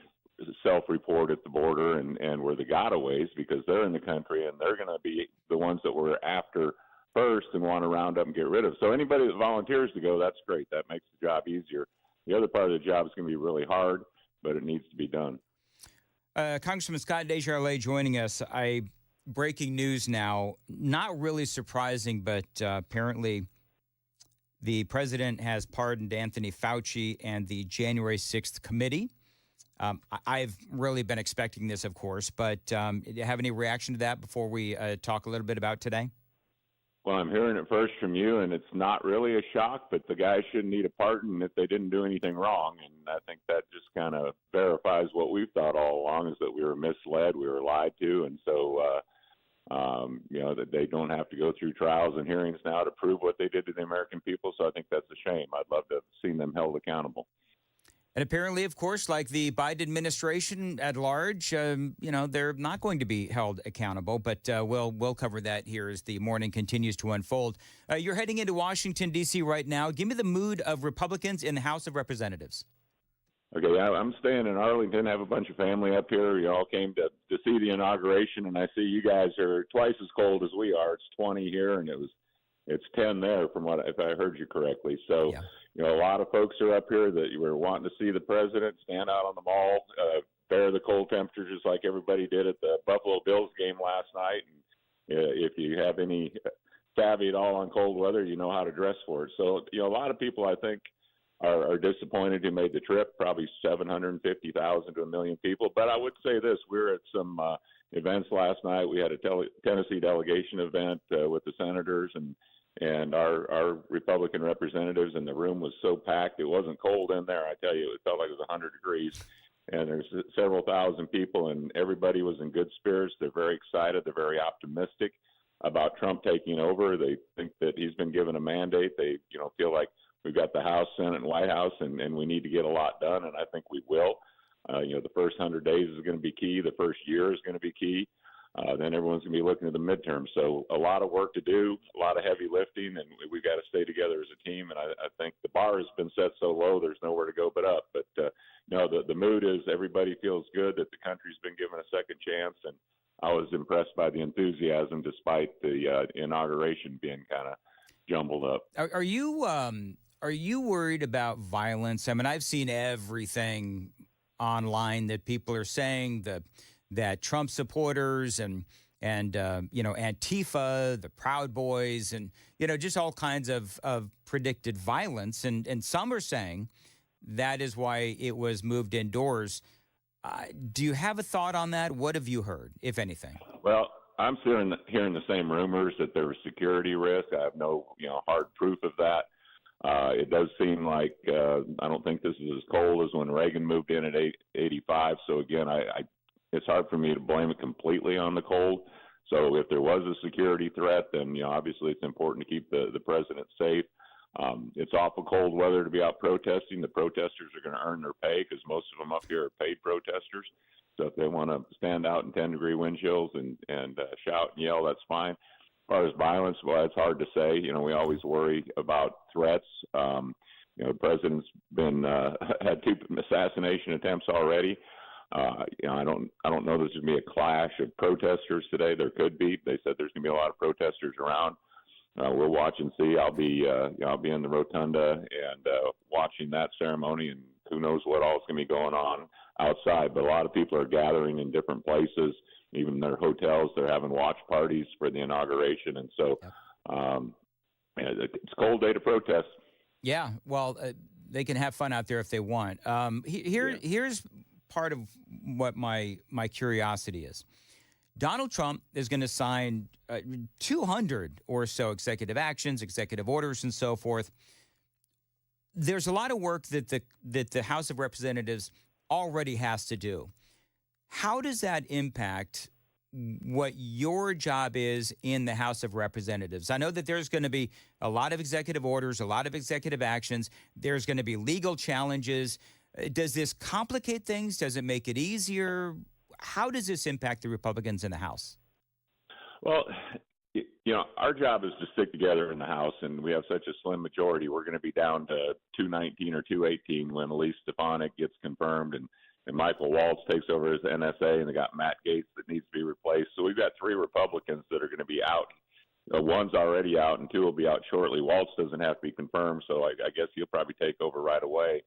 self-report at the border and were the gotaways, because they're in the country and they're going to be the ones that we're after first and want to round up and get rid of. So anybody that volunteers to go, that's great. That makes the job easier. The other part of the job is going to be really hard, but it needs to be done. Congressman Scott DeJarlette joining us. Breaking news now, not really surprising, but apparently the president has pardoned Anthony Fauci and the January 6th committee. I've really been expecting this, of course, but do you have any reaction to that before we talk a little bit about today? Well, I'm hearing it first from you, and it's not really a shock, but the guys shouldn't need a pardon if they didn't do anything wrong. And I think that just kind of verifies what we've thought all along, is that we were misled, we were lied to. And so, that they don't have to go through trials and hearings now to prove what they did to the American people. So I think that's a shame. I'd love to have seen them held accountable. And apparently, of course, like the Biden administration at large, they're not going to be held accountable. But we'll cover that here as the morning continues to unfold. You're heading into Washington, D.C. right now. Give me the mood of Republicans in the House of Representatives. Okay, I'm staying in Arlington. I have a bunch of family up here. You all came to see the inauguration, and I see you guys are twice as cold as we are. It's 20 here, and it's 10 there, if I heard you correctly. So, a lot of folks are up here that were wanting to see the president stand out on the mall, bear the cold temperatures just like everybody did at the Buffalo Bills game last night. And if you have any savvy at all on cold weather, you know how to dress for it. So, a lot of people, I think, are disappointed who made the trip, probably 750,000 to 1 million people. But I would say this, we were at some events last night. We had a Tennessee delegation event with the senators and our Republican representatives, and the room was so packed. It wasn't cold in there. I tell you, it felt like it was 100 degrees. And there's several thousand people, and everybody was in good spirits. They're very excited. They're very optimistic about Trump taking over. They think that he's been given a mandate. They, feel like we've got the House, Senate, and White House, and we need to get a lot done, and I think we will. The first 100 days is going to be key. The first year is going to be key. Then everyone's going to be looking at the midterm. So a lot of work to do, a lot of heavy lifting, and we've got to stay together as a team. And I think the bar has been set so low, there's nowhere to go but up. But, the mood is everybody feels good that the country's been given a second chance. And I was impressed by the enthusiasm despite the inauguration being kind of jumbled up. Are you worried about violence? I mean, I've seen everything online that people are saying that Trump supporters and Antifa, the Proud Boys, and just all kinds of predicted violence, and some are saying that is why it was moved indoors. Do you have a thought on that? What have you heard, if anything? Well, I'm hearing the same rumors that there was security risk. I have no hard proof of that. It does seem like I don't think this is as cold as when Reagan moved in at 85. So again, it's hard for me to blame it completely on the cold. So if there was a security threat, then obviously it's important to keep the president safe. It's awful cold weather to be out protesting. The protesters are going to earn their pay because most of them up here are paid protesters. So if they want to stand out in 10-degree wind chills and shout and yell, that's fine. As far as violence, well, it's hard to say. We always worry about threats. The president's been had 2 assassination attempts already. I don't know there's going to be a clash of protesters today. There could be. They said there's going to be a lot of protesters around. We'll watch and see. I'll be in the rotunda and watching that ceremony, and who knows what all is going to be going on outside. But a lot of people are gathering in different places, even their hotels. They're having watch parties for the inauguration, and so it's a cold day to protest. Yeah, well, they can have fun out there if they want. Here's part of what my curiosity is. Donald Trump is going to sign 200 or so executive actions, executive orders, and so forth. There's a lot of work that the House of Representatives already has to do. How does that impact what your job is in the House of Representatives? I know that there's going to be a lot of executive orders, a lot of executive actions. There's going to be legal challenges. Does this complicate things? Does it make it easier? How does this impact the Republicans in the House? Well, our job is to stick together in the House, and we have such a slim majority. We're going to be down to 219 or 218 when Elise Stefanik gets confirmed and Michael Waltz takes over as NSA, and they got Matt Gaetz that needs to be replaced. So we've got 3 Republicans that are going to be out. One's already out, and 2 will be out shortly. Waltz doesn't have to be confirmed, so I guess he'll probably take over right away.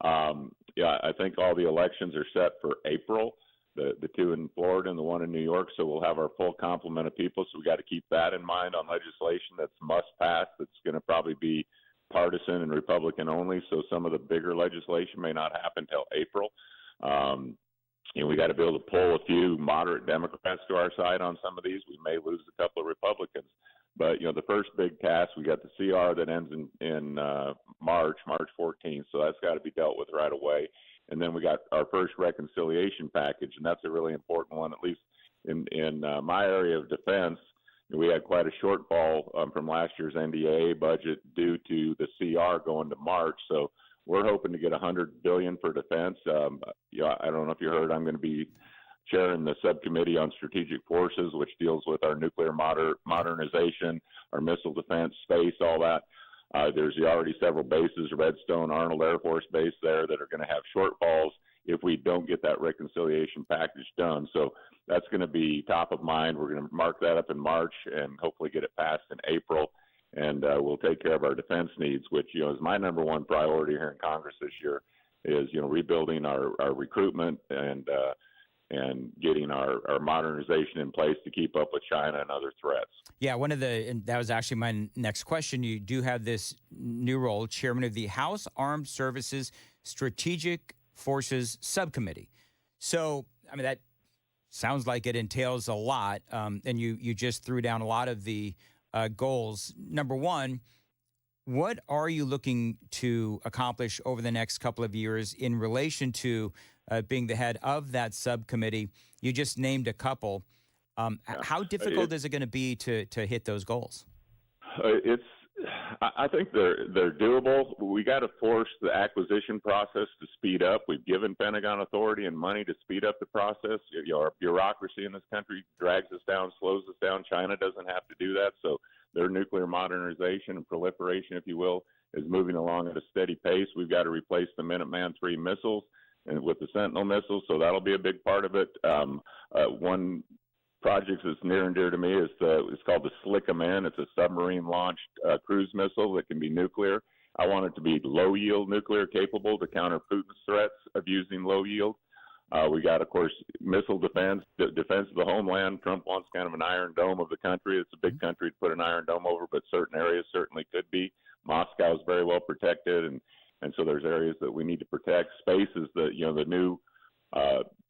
I think all the elections are set for April. The 2 in Florida and the 1 in New York, so we'll have our full complement of people. So we got to keep that in mind on legislation that's must pass. That's going to probably be partisan and Republican only. So some of the bigger legislation may not happen till April. We got to be able to pull a few moderate Democrats to our side on some of these. We may lose a couple of Republicans, but the first big task, we got the CR that ends in March 14th. So that's got to be dealt with right away. And then we got our first reconciliation package, and that's a really important one, at least in my area of defense. We had quite a shortfall from last year's NDAA budget due to the CR going to March. So we're hoping to get $100 billion for defense. I don't know if you heard, I'm going to be chairing the subcommittee on strategic forces, which deals with our nuclear modernization, our missile defense, space, all that. There's already several bases, Redstone, Arnold Air Force Base there, that are going to have shortfalls if we don't get that reconciliation package done. So that's going to be top of mind. We're going to mark that up in March and hopefully get it passed in April. And we'll take care of our defense needs, which, is my number one priority here in Congress this year is, rebuilding our recruitment and getting our modernization in place to keep up with China and other threats. Yeah, and that was actually my next question. You do have this new role, chairman of the House Armed Services Strategic Forces Subcommittee. So, that sounds like it entails a lot, and you just threw down a lot of the goals. Number one, what are you looking to accomplish over the next couple of years in relation to being the head of that subcommittee? You just named a couple. How difficult is it going to be to hit those goals? I think they're doable. We got to force the acquisition process to speed up. We've given Pentagon authority and money to speed up the process. Our bureaucracy in this country drags us down, slows us down. China doesn't have to do that. So their nuclear modernization and proliferation, if you will, is moving along at a steady pace. We've got to replace the Minuteman III missiles and with the Sentinel missiles, so that'll be a big part of it. One project that's near and dear to me is it's called the Slick-O-Man. It's a submarine-launched cruise missile that can be nuclear. I want it to be low-yield nuclear capable to counter Putin's threats of using low-yield. We got, of course, missile defense of the homeland. Trump wants kind of an iron dome of the country. It's a big country to put an iron dome over, but certain areas certainly could be. Moscow is very well protected, and so there's areas that we need to protect. Space is the new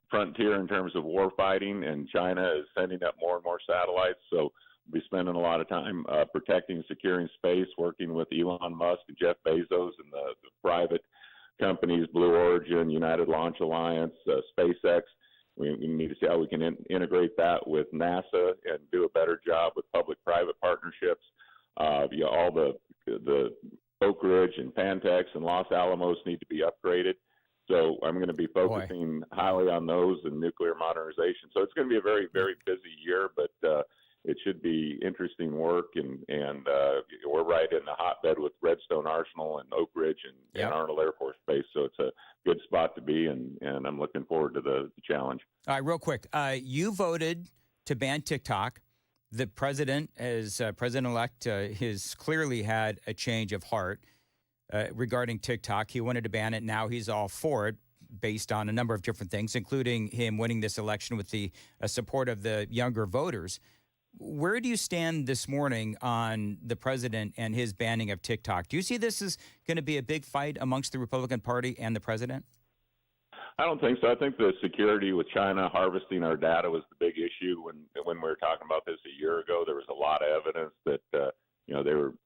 frontier in terms of war fighting, and China is sending up more and more satellites. So be spending a lot of time protecting, securing space, working with Elon Musk and Jeff Bezos and the private companies, Blue Origin, United Launch Alliance, SpaceX. We need to see how we can integrate that with NASA and do a better job with public-private partnerships. All the Oak Ridge and Pantex and Los Alamos need to be upgraded. So I'm going to be focusing highly on those and nuclear modernization. So it's going to be a very, very busy year, but it should be interesting work. And we're right in the hotbed with Redstone Arsenal and Oak Ridge and Arnold Air Force Base. So it's a good spot to be, and I'm looking forward to the challenge. All right, real quick. You voted to ban TikTok. The president, as president-elect, has clearly had a change of heart regarding TikTok. He wanted to ban it. Now he's all for it based on a number of different things, including him winning this election with the support of the younger voters. Where do you stand this morning on the president and his banning of TikTok? Do you see this as going to be a big fight amongst the Republican Party and the president? I don't think so. I think the security with China harvesting our data was the big issue when we were talking about this a year ago. There was a lot of evidence that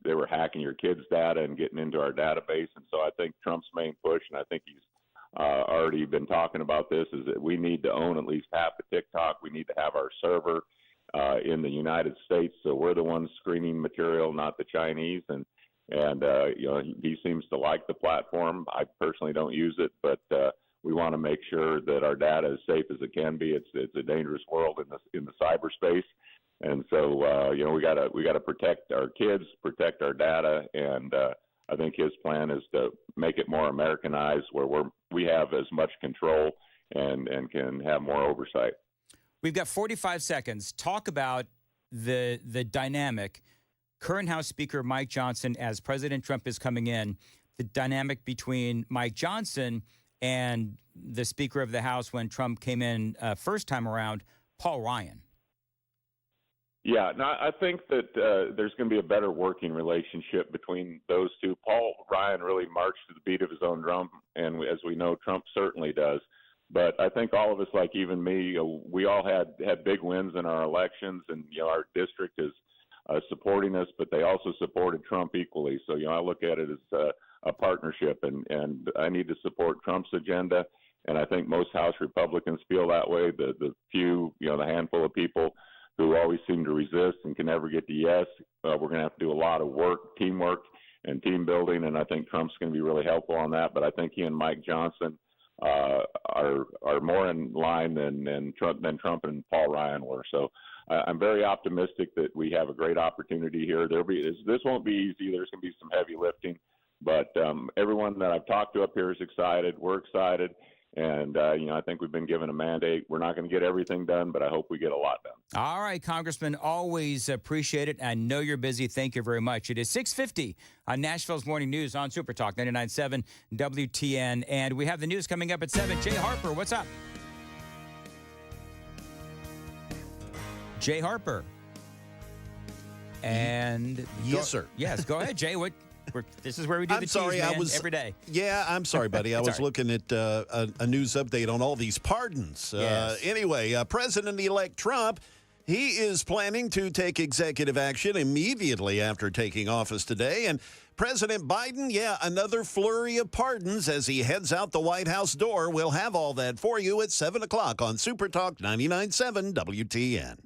they were hacking your kids' data and getting into our database. And so I think Trump's main push, and I think he's already been talking about this, is that we need to own at least half of TikTok. We need to have our server in the United States, so we're the ones screening material, not the Chinese. And he seems to like the platform. I personally don't use it, but we want to make sure that our data is safe as it can be. It's a dangerous world in the cyberspace, and so we got to protect our kids, protect our data, and I think his plan is to make it more Americanized, where we have as much control and can have more oversight. We've got 45 seconds. Talk about the dynamic. Current House Speaker Mike Johnson, as President Trump is coming in, the dynamic between Mike Johnson and the Speaker of the House when Trump came in first time around, Paul Ryan. Yeah, no, I think that there's going to be a better working relationship between those two. Paul Ryan really marched to the beat of his own drum, and as we know, Trump certainly does. But I think all of us, like even me, we all had big wins in our elections, and our district is supporting us, but they also supported Trump equally. So I look at it as a partnership, and I need to support Trump's agenda, and I think most House Republicans feel that way. The few, the handful of people who always seem to resist and can never get to yes, we're going to have to do a lot of work, teamwork, and team building, and I think Trump's going to be really helpful on that. But I think he and Mike Johnson are more in line than Trump and Paul Ryan were. So I'm very optimistic that we have a great opportunity here. This won't be easy. There's going to be some heavy lifting, but everyone that I've talked to up here is excited. We're excited. And, I think we've been given a mandate. We're not going to get everything done, but I hope we get a lot done. All right, Congressman, always appreciate it. I know you're busy. Thank you very much. It is 6:50 on Nashville's Morning News on Super Talk 99.7 WTN. And we have the news coming up at 7. Jay Harper, what's up? Jay Harper. And yes, sir. Yes, go ahead, Jay. This is where we do the tease, man, every day. Yeah, I'm sorry, buddy. I was looking at a news update on all these pardons. Yes. Anyway, President-elect Trump, he is planning to take executive action immediately after taking office today. And President Biden, another flurry of pardons as he heads out the White House door. We'll have all that for you at 7 o'clock on Super Talk 99.7 WTN.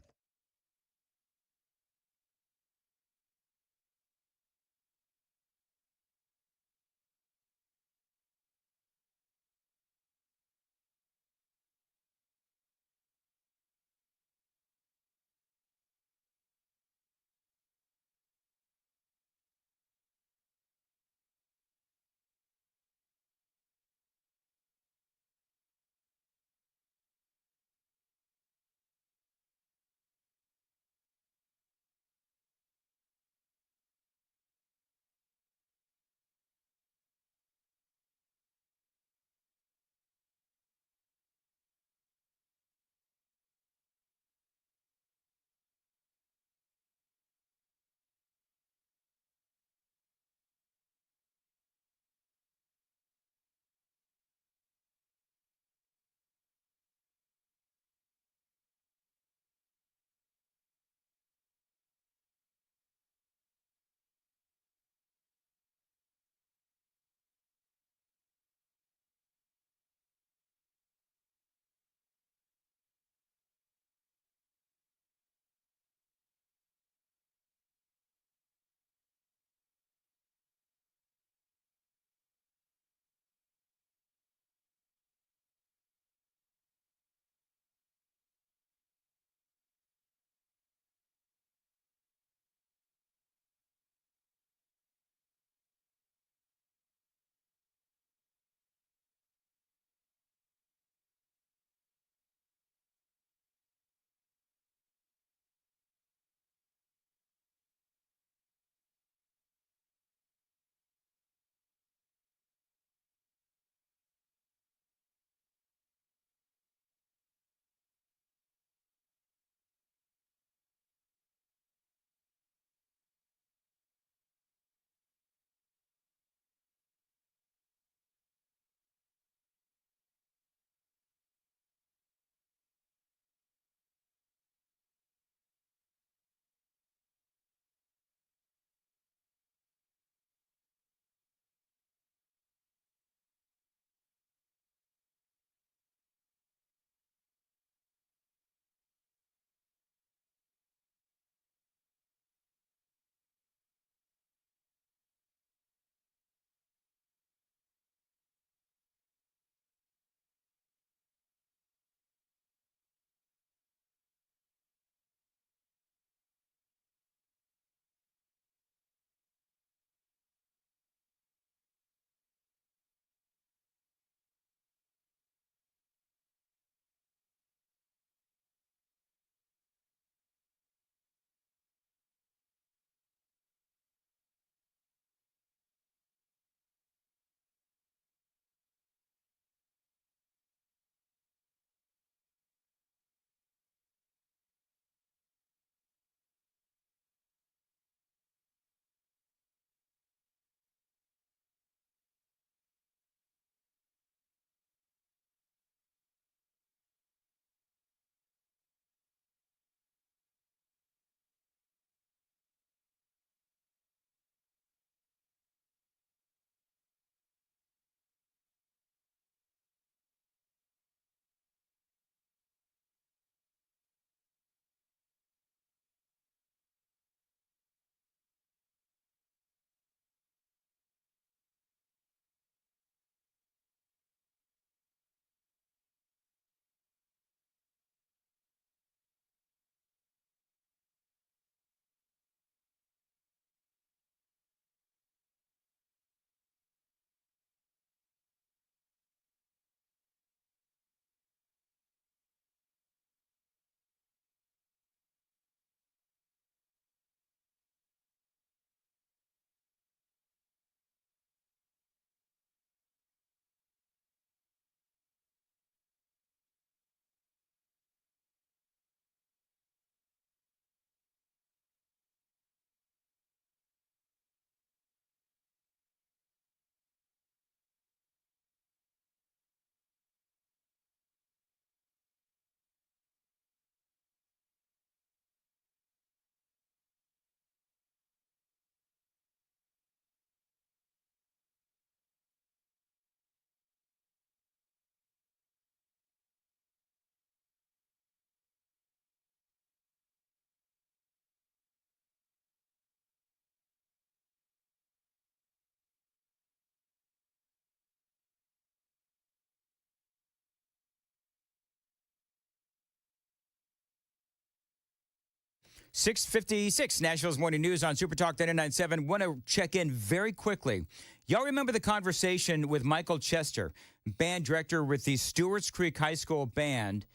6:56, Nashville's Morning News on Super Talk 99.7. Want to check in very quickly. Y'all remember the conversation with Michael Chester, band director with the Stewart's Creek High School Band,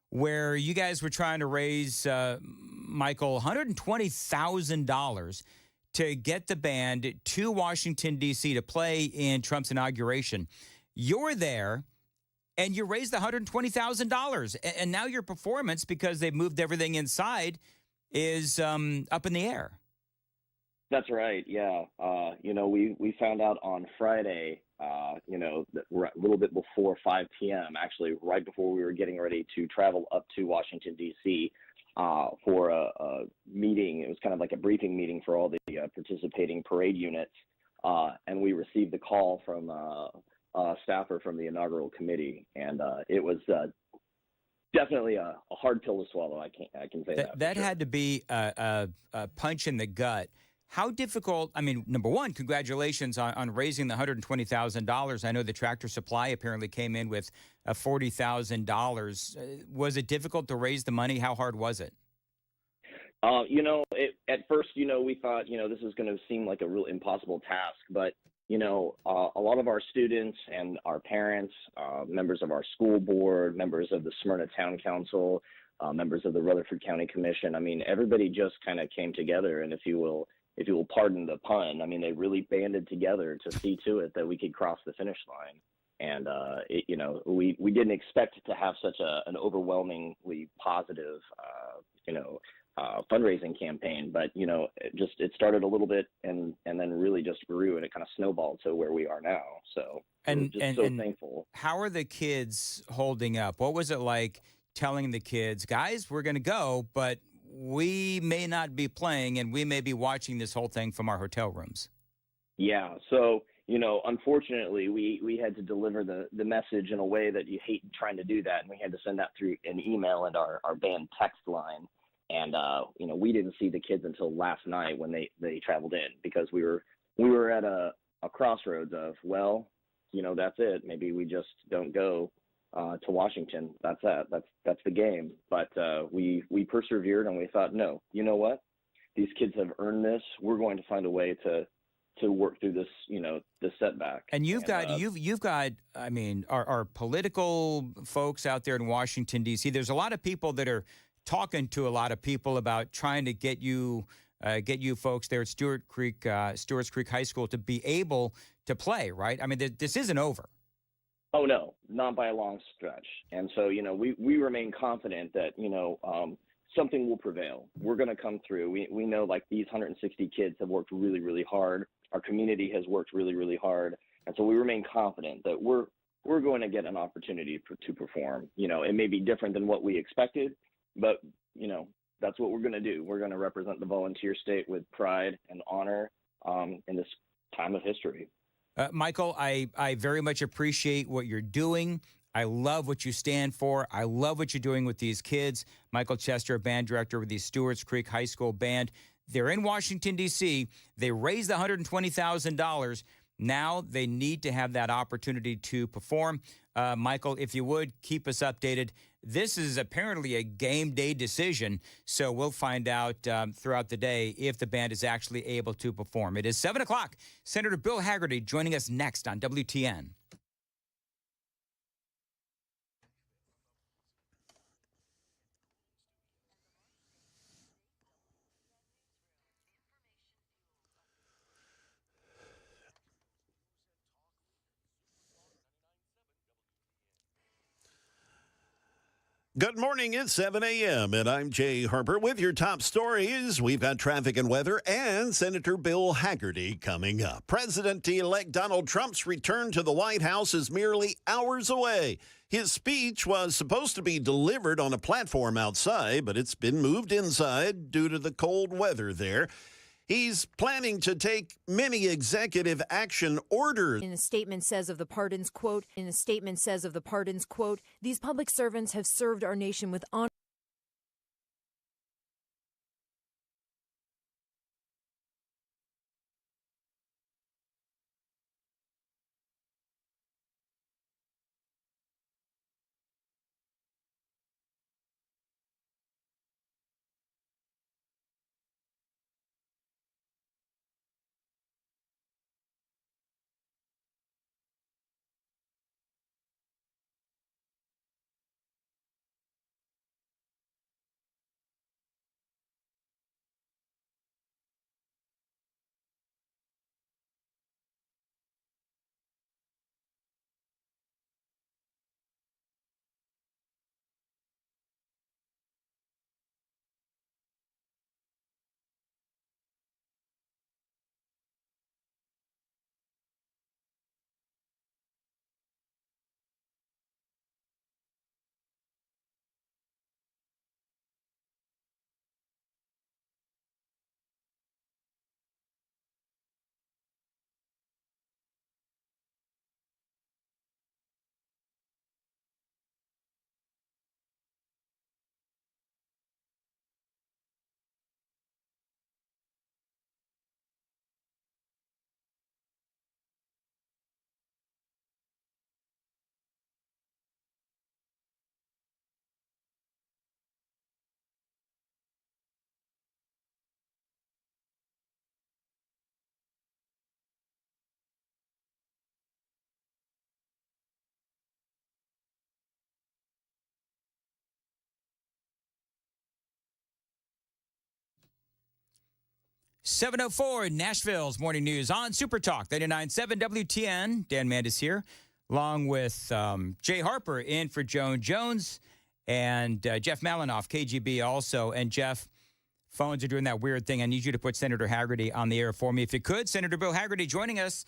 where you guys were trying to raise, Michael, $120,000 to get the band to Washington, D.C. to play in Trump's inauguration. You're there, and you raised the $120,000. And now your performance, because they've moved everything inside, is up in the air. That's right. Yeah. We found out on Friday, that we're a little bit before 5 p.m., actually right before we were getting ready to travel up to Washington, D.C. For a meeting. It was kind of like a briefing meeting for all the participating parade units. And we received the call from a staffer from the inaugural committee. And it was definitely a hard pill to swallow. I can say that. That had to be a punch in the gut. How difficult? I mean, number one, congratulations on raising the $120,000. I know the Tractor Supply apparently came in with $40,000. Was it difficult to raise the money? How hard was it? At first, we thought, this is going to seem like a real impossible task, but a lot of our students and our parents, members of our school board, members of the Smyrna Town Council, members of the Rutherford County Commission, everybody just kind of came together, and if you will pardon the pun, they really banded together to see to it that we could cross the finish line. And, we didn't expect to have such an overwhelmingly positive, fundraising campaign, but it started a little bit and then really just grew, and it kind of snowballed to where we are now. So we're just so thankful. How are the kids holding up? What was it like telling the kids, guys, we're going to go, but we may not be playing and we may be watching this whole thing from our hotel rooms? Yeah. So, unfortunately, we had to deliver the message in a way that you hate trying to do that. And we had to send that through an email and our band text line. And, we didn't see the kids until last night when they traveled in, because we were at a crossroads of, that's it. Maybe we just don't go to Washington. That's that. That's the game. But we persevered, and we thought, no, you know what? These kids have earned this. We're going to find a way to work through this, this setback. And you've got, our political folks out there in Washington, D.C., there's a lot of people that are talking to a lot of people about trying to get you folks there at Stewart's Creek High School to be able to play, right? This isn't over. Oh, no, not by a long stretch. And so, we remain confident that, something will prevail. We're going to come through. We know, like, these 160 kids have worked really, really hard. Our community has worked really, really hard. And so we remain confident that we're going to get an opportunity to perform. It may be different than what we expected, but, that's what we're going to do. We're going to represent the volunteer state with pride and honor in this time of history. Michael, I very much appreciate what you're doing. I love what you stand for. I love what you're doing with these kids. Michael Chester, band director with the Stewart's Creek High School Band. They're in Washington, D.C. They raised $120,000. Now they need to have that opportunity to perform. Michael, if you would, keep us updated. This is apparently a game day decision, so we'll find out throughout the day if the band is actually able to perform. It is 7 o'clock. Senator Bill Hagerty joining us next on WTN. Good morning, it's 7 a.m., and I'm Jay Harper with your top stories. We've got traffic and weather and Senator Bill Hagerty coming up. President-elect Donald Trump's return to the White House is merely hours away. His speech was supposed to be delivered on a platform outside, but it's been moved inside due to the cold weather there. He's planning to take many executive action orders. In a statement says of the pardons, quote, these public servants have served our nation with honor. 7:04 Nashville's morning news on Super Talk 99.7 WTN. Dan Mandis here, along with Jay Harper in for Joan Jones and Jeff Malinoff, KGB also. And Jeff, phones are doing that weird thing. I need you to put Senator Hagerty on the air for me if you could. Senator Bill Hagerty joining us.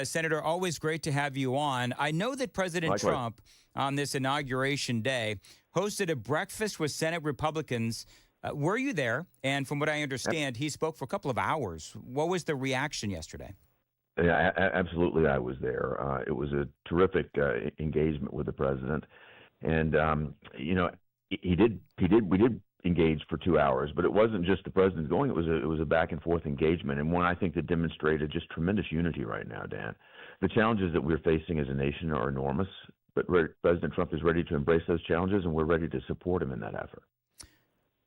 Senator, always great to have you on. I know that President Trump on this Inauguration Day hosted a breakfast with Senate Republicans. Were you there? And from what I understand, he spoke for a couple of hours. What was the reaction yesterday? Yeah, absolutely. I was there. It was a terrific engagement with the president, and we did engage for 2 hours. But it wasn't just the president going. It was a back and forth engagement, and one I think that demonstrated just tremendous unity right now, Dan. The challenges that we're facing as a nation are enormous, but President Trump is ready to embrace those challenges, and we're ready to support him in that effort.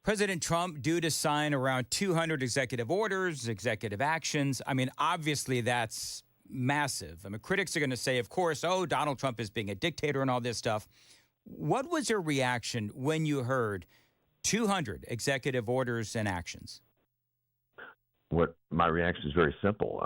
President Trump due to sign around 200 executive orders, executive actions. I mean, obviously that's massive. I mean, critics are going to say, of course, oh, Donald Trump is being a dictator and all this stuff. What was your reaction when you heard 200 executive orders and actions? My reaction is very simple.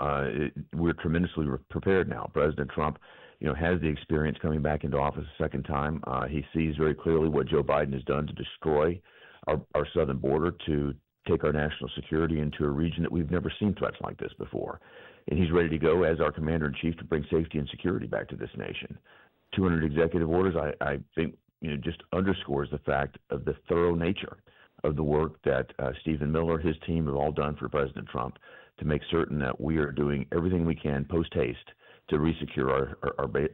We're tremendously prepared now. President Trump, has the experience coming back into office a second time. He sees very clearly what Joe Biden has done to destroy our southern border, to take our national security into a region that we've never seen threats like this before. And he's ready to go as our commander-in-chief to bring safety and security back to this nation. 200 executive orders, I think, just underscores the fact of the thorough nature of the work that Stephen Miller, his team have all done for President Trump to make certain that we are doing everything we can post-haste to resecure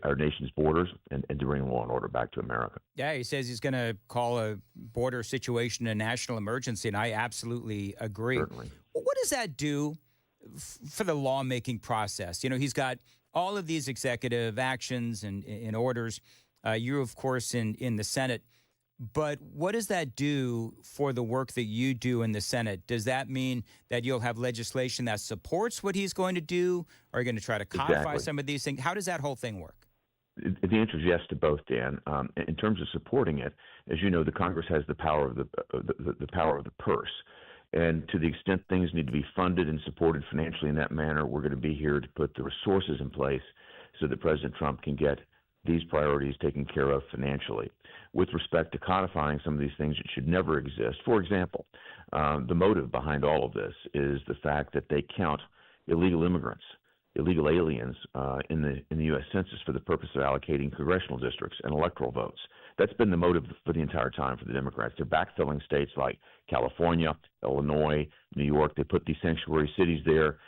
our nation's borders and to bring law and order back to America. Yeah, he says he's going to call a border situation a national emergency, and I absolutely agree. Certainly. What does that do for the lawmaking process? He's got all of these executive actions and orders. You, of course, in the Senate. But what does that do for the work that you do in the Senate? Does that mean that you'll have legislation that supports what he's going to do? Are you going to try to codify some of these things? How does that whole thing work? The answer is yes to both, Dan. In terms of supporting it, as you know, the Congress has the power of the power of the purse. And to the extent things need to be funded and supported financially in that manner, we're going to be here to put the resources in place so that President Trump can get these priorities taken care of financially. With respect to codifying some of these things that should never exist, for example, the motive behind all of this is the fact that they count illegal immigrants, illegal aliens in the U.S. Census for the purpose of allocating congressional districts and electoral votes. That's been the motive for the entire time for the Democrats. They're backfilling states like California, Illinois, New York. They put these sanctuary cities there.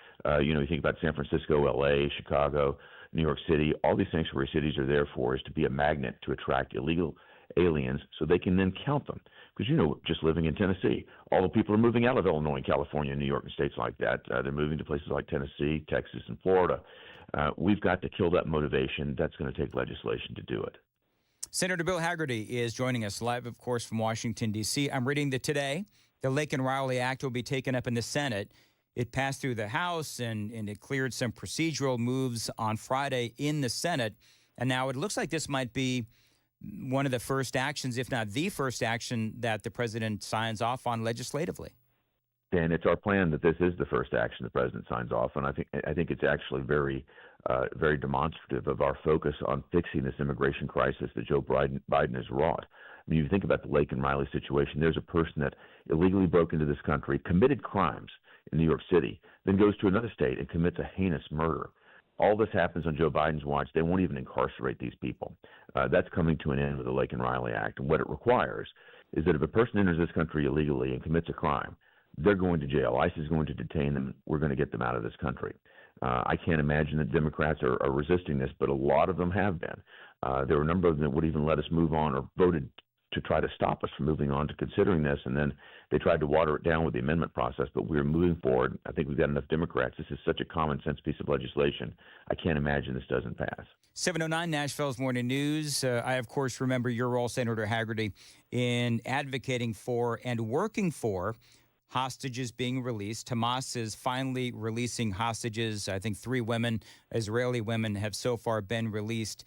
You think about San Francisco, L.A., Chicago, New York City. All these sanctuary cities are there for is to be a magnet to attract illegal aliens so they can then count them. Because, just living in Tennessee, all the people are moving out of Illinois, California, New York, and states like that. They're moving to places like Tennessee, Texas, and Florida. We've got to kill that motivation. That's going to take legislation to do it. Senator Bill Hagerty is joining us live, of course, from Washington, D.C. I'm reading that today the Laken-Riley Act will be taken up in the Senate. It passed through the House, and it cleared some procedural moves on Friday in the Senate. And now it looks like this might be one of the first actions, if not the first action, that the president signs off on legislatively. And it's our plan that this is the first action the president signs off on. I think it's actually very demonstrative of our focus on fixing this immigration crisis that Joe Biden has wrought. I mean, you think about the Laken-Riley situation. There's a person that illegally broke into this country, committed crimes in New York City, then goes to another state and commits a heinous murder. All this happens on Joe Biden's watch. They won't even incarcerate these people. That's coming to an end with the Laken-Riley Act. And what it requires is that if a person enters this country illegally and commits a crime, they're going to jail. ICE is going to detain them. We're going to get them out of this country. I can't imagine that Democrats are resisting this, but a lot of them have been. There were a number of them that would even let us move on or voted to try to stop us from moving on to considering this, and then they tried to water it down with the amendment process, but we're moving forward. I think we've got enough Democrats. This is such a common sense piece of legislation. I can't imagine this doesn't pass. 7:09 Nashville's Morning News. I, of course, remember your role, Senator Hagerty, in advocating for and working for hostages being released. Hamas is finally releasing hostages. I think 3 women, Israeli women, have so far been released.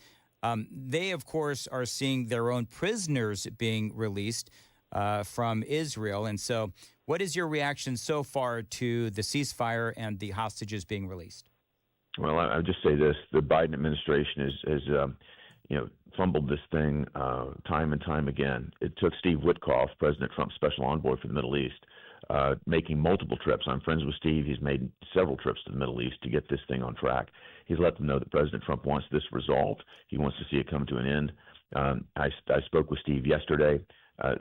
They, of course, are seeing their own prisoners being released from Israel. And so What is your reaction so far to the ceasefire and the hostages being released? Well, I'll just say this: the Biden administration has fumbled this thing time and time again. It took Steve Witkoff, President Trump's special envoy for the Middle East, making multiple trips. I'm friends with Steve. He's made several trips to the Middle East to get this thing on track. He's let them know that President Trump wants this resolved. He wants to see it come to an end. I spoke with Steve yesterday.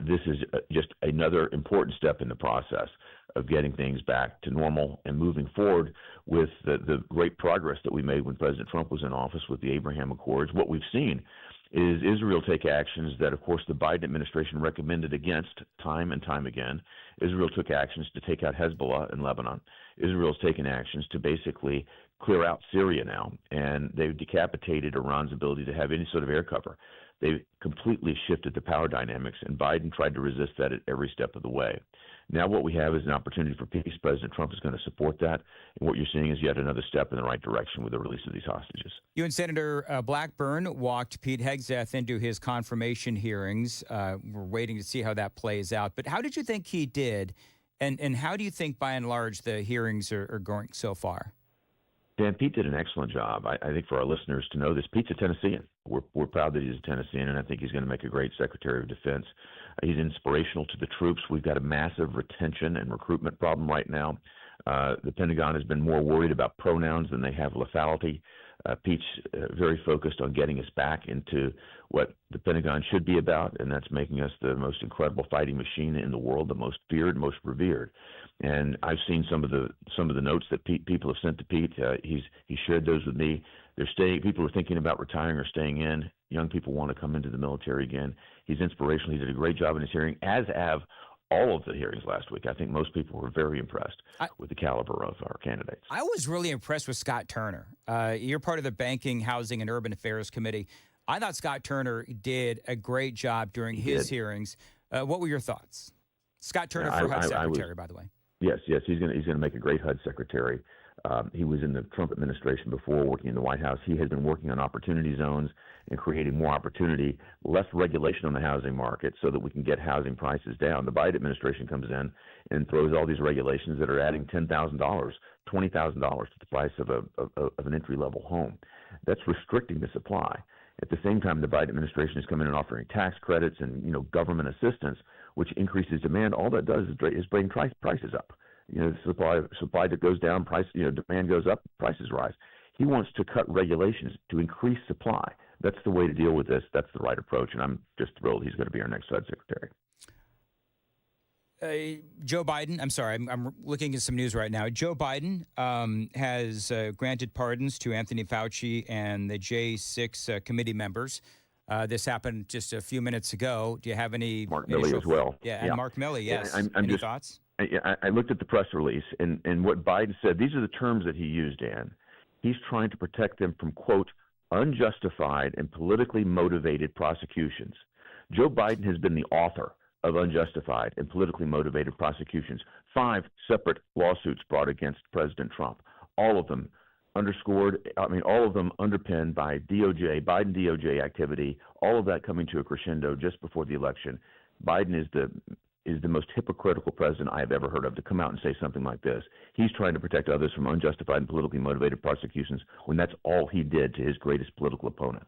This is just another important step in the process of getting things back to normal and moving forward with the great progress that we made when President Trump was in office with the Abraham Accords. What we've seen is Israel take actions that, of course, the Biden administration recommended against time and time again. Israel took actions to take out Hezbollah in Lebanon. Israel's taken actions to basically clear out Syria now, and they've decapitated Iran's ability to have any sort of air cover. They've completely shifted the power dynamics, and Biden tried to resist that at every step of the way. Now what we have is an opportunity for peace. President Trump is going to support that, and what you're seeing is yet another step in the right direction with the release of these hostages. You and Senator Blackburn walked Pete Hegseth into his confirmation hearings. We're waiting to see how that plays out. But how did you think he did, and how do you think, by and large, the hearings are going so far? Dan, Pete did an excellent job. I think for our listeners to know this, Pete's a Tennessean. We're proud that he's a Tennessean, and I think he's going to make a great Secretary of Defense. He's inspirational to the troops. We've got a massive retention and recruitment problem right now. The Pentagon has been more worried about pronouns than they have lethality. Pete's very focused on getting us back into what the Pentagon should be about, and that's making us the most incredible fighting machine in the world, the most feared, most revered. And I've seen some of the notes that people have sent to Pete. He shared those with me. People are thinking about retiring or staying in. Young people want to come into the military again. He's inspirational. He did a great job in his hearing, as have all of the hearings last week. I think most people were very impressed with the caliber of our candidates. I was really impressed with Scott Turner. You're part of the Banking, Housing, and Urban Affairs Committee. I thought Scott Turner did a great job during his hearings. What were your thoughts? Scott Turner for HUD Secretary, by the way. Yes, he's going to make a great HUD Secretary. He was in the Trump administration before, working in the White House. He has been working on opportunity zones and creating more opportunity, less regulation on the housing market so that we can get housing prices down. The Biden administration comes in and throws all these regulations that are adding $10,000, $20,000 to the price of an entry-level home. That's restricting the supply. At the same time, the Biden administration is coming in and offering tax credits and government assistance, which increases demand. All that does is bring prices up. The supply that goes down, demand goes up, prices rise. He wants to cut regulations to increase supply. That's the way to deal with this. That's the right approach, and I'm just thrilled he's going to be our next HUD Secretary. Joe Biden, I'm sorry, I'm looking at some news right now. Joe Biden has granted pardons to Anthony Fauci and the J6 committee members. This happened just a few minutes ago. Do you have any? Mark Milley as well. Yeah, and Mark Milley, yes. Any thoughts? I looked at the press release, and what Biden said, these are the terms that he used, Dan. He's trying to protect them from, quote, unjustified and politically motivated prosecutions. Joe Biden has been the author of unjustified and politically motivated prosecutions. 5 separate lawsuits brought against President Trump, all of them all of them underpinned by Biden DOJ activity, all of that coming to a crescendo just before the election. Biden is the most hypocritical president I have ever heard of to come out and say something like this. He's trying to protect others from unjustified and politically motivated prosecutions when that's all he did to his greatest political opponent.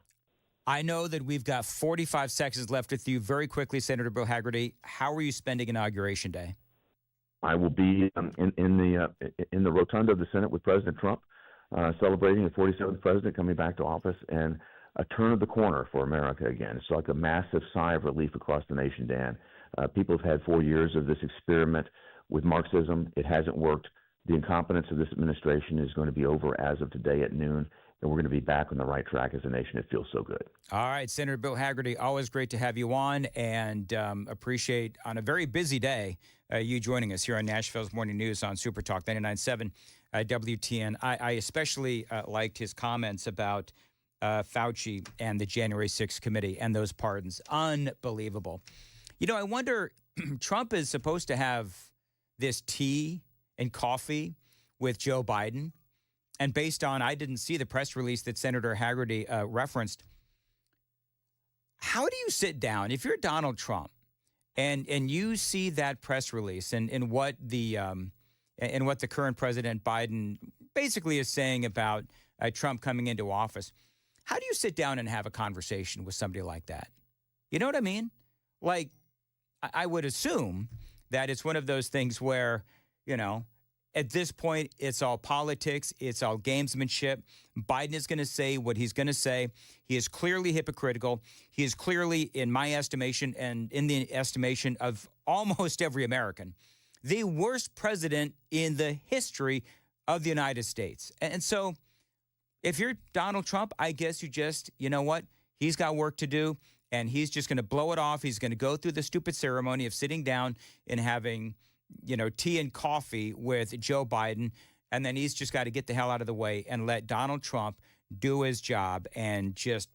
I know that we've got 45 seconds left with you. Very quickly, Senator Bill Hagerty, how are you spending Inauguration Day? I will be in the rotunda of the Senate with President Trump, celebrating the 47th president coming back to office and a turn of the corner for America again. It's like a massive sigh of relief across the nation, Dan. People have had 4 years of this experiment with Marxism. It hasn't worked. The incompetence of this administration is going to be over as of today at noon, and we're going to be back on the right track as a nation. It feels so good. All right, Senator Bill Hagerty, always great to have you on, and appreciate on a very busy day you joining us here on Nashville's Morning News on Super Talk 99.7 WTN. I especially liked his comments about Fauci and the January 6th committee and those pardons. Unbelievable. I wonder, Trump is supposed to have this tea and coffee with Joe Biden. And based on, I didn't see the press release that Senator Hagerty referenced. How do you sit down, if you're Donald Trump, and you see that press release and what the current President Biden basically is saying about Trump coming into office. How do you sit down and have a conversation with somebody like that? You know what I mean? Like, I would assume that it's one of those things where, at this point, it's all politics. It's all gamesmanship. Biden is going to say what he's going to say. He is clearly hypocritical. He is clearly, in my estimation and in the estimation of almost every American, the worst president in the history of the United States. And so if you're Donald Trump, I guess you just, you know what? He's got work to do, and he's just going to blow it off. He's going to go through the stupid ceremony of sitting down and having, tea and coffee with Joe Biden, and then he's just got to get the hell out of the way and let Donald Trump do his job. And just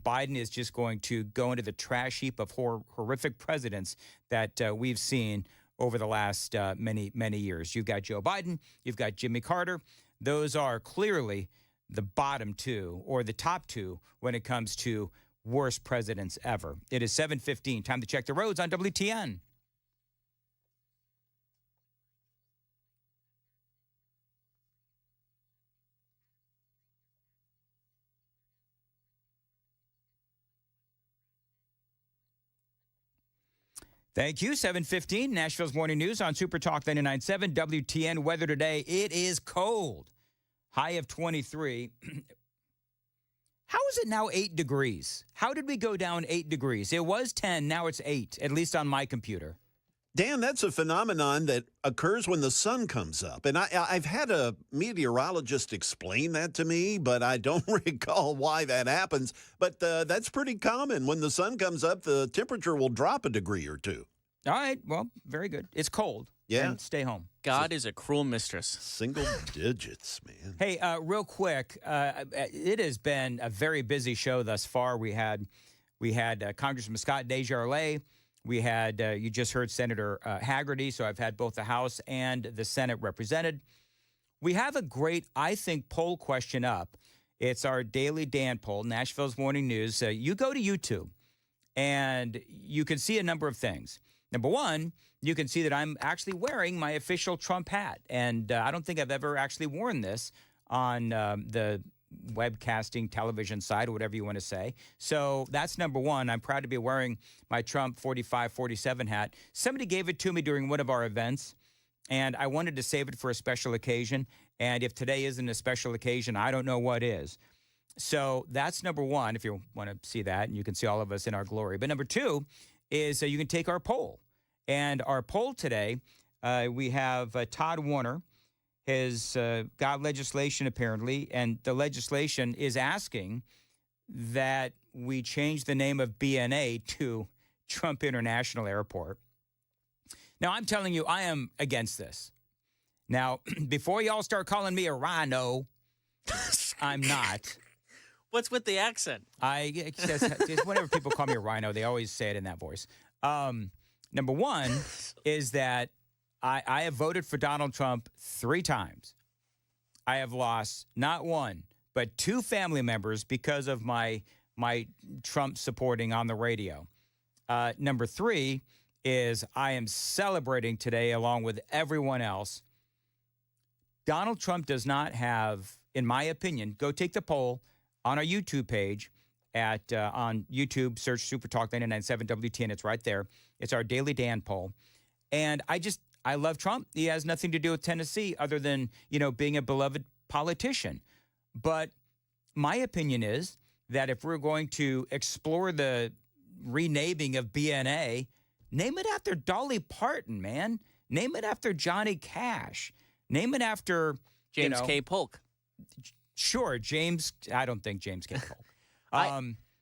Biden is just going to go into the trash heap of horrific presidents that we've seen over the last many, many years. You've got Joe Biden. You've got Jimmy Carter. Those are clearly the bottom two or the top two when it comes to worst presidents ever. It is 7:15. Time to check the roads on WTN. Thank you. 7:15, Nashville's Morning News on Super Talk 99.7 WTN. Weather today, it is cold. High of 23. How is it now 8 degrees? How did we go down 8 degrees? It was 10, now it's 8, at least on my computer. Dan, that's a phenomenon that occurs when the sun comes up. And I've had a meteorologist explain that to me, but I don't recall why that happens. But that's pretty common. When the sun comes up, the temperature will drop a degree or two. All right. Well, very good. It's cold. Yeah. And stay home. God is a cruel mistress. Single digits, man. Hey, real quick, it has been a very busy show thus far. We had Congressman Scott DeJarlette. We had, you just heard Senator Hagerty, so I've had both the House and the Senate represented. We have a great, I think, poll question up. It's our Daily Dan poll, Nashville's Morning News. You go to YouTube, and you can see a number of things. Number one, you can see that I'm actually wearing my official Trump hat, and I don't think I've ever actually worn this on the webcasting television side or whatever you want to say. So that's number one. I'm proud to be wearing my Trump 45-47 hat. Somebody gave it to me during one of our events, and I wanted to save it for a special occasion. And if today isn't a special occasion, I don't know what is. So that's number one, if you want to see that, and you can see all of us in our glory. But number two is you can take our poll. And our poll today, we have Todd Warner has got legislation apparently, and the legislation is asking that we change the name of BNA to Trump International Airport. Now, I'm telling you, I am against this. Now, before y'all start calling me a rhino, I'm not. What's with the accent? Just whenever people call me a rhino, they always say it in that voice. Number one is that I have voted for Donald Trump 3 times. I have lost not one, but 2 family members because of my Trump supporting on the radio. Number 3 is I am celebrating today along with everyone else. Donald Trump does not have, in my opinion, go take the poll on our YouTube page on YouTube, search Super Talk 99.7 WTN. It's right there. It's our Daily Dan poll. And I love Trump. He has nothing to do with Tennessee other than, being a beloved politician. But my opinion is that if we're going to explore the renaming of BNA, name it after Dolly Parton, man. Name it after Johnny Cash. Name it after James K. Polk. Sure, James. I don't think James K. Polk.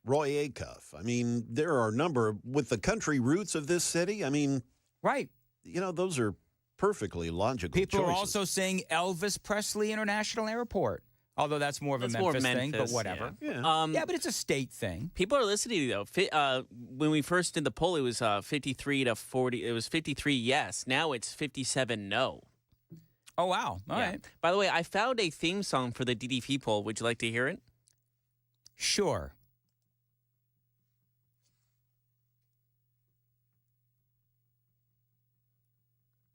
Roy Acuff. I mean, there are a number with the country roots of this city. I mean, right. Those are perfectly logical People choices. are also saying Elvis Presley International Airport, although that's more of a Memphis thing, but whatever. Yeah, but it's a state thing. People are listening, though. When we first did the poll, it was 53 to 40. It was 53 yes. Now it's 57 no. Oh, wow. All right. By the way, I found a theme song for the DDP poll. Would you like to hear it? Sure.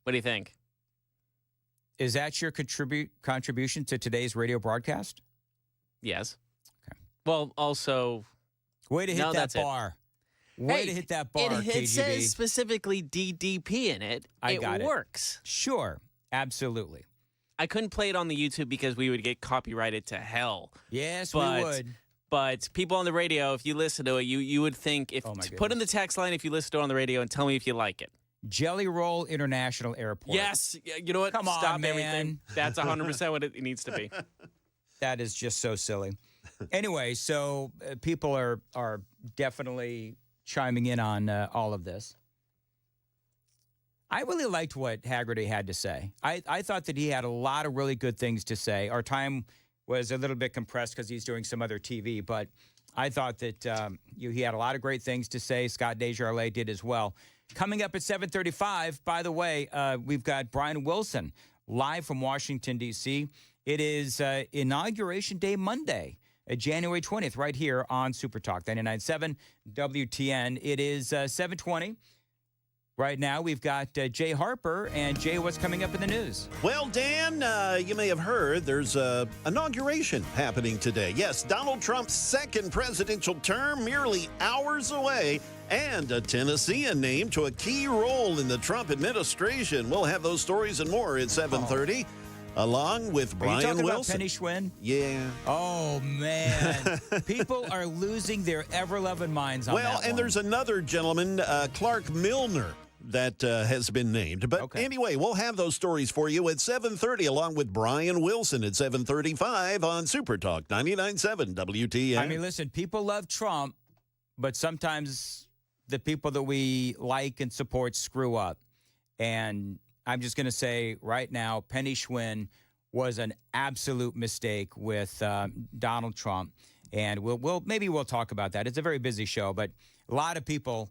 What do you think? Is that your contribution to today's radio broadcast? Yes. Okay. Well, also, way to hit that bar. Way to hit that bar, KGB. It says specifically DDP in it. It works. Sure. Absolutely. I couldn't play it on the YouTube because we would get copyrighted to hell. Yes, we would. But people on the radio, if you listen to it, you would think, put in the text line if you listen to it on the radio and tell me if you like it. Jelly Roll International Airport. Yes. You know what? Come on, Stop man. everything. That's 100% what it needs to be. That is just so silly. Anyway, so people are definitely chiming in on all of this. I really liked what Hagerty had to say. I thought that he had a lot of really good things to say. Our time was a little bit compressed because he's doing some other TV, but I thought that he had a lot of great things to say. Scott DeJarlette did as well. Coming up at 7:35, by the way, we've got Brian Wilson live from Washington, D.C. It is Inauguration Day Monday, January 20th, right here on Super Talk 99.7 WTN. It is 7:20. Right now, we've got Jay Harper. And Jay, what's coming up in the news? Well, Dan, you may have heard there's an inauguration happening today. Yes, Donald Trump's second presidential term merely hours away, and a Tennessean named to a key role in the Trump administration. We'll have those stories and more at 7:30. Along with Brian Wilson. Are you talking Wilson. about Penny Schwinn? Yeah. Oh, man. People are losing their ever-loving minds on that Well, and there's another gentleman, Clark Milner, that has been named. But anyway, we'll have those stories for you at 7:30, along with Brian Wilson at 7:35 on Super Talk 99.7 WTN. I mean, listen, people love Trump, but sometimes the people that we like and support screw up. And I'm just going to say right now, Penny Schwinn was an absolute mistake with Donald Trump. And maybe we'll talk about that. It's a very busy show, but a lot of people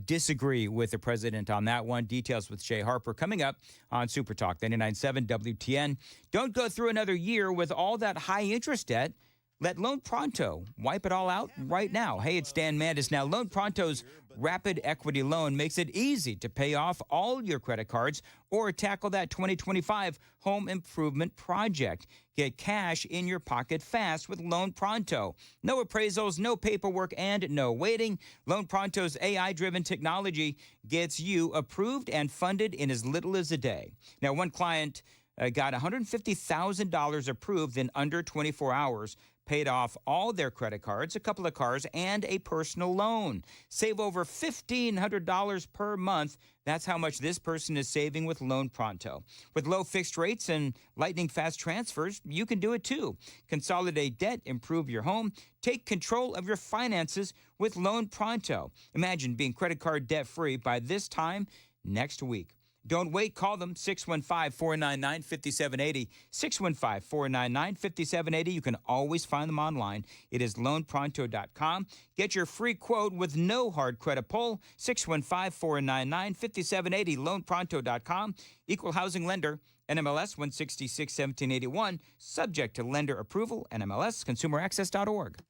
disagree with the president on that one. Details with Jay Harper coming up on Super Talk 99.7 WTN. Don't go through another year with all that high interest debt. Let Loan Pronto wipe it all out right now. Hey, it's Dan Mandis. Now, Loan Pronto's rapid equity loan makes it easy to pay off all your credit cards or tackle that 2025 home improvement project. Get cash in your pocket fast with Loan Pronto. No appraisals, no paperwork, and no waiting. Loan Pronto's AI-driven technology gets you approved and funded in as little as a day. Now, one client got $150,000 approved in under 24 hours, paid off all their credit cards, a couple of cars, and a personal loan. Save over $1,500 per month. That's how much this person is saving with Loan Pronto. With low fixed rates and lightning fast transfers, you can do it too. Consolidate debt, improve your home, take control of your finances with Loan Pronto. Imagine being credit card debt-free by this time next week. Don't wait. Call them, 615-499-5780, 615-499-5780. You can always find them online. It is loanpronto.com. Get your free quote with no hard credit pull, 615-499-5780, loanpronto.com. Equal housing lender, NMLS 166-1781, subject to lender approval, NMLS, consumeraccess.org.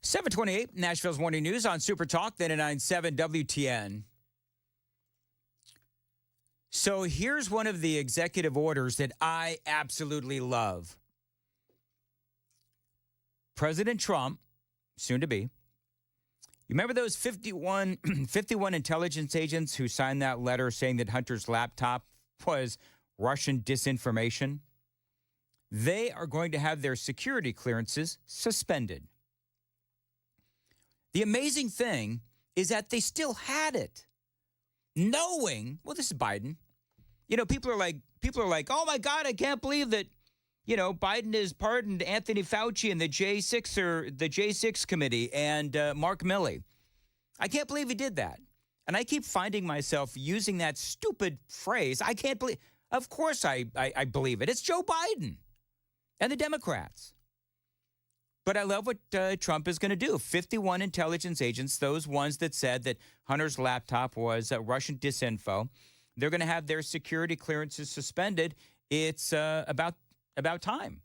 728, Nashville's Morning News on Super Talk, 99.7 WTN. So here's one of the executive orders that I absolutely love. President Trump, soon to be, you remember those 51 intelligence agents who signed that letter saying that Hunter's laptop was Russian disinformation? They are going to have their security clearances suspended. The amazing thing is that they still had it, knowing, well, this is Biden. You know, people are like, oh my God, I can't believe that, you know, Biden has pardoned Anthony Fauci and the J6 committee and Mark Milley. I can't believe he did that. And I keep finding myself using that stupid phrase. I can't believe. Of course I believe it. It's Joe Biden and the Democrats. But I love what Trump is going to do. 51 intelligence agents, those ones that said that Hunter's laptop was Russian disinfo, they're going to have their security clearances suspended. It's about time.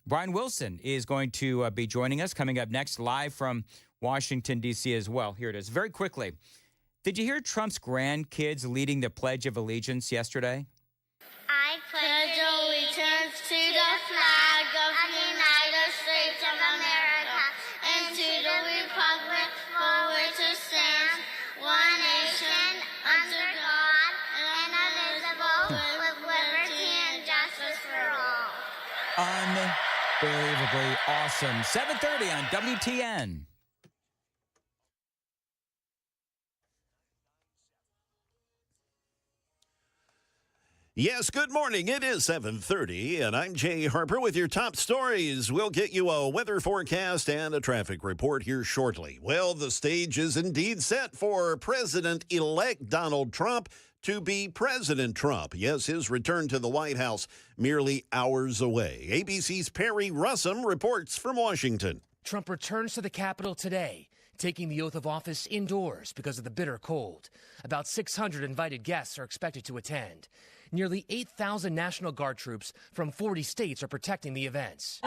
Brian Wilson is going to be joining us coming up next, live from Washington, D.C. as well. Here it is. Very quickly, did you hear Trump's grandkids leading the Pledge of Allegiance yesterday? I pledge allegiance to the flag of the United States of America and to the republic for which it stands, one nation, under God, indivisible, with liberty and justice for all. Unbelievably awesome. 7:30 on WTN. Yes, good morning. It is 7:30, and I'm Jay Harper with your top stories. We'll get you a weather forecast and a traffic report here shortly. Well, the stage is indeed set for President-elect Donald Trump to be President Trump. Yes, his return to the White House merely hours away. ABC's Perry Russum reports from Washington. Trump returns to the Capitol today, taking the oath of office indoors because of the bitter cold. About 600 invited guests are expected to attend. Nearly 8,000 National Guard troops from 40 states are protecting the events.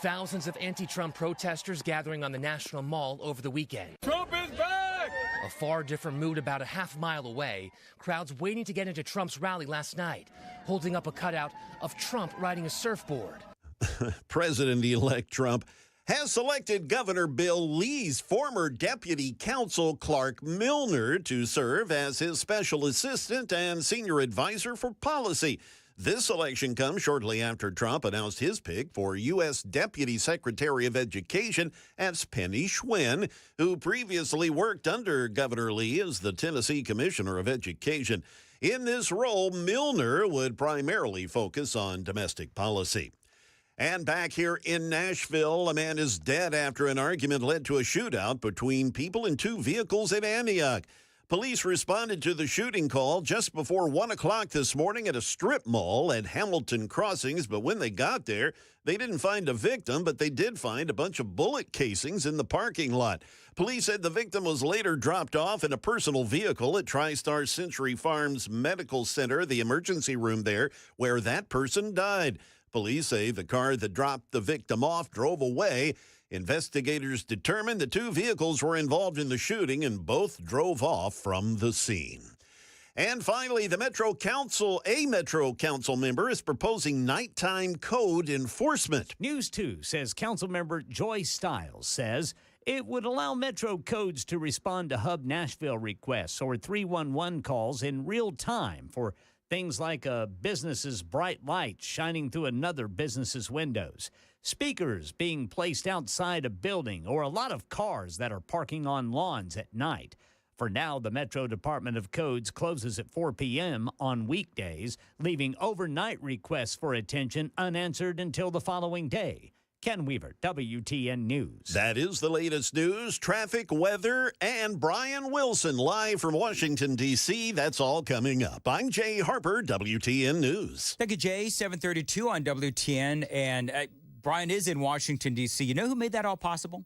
Thousands of anti-Trump protesters gathering on the National Mall over the weekend. Trump is back! A far different mood about a half mile away. Crowds waiting to get into Trump's rally last night, holding up a cutout of Trump riding a surfboard. President-elect Trump has selected Governor Bill Lee's former deputy counsel Clark Milner to serve as his special assistant and senior advisor for policy. This election comes shortly after Trump announced his pick for U.S. Deputy Secretary of Education as Penny Schwinn, who previously worked under Governor Lee as the Tennessee Commissioner of Education. In this role, Milner would primarily focus on domestic policy. And back here in Nashville, a man is dead after an argument led to a shootout between people in two vehicles in Antioch. Police responded to the shooting call just before 1 o'clock this morning at a strip mall at Hamilton Crossings, but when they got there, they didn't find a victim, but they did find a bunch of bullet casings in the parking lot. Police said the victim was later dropped off in a personal vehicle at TriStar Century Farms Medical Center, the emergency room there, where that person died. Police say the car that dropped the victim off drove away. Investigators determined the two vehicles were involved in the shooting and both drove off from the scene. And finally, a Metro Council member is proposing nighttime code enforcement. News 2 says Councilmember Joy Stiles says it would allow Metro codes to respond to Hub Nashville requests or 311 calls in real time for things like a business's bright light shining through another business's windows, speakers being placed outside a building, or a lot of cars that are parking on lawns at night. For now, the Metro Department of Codes closes at 4 p.m. on weekdays, leaving overnight requests for attention unanswered until the following day. Ken Weaver, WTN News. That is the latest news, traffic, weather, and Brian Wilson live from Washington, D.C. That's all coming up. I'm Jay Harper, WTN News. Thank you, Jay. 7:32 on WTN. And Brian is in Washington, D.C. You know who made that all possible?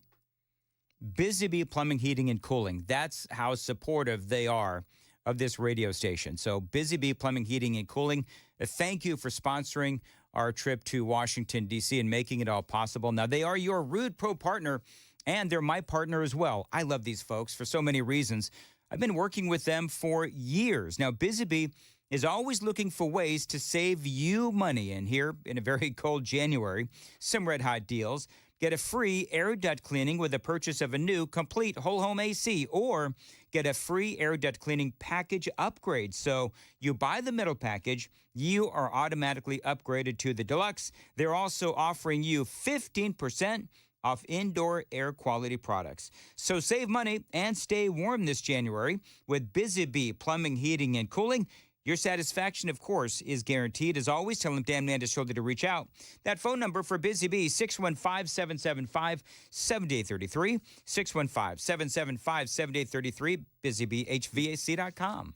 Busy Bee Plumbing, Heating, and Cooling. That's how supportive they are of this radio station. So Busy Bee Plumbing, Heating, and Cooling, Thank you for sponsoring our trip to Washington, D.C. and making it all possible. Now, they are your Rude Pro partner, and they're my partner as well. I love these folks for so many reasons. I've been working with them for years. Now, Busy Bee is always looking for ways to save you money. And here, in a very cold January, some red hot deals. Get a free air duct cleaning with the purchase of a new complete whole home AC, or get a free air duct cleaning package upgrade. So you buy the middle package, you are automatically upgraded to the deluxe. They're also offering you 15% off indoor air quality products. So save money and stay warm this January with Busy Bee Plumbing, Heating, and Cooling. Your satisfaction, of course, is guaranteed. As always, tell them Dan Landis told you to reach out. That phone number for Busy Bee, 615-775-7833, 615-775-7833, busybehvac.com.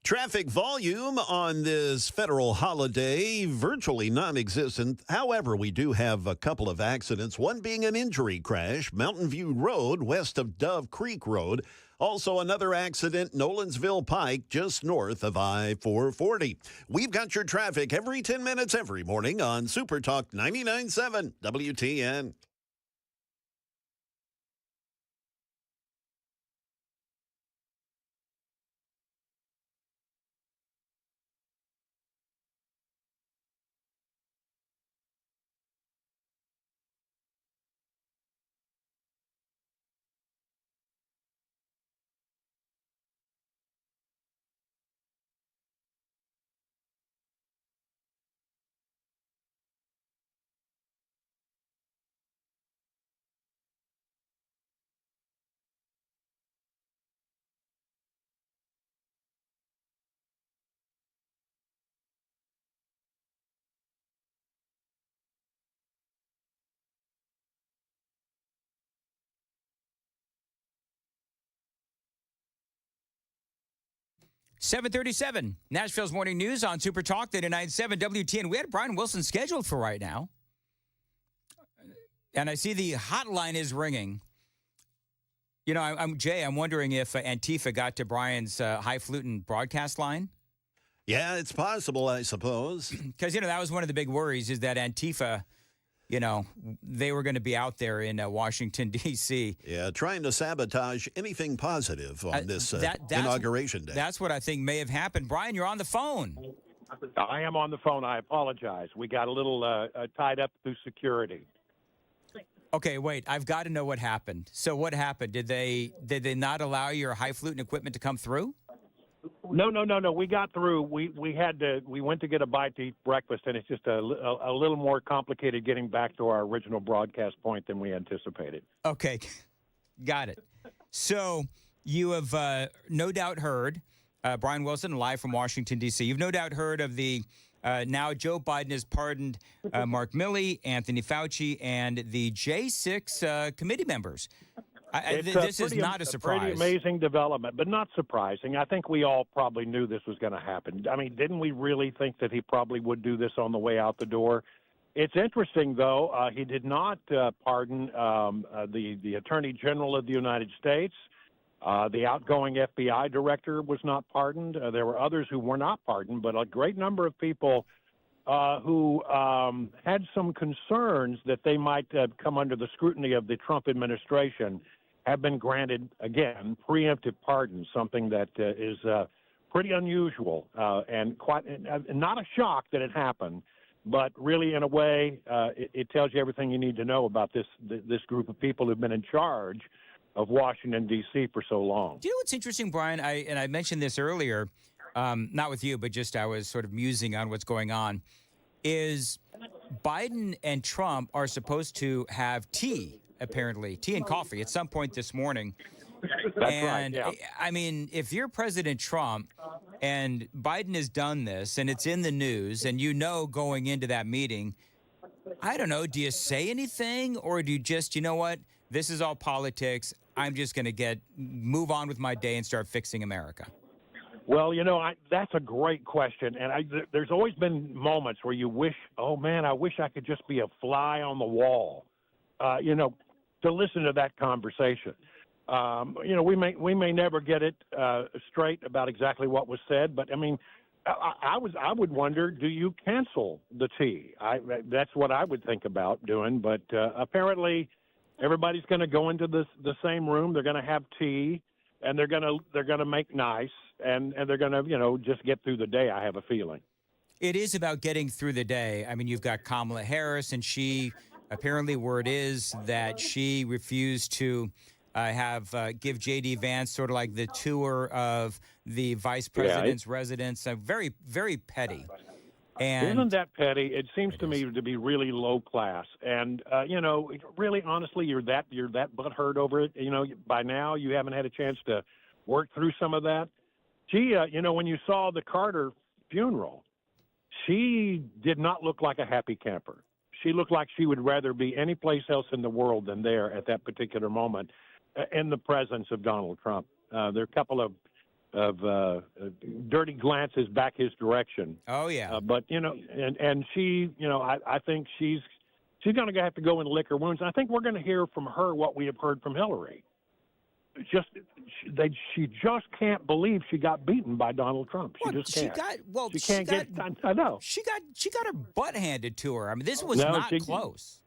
Traffic volume on this federal holiday, virtually non-existent. However, we do have a couple of accidents, one being an injury crash, Mountain View Road, west of Dove Creek Road. Also another accident, Nolensville Pike, just north of I-440. We've got your traffic every 10 minutes every morning on Super Talk 99.7 WTN. $7:37, Nashville's Morning News on Super Talk 99.7 WTN. We had Brian Wilson scheduled for right now. And I see the hotline is ringing. You know, Jay, I'm wondering if Antifa got to Brian's highfalutin broadcast line. Yeah, it's possible, I suppose. Because, that was one of the big worries is that Antifa, they were going to be out there in Washington, D.C. Yeah, trying to sabotage anything positive on this Inauguration Day. That's what I think may have happened. Brian, you're on the phone. I am on the phone. I apologize. We got a little tied up through security. Okay, wait. I've got to know what happened. So what happened? Did they not allow your highfalutin equipment to come through? No. We got through. We went to get a bite to eat breakfast, and it's just a little more complicated getting back to our original broadcast point than we anticipated. Okay, got it. So you have no doubt heard, Brian Wilson, live from Washington, D.C. You've no doubt heard of the now Joe Biden has pardoned Mark Milley, Anthony Fauci, and the J6 committee members. This is not a surprise. Pretty amazing development, but not surprising. I think we all probably knew this was going to happen. I mean, didn't we really think that he probably would do this on the way out the door? It's interesting, though. He did not pardon the Attorney General of the United States. The outgoing FBI director was not pardoned. There were others who were not pardoned, but a great number of people who had some concerns that they might come under the scrutiny of the Trump administration have been granted, again, preemptive pardons, something that is pretty unusual and quite not a shock that it happened, but really, in a way, it tells you everything you need to know about this group of people who've been in charge of Washington, D.C. for so long. Do you know what's interesting, Brian? I mentioned this earlier, not with you, but just I was sort of musing on what's going on, is Biden and Trump are supposed to have tea, apparently, tea and coffee at some point this morning. That's right, yeah. I mean, if you're President Trump and Biden has done this and it's in the news and going into that meeting, I don't know, do you say anything or do you just, you know what, this is all politics, I'm just going to move on with my day and start fixing America? Well, that's a great question. And there's always been moments where you wish, oh, man, I wish I could just be a fly on the wall, to listen to that conversation. We may never get it straight about exactly what was said. But, I mean, I would wonder, do you cancel the tea? That's what I would think about doing. But apparently everybody's going to go into the same room. They're going to have tea, and they're going to make nice. And they're going to, just get through the day, I have a feeling. It is about getting through the day. I mean, you've got Kamala Harris, and she apparently word is that she refused to give J.D. Vance sort of like the tour of the vice president's residence. Very, very petty. And isn't that petty? It seems to me to be really low class. And, really, honestly, you're that butthurt over it. By now you haven't had a chance to work through some of that. She, when you saw the Carter funeral, she did not look like a happy camper. She looked like she would rather be any place else in the world than there at that particular moment in the presence of Donald Trump. There are a couple of dirty glances back his direction. Oh, yeah. But, and she, I think she's going to have to go and lick her wounds. I think we're going to hear from her what we have heard from Hillary. She just can't believe she got beaten by Donald Trump. She just can't. I know. She got her butt handed to her. I mean, this was not close.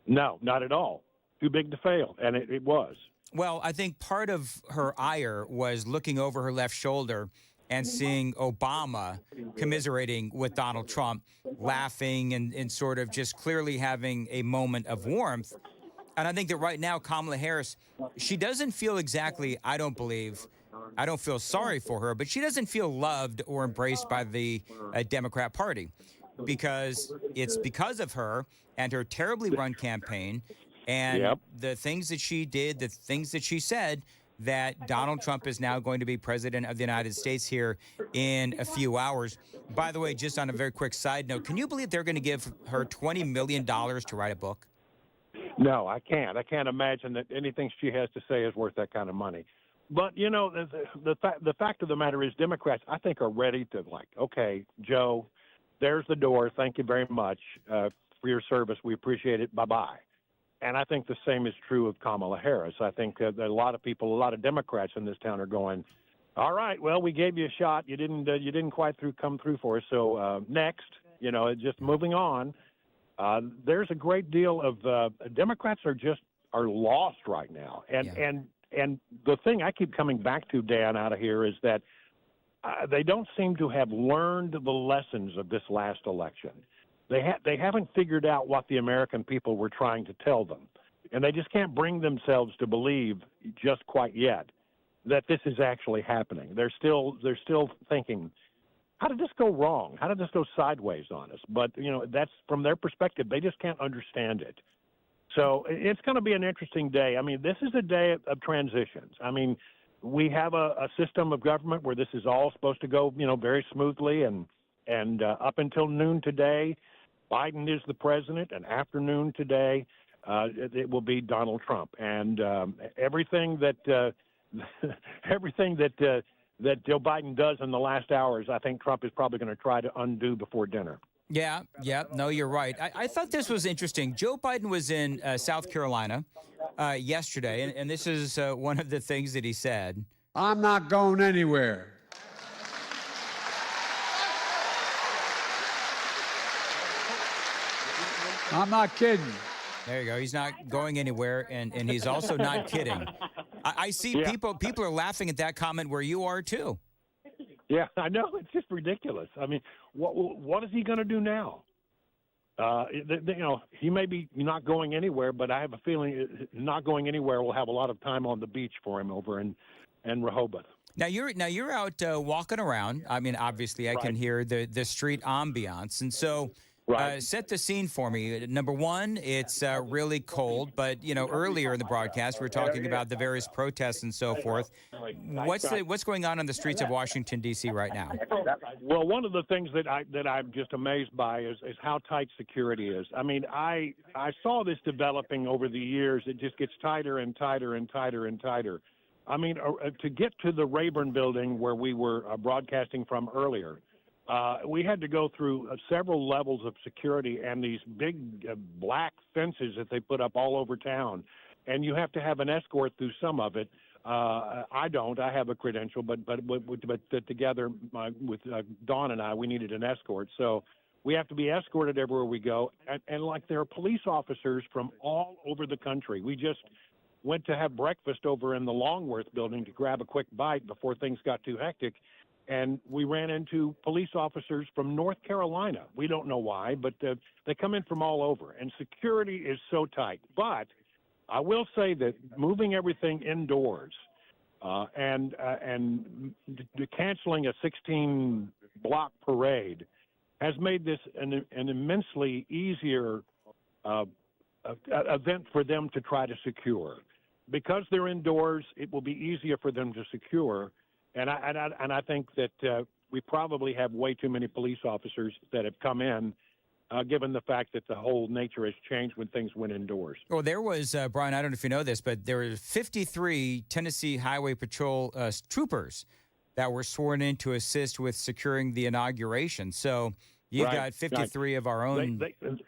No, not at all. Too big to fail, and it was. Well, I think part of her ire was looking over her left shoulder and seeing Obama commiserating with Donald Trump, laughing and sort of just clearly having a moment of warmth. And I think that right now, Kamala Harris, she doesn't feel exactly, I don't feel sorry for her, but she doesn't feel loved or embraced by the Democrat Party because it's because of her and her terribly run campaign and the things that she did, the things that she said, that Donald Trump is now going to be president of the United States here in a few hours. By the way, just on a very quick side note, can you believe they're going to give her $20 million to write a book? No, I can't. I can't imagine that anything she has to say is worth that kind of money. But, the fact of the matter is Democrats, I think, are ready to okay, Joe, there's the door. Thank you very much for your service. We appreciate it. Bye-bye. And I think the same is true of Kamala Harris. I think that a lot of people, a lot of Democrats in this town are going, All right. Well, we gave you a shot. You didn't quite come through for us. So next, just moving on. There's a great deal of Democrats are lost right now, and the thing I keep coming back to, Dan, out of here is that they don't seem to have learned the lessons of this last election. They haven't figured out what the American people were trying to tell them, and they just can't bring themselves to believe just quite yet that this is actually happening. They're still thinking, how did this go wrong? How did this go sideways on us? But that's from their perspective. They just can't understand it. So it's going to be an interesting day. I mean, this is a day of transitions. I mean, we have a system of government where this is all supposed to go, very smoothly, and up until noon today, Biden is the president, and after noon today, it will be Donald Trump, and everything that that Joe Biden does in the last hours, I think Trump is probably going to try to undo before dinner. Yeah. No, you're right. I thought this was interesting. Joe Biden was in South Carolina yesterday, and this is one of the things that he said. I'm not going anywhere. I'm not kidding. There you go. He's not going anywhere, and he's also not kidding. I see people are laughing at that comment where you are, too. Yeah, I know. It's just ridiculous. I mean, what is he going to do now? He may be not going anywhere, but I have a feeling not going anywhere will have a lot of time on the beach for him over in Rehoboth. Now you're out walking around. I mean, obviously, I can hear the street ambiance, and so. Set the scene for me. Number one, it's really cold, but earlier in the broadcast we were talking about the various protests and so forth. What's going on the streets of Washington D.C. right now? Well, one of the things that I'm just amazed by is how tight security is. I mean, I saw this developing over the years. It just gets tighter and tighter and tighter and tighter. I mean, to get to the Rayburn building where we were broadcasting from earlier. We had to go through several levels of security and these big black fences that they put up all over town. And you have to have an escort through some of it. I don't. I have a credential, but together with Dawn and I, we needed an escort. So we have to be escorted everywhere we go. And like there are police officers from all over the country. We just went to have breakfast over in the Longworth building to grab a quick bite before things got too hectic. And we ran into police officers from North Carolina. We don't know why, but they come in from all over. And security is so tight. But I will say that moving everything indoors and canceling a 16-block parade has made this an immensely easier event for them to try to secure. Because they're indoors, it will be easier for them to secure. And I think that we probably have way too many police officers that have come in, given the fact that the whole nature has changed when things went indoors. Well, there was, Brian, I don't know if you know this, but there were 53 Tennessee Highway Patrol troopers that were sworn in to assist with securing the inauguration. So you've got 53 of our own.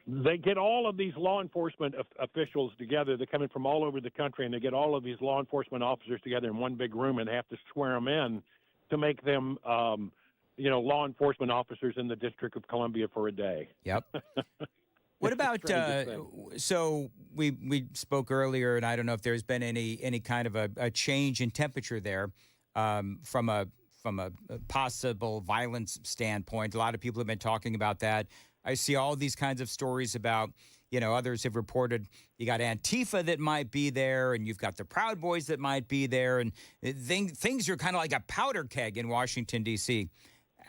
They get all of these law enforcement officials together. They come in from all over the country, and they get all of these law enforcement officers together in one big room, and they have to swear them in to make them, law enforcement officers in the District of Columbia for a day. Yep. What about, so we spoke earlier, and I don't know if there's been any kind of a change in temperature there from a possible violence standpoint. A lot of people have been talking about that. I see all these kinds of stories about, others have reported you got Antifa that might be there, and you've got the Proud Boys that might be there, and things are kind of like a powder keg in Washington, D.C.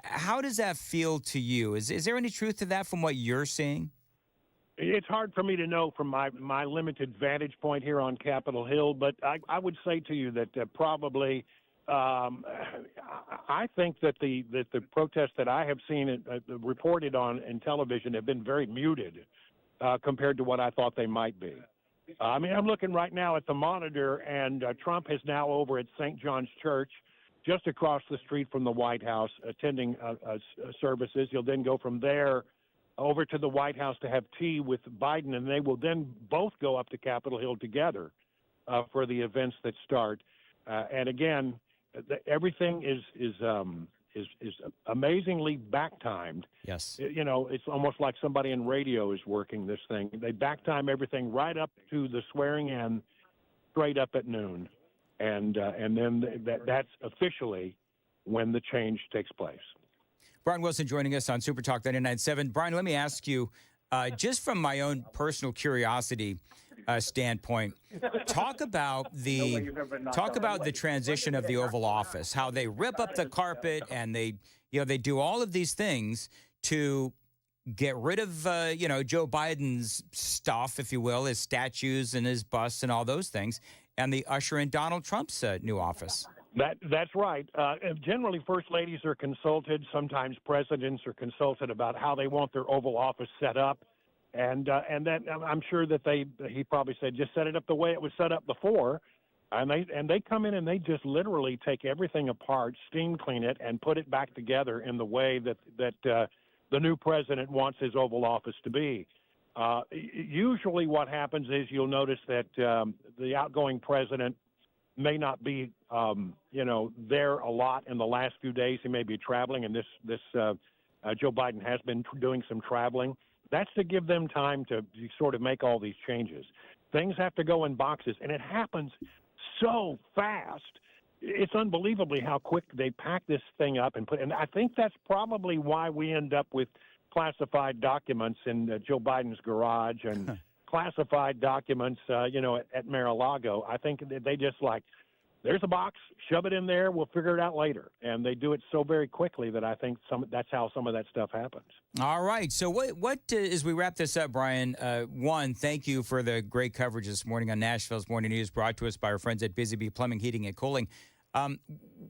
How does that feel to you? Is there any truth to that from what you're seeing? It's hard for me to know from my limited vantage point here on Capitol Hill, but I would say to you that probably I think that the protests that I have seen reported on in television have been very muted compared to what I thought they might be. I mean, I'm looking right now at the monitor, and Trump is now over at St. John's Church, just across the street from the White House, attending services. He'll then go from there over to the White House to have tea with Biden, and they will then both go up to Capitol Hill together for the events that start. And again, everything is amazingly back-timed. Yes. You know, it's almost like somebody in radio is working this thing. They back-time everything right up to the swearing in, straight up at noon, and then that's officially when the change takes place. Brian Wilson joining us on Super Talk 99.7. Brian, let me ask you, just from my own personal curiosity standpoint, talk about the transition of the Oval Office, how they rip up the carpet and they do all of these things to get rid of Joe Biden's stuff, if you will, his statues and his busts and all those things, and they usher in Donald Trump's new office. That's right. Generally, first ladies are consulted. Sometimes presidents are consulted about how they want their Oval Office set up, and then I'm sure that he probably said just set it up the way it was set up before, and they come in and they just literally take everything apart, steam clean it, and put it back together in the way that the new president wants his Oval Office to be. Usually, what happens is you'll notice that the outgoing president may not be, there a lot in the last few days. He may be traveling, and Joe Biden has been doing some traveling. That's to give them time to sort of make all these changes. Things have to go in boxes, and it happens so fast. It's unbelievably how quick they pack this thing up and I think that's probably why we end up with classified documents in Joe Biden's garage and classified documents, at Mar-a-Lago. I think they just there's a box, shove it in there, we'll figure it out later. And they do it so very quickly that I think that's how some of that stuff happens. All right. So what as we wrap this up, Brian, one, thank you for the great coverage this morning on Nashville's Morning News, brought to us by our friends at Busy Bee Plumbing, Heating, and Cooling.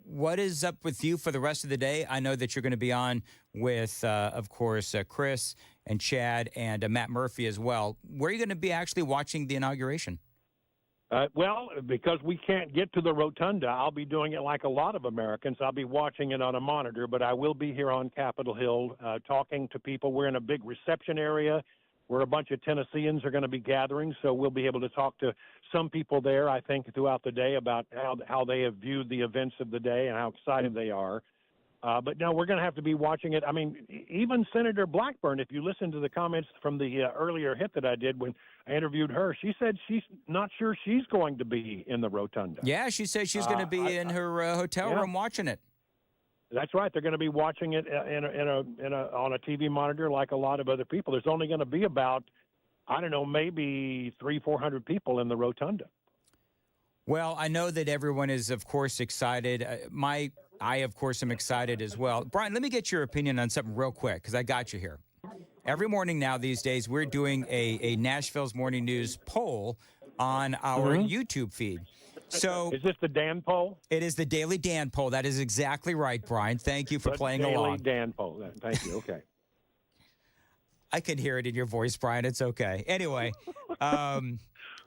What is up with you for the rest of the day? I know that you're going to be on with, of course, Chris and Chad and Matt Murphy as well. Where are you going to be actually watching the inauguration? Well, because we can't get to the rotunda, I'll be doing it like a lot of Americans. I'll be watching it on a monitor, but I will be here on Capitol Hill talking to people. We're in a big reception area where a bunch of Tennesseans are going to be gathering, so we'll be able to talk to some people there, I think, throughout the day about how they have viewed the events of the day and how excited they are. But no, we're going to have to be watching it. I mean, even Senator Blackburn, if you listen to the comments from the earlier hit that I did when I interviewed her, she said she's not sure she's going to be in the rotunda. Yeah, she said she's going to be in her hotel room watching it. That's right. They're going to be watching it on a TV monitor like a lot of other people. There's only going to be about, I don't know, maybe 300-400 people in the rotunda. Well, I know that everyone is, of course, excited. I, of course, am excited as well. Brian, let me get your opinion on something real quick, because I got you here. Every morning now these days, we're doing a Nashville's Morning News poll on our YouTube feed. So is this the Dan poll? It is the Daily Dan poll. That is exactly right, Brian. Thank you for playing along. Daily Dan poll. Thank you. Okay. I can hear it in your voice, Brian. It's okay. Anyway. What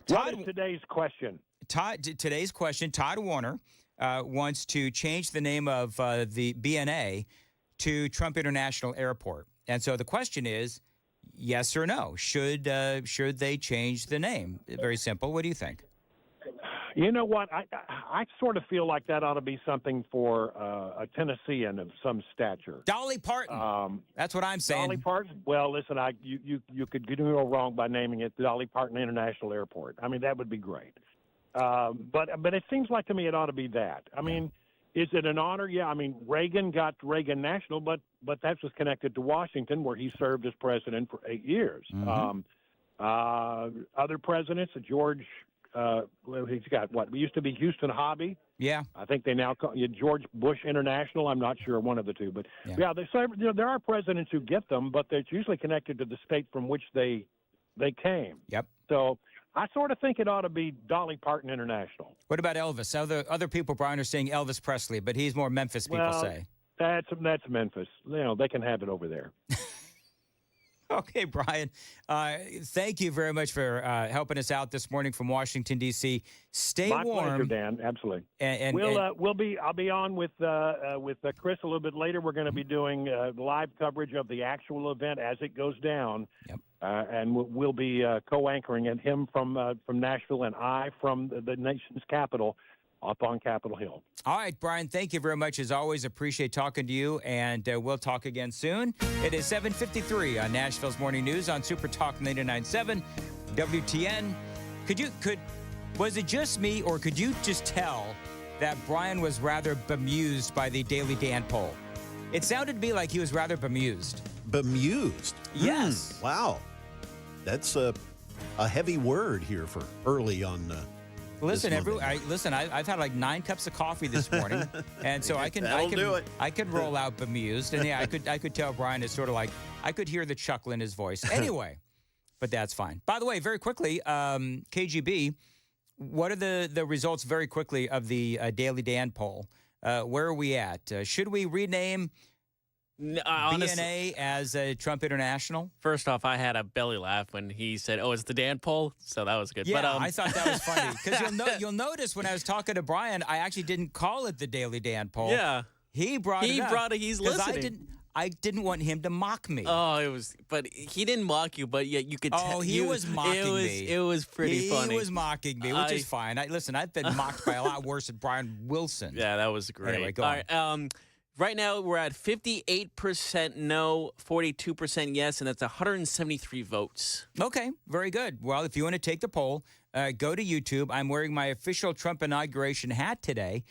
is today's question? Today's question, Todd Warner wants to change the name of the BNA to Trump International Airport. And so the question is, yes or no? Should they change the name? Very simple. What do you think? You know what? I sort of feel like that ought to be something for a Tennessean of some stature. Dolly Parton. That's what I'm saying. Dolly Parton? Well, listen, you could do no wrong by naming it Dolly Parton International Airport. I mean, that would be great. But it seems like to me it ought to be that. I mean, is it an honor? Yeah. I mean, Reagan got Reagan National, but that was connected to Washington, where he served as president for 8 years. Other presidents, George. He's got what? We used to be Houston Hobby. Yeah. I think they now call you George Bush International. I'm not sure, one of the two, but there are presidents who get them, but it's usually connected to the state from which they came. Yep. So I sort of think it ought to be Dolly Parton International. What about Elvis? Other people, Brian, are saying Elvis Presley, but he's more Memphis, people say. That's Memphis. They can have it over there. Okay, Brian. Thank you very much for helping us out this morning from Washington, D.C. Stay warm. My pleasure, Dan. Absolutely. And I'll be on with Chris a little bit later. We're going to be doing live coverage of the actual event as it goes down. Yep. And we'll be co-anchoring, and him from Nashville and I from the nation's capital up on Capitol Hill. All right, Brian, thank you very much. As always, appreciate talking to you, and we'll talk again soon. It is 7:53 on Nashville's Morning News on Super Talk 99.7 WTN. Was it just me, or could you just tell that Brian was rather bemused by the Daily Dan poll? It sounded to me like he was rather bemused. Bemused? Yes. Wow. That's a heavy word here for early on. Listen, I've had like 9 cups of coffee this morning, and so I can roll out bemused, and yeah, I could tell Brian is sort of like, I could hear the chuckle in his voice. Anyway, but that's fine. By the way, very quickly, KGB, what are the results very quickly of the Daily Dan poll? Where are we at? Should we rename BNA as Trump International? First off, I had a belly laugh when he said, "Oh, it's the Dan poll," so that was good. Yeah, but, I thought that was funny because you'll notice when I was talking to Brian, I actually didn't call it the Daily Dan poll. Yeah, he brought it up. He's listening. I didn't want him to mock me. Oh, but he didn't mock you, but yet you could tell. Oh, he was mocking me. It was pretty funny. He was mocking me, which is fine. Listen, I've been mocked by a lot worse than Brian Wilson. Yeah, that was great. Anyway, go on. All right, right now, we're at 58% no, 42% yes, and that's 173 votes. Okay, very good. Well, if you want to take the poll, go to YouTube. I'm wearing my official Trump inauguration hat today,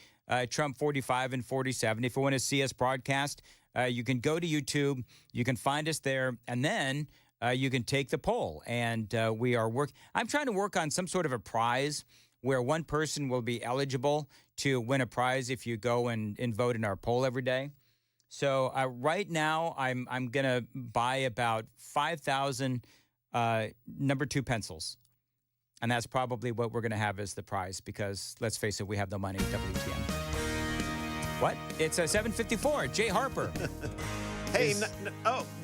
Trump 45 and 47. If you want to see us broadcast, you can go to YouTube. You can find us there, and then you can take the poll. And we are I'm trying to work on some sort of a prize where one person will be eligible to win a prize if you go and vote in our poll every day. So right now, I'm going to buy about 5,000 number 2 pencils. And that's probably what we're going to have as the prize because, let's face it, we have the money at WTN. What? It's 7:54. Jay Harper. Hey,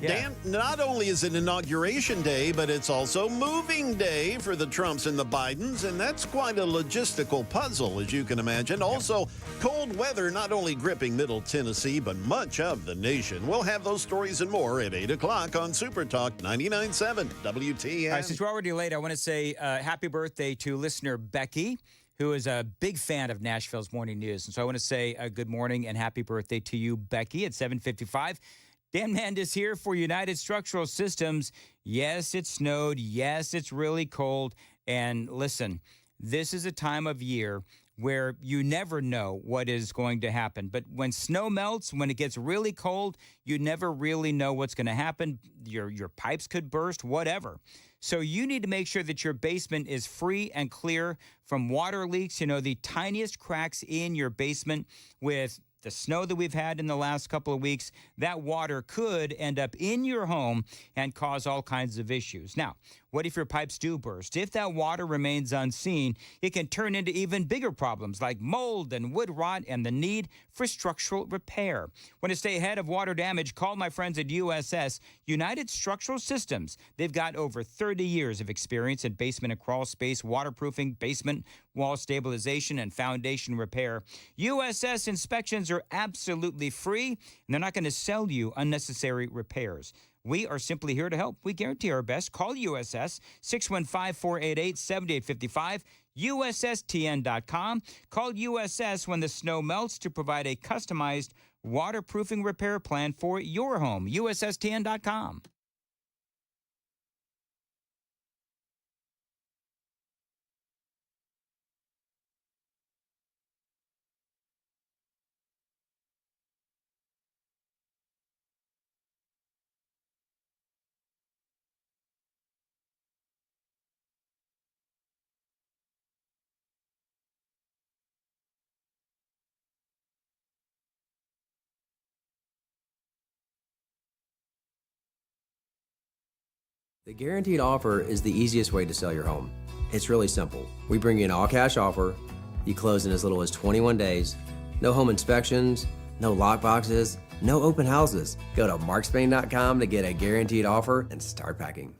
Dan, not only is it Inauguration Day, but it's also moving day for the Trumps and the Bidens, and that's quite a logistical puzzle, as you can imagine. Also, cold weather not only gripping Middle Tennessee, but much of the nation. We'll have those stories and more at 8 o'clock on Super Talk 99.7 WTN. All right, since we're already late, I want to say happy birthday to listener Becky, who is a big fan of Nashville's Morning News. And so I want to say good morning and happy birthday to you, Becky, at 7:55. Dan Mandis here for United Structural Systems. Yes, it snowed. Yes, it's really cold. And listen, this is a time of year where you never know what is going to happen. But when snow melts, when it gets really cold, you never really know what's going to happen. Your pipes could burst, whatever. So you need to make sure that your basement is free and clear from water leaks. You know, the tiniest cracks in your basement with the snow that we've had in the last couple of weeks, that water could end up in your home and cause all kinds of issues. Now, what if your pipes do burst? If that water remains unseen, it can turn into even bigger problems like mold and wood rot and the need for structural repair. Want to stay ahead of water damage? Call my friends at USS, United Structural Systems. They've got over 30 years of experience in basement and crawl space, waterproofing, basement wall stabilization, and foundation repair. USS inspections are absolutely free, and they're not going to sell you unnecessary repairs. We are simply here to help. We guarantee our best. Call USS, 615-488-7855, USSTN.com. Call USS when the snow melts to provide a customized waterproofing repair plan for your home. USSTN.com. The guaranteed offer is the easiest way to sell your home. It's really simple. We bring you an all-cash offer. You close in as little as 21 days. No home inspections, no lockboxes, no open houses. Go to markspain.com to get a guaranteed offer and start packing.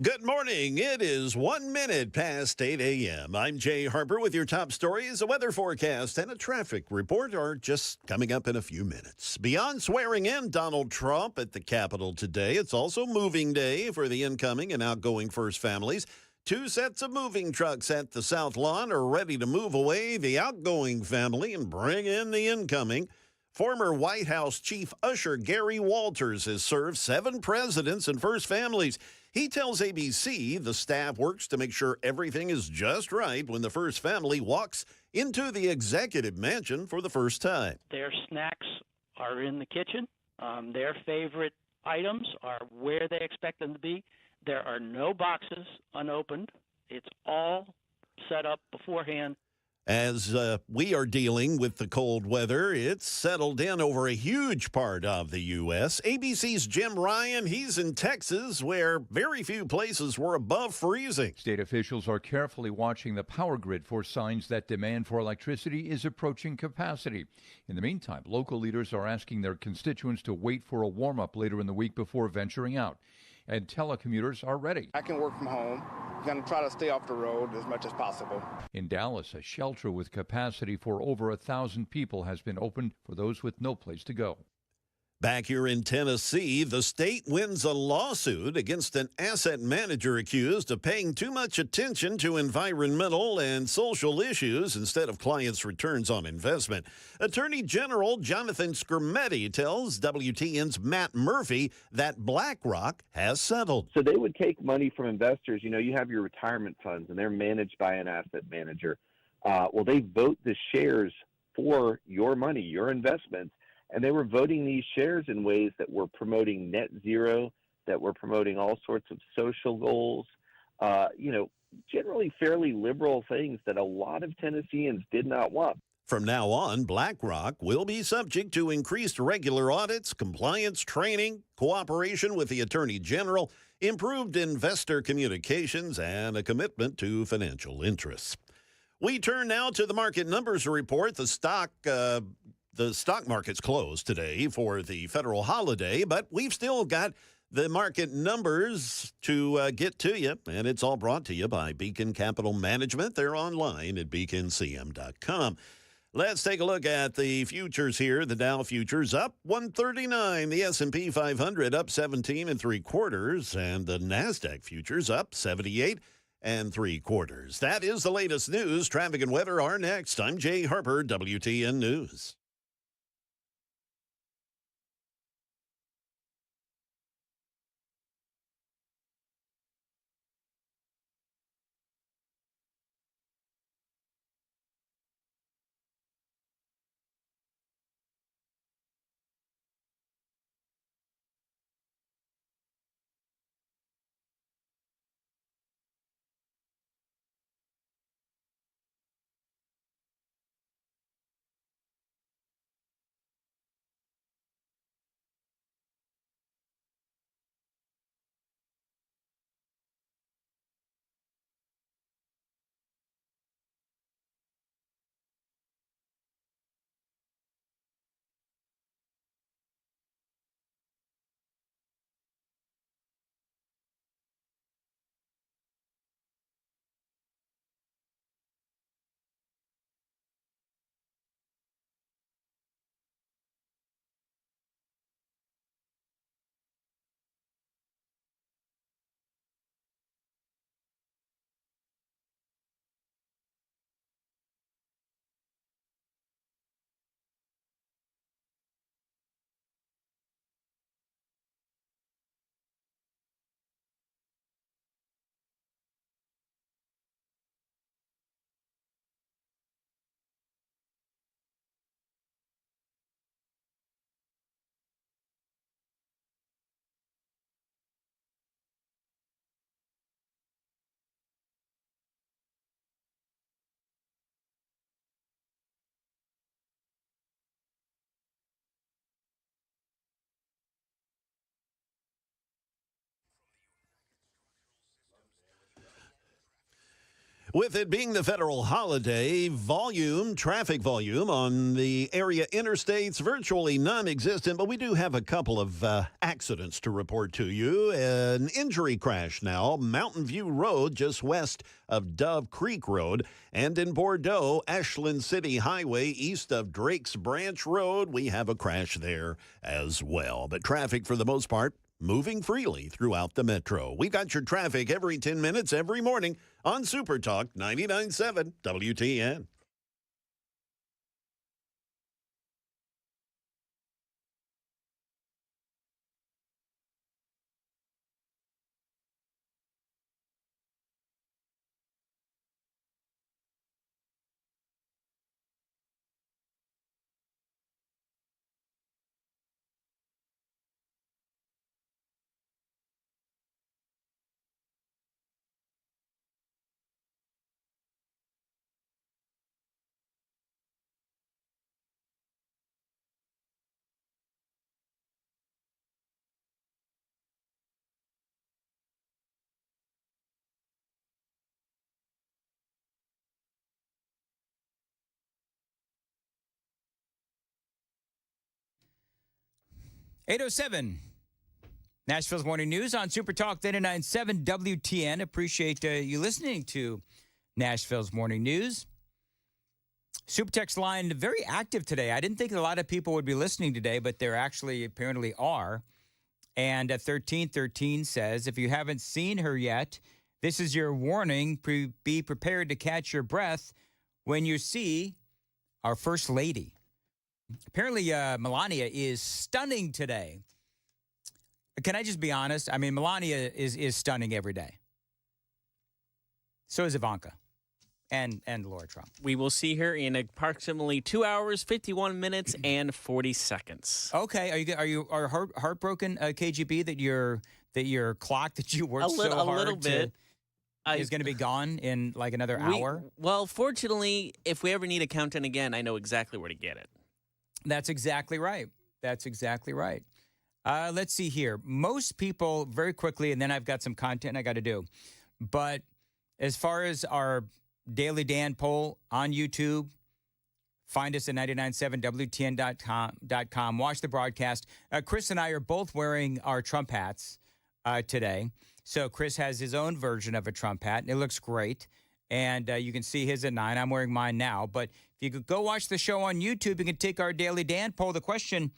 Good morning. It is 1 minute past 8 a.m. I'm Jay Harper with your top stories. A weather forecast and a traffic report are just coming up in a few minutes. Beyond swearing in Donald Trump at the Capitol today, it's also moving day for the incoming and outgoing first families. 2 sets of moving trucks at the South Lawn are ready to move away the outgoing family and bring in the incoming. Former White House Chief Usher Gary Walters has served 7 presidents and first families. He tells ABC the staff works to make sure everything is just right when the first family walks into the executive mansion for the first time. Their snacks are in the kitchen. Their favorite items are where they expect them to be. There are no boxes unopened. It's all set up beforehand. As we are dealing with the cold weather, it's settled in over a huge part of the U.S. ABC's Jim Ryan, he's in Texas, where very few places were above freezing. State officials are carefully watching the power grid for signs that demand for electricity is approaching capacity. In the meantime, local leaders are asking their constituents to wait for a warm-up later in the week before venturing out. And telecommuters are ready. I can work from home. I'm going to try to stay off the road as much as possible. In Dallas, a shelter with capacity for over 1,000 people has been opened for those with no place to go. Back here in Tennessee, the state wins a lawsuit against an asset manager accused of paying too much attention to environmental and social issues instead of clients' returns on investment. Attorney General Jonathan Skrmetti tells WTN's Matt Murphy that BlackRock has settled. So they would take money from investors. You know, you have your retirement funds, and they're managed by an asset manager. Well, they vote the shares for your money, your investments. And they were voting these shares in ways that were promoting net zero, that were promoting all sorts of social goals, generally fairly liberal things that a lot of Tennesseans did not want. From now on, BlackRock will be subject to increased regular audits, compliance training, cooperation with the Attorney General, improved investor communications, and a commitment to financial interests. We turn now to the market numbers report. The stock market's closed today for the federal holiday, but we've still got the market numbers to get to you, and it's all brought to you by Beacon Capital Management. They're online at beaconcm.com. Let's take a look at the futures here. The Dow futures up 139, the S&P 500 up 17 3/4, and the NASDAQ futures up 78 3/4. That is the latest news. Traffic and weather are next. I'm Jay Harper, WTN News. With it being the federal holiday, traffic volume on the area interstates virtually non-existent, but we do have a couple of accidents to report to you. An injury crash now, Mountain View Road, just west of Dove Creek Road, and in Bordeaux, Ashland City Highway, east of Drake's Branch Road. We have a crash there as well. But traffic, for the most part, moving freely throughout the metro. We got your traffic every 10 minutes every morning on Super Talk 99.7 WTN. .807 Nashville's Morning News on Super Talk 99.7 WTN. Appreciate you listening to Nashville's Morning News. Super text line very active today. I didn't think a lot of people would be listening today, but there actually apparently are. And 1313 says, if you haven't seen her yet, this is your warning. Be prepared to catch your breath when you see our First Lady. Apparently, Melania is stunning today. Can I just be honest? I mean, Melania is stunning every day. So is Ivanka and Laura Trump. We will see her in approximately 2 hours, 51 minutes, and 40 seconds. Okay. Are you heartbroken, KGB, that your clock that you worked so hard a little bit is going to be gone in like another hour? Well, fortunately, if we ever need a countdown again, I know exactly where to get it. That's exactly right. Let's see here. Most people, very quickly, and then I've got some content I got to do. But as far as our Daily Dan poll on YouTube, find us at 997WTN.com. Watch the broadcast. Chris and I are both wearing our Trump hats today. So Chris has his own version of a Trump hat, and it looks great. And you can see his at 9. I'm wearing mine now. But if you could go watch the show on YouTube, you can take our Daily Dan poll. The question,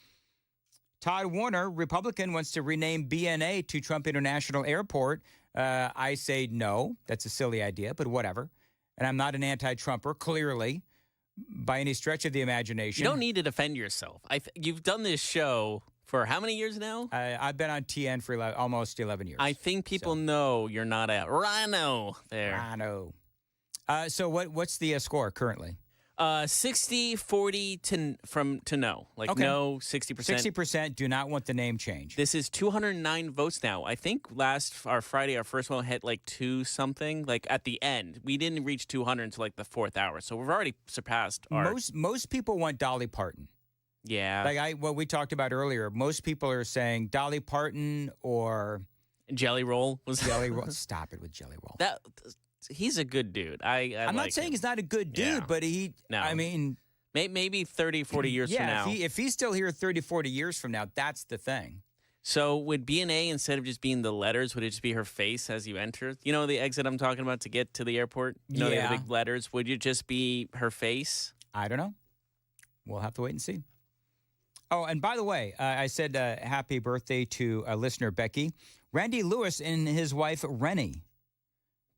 Todd Warner, Republican, wants to rename BNA to Trump International Airport. I say no. That's a silly idea, but whatever. And I'm not an anti-Trumper, clearly, by any stretch of the imagination. You don't need to defend yourself. You've done this show for how many years now? I've been on TN for almost 11 years. I think people know you're not a rhino there. Rhino. So what's the score currently? 60-40 to no. Like okay. No, 60%. 60% do not want the name change. This is 209 votes now. I think our Friday, our first one hit like 2-something. Like at the end, we didn't reach 200 until like the 4th hour. So we've already surpassed our... Most people want Dolly Parton. Yeah. Like what we talked about earlier. Most people are saying Dolly Parton or... Jelly Roll. Jelly Roll. Stop it with Jelly Roll. He's a good dude. I'm not saying he's not a good dude, but I mean... Maybe 30, 40 years from now. If he's still here 30, 40 years from now, that's the thing. So would BNA, instead of just being the letters, would it just be her face as you enter? You know the exit I'm talking about to get to the airport? You know, they have the big letters. Would it just be her face? I don't know. We'll have to wait and see. Oh, and by the way, I said happy birthday to listener Becky. Randy Lewis and his wife, Rennie.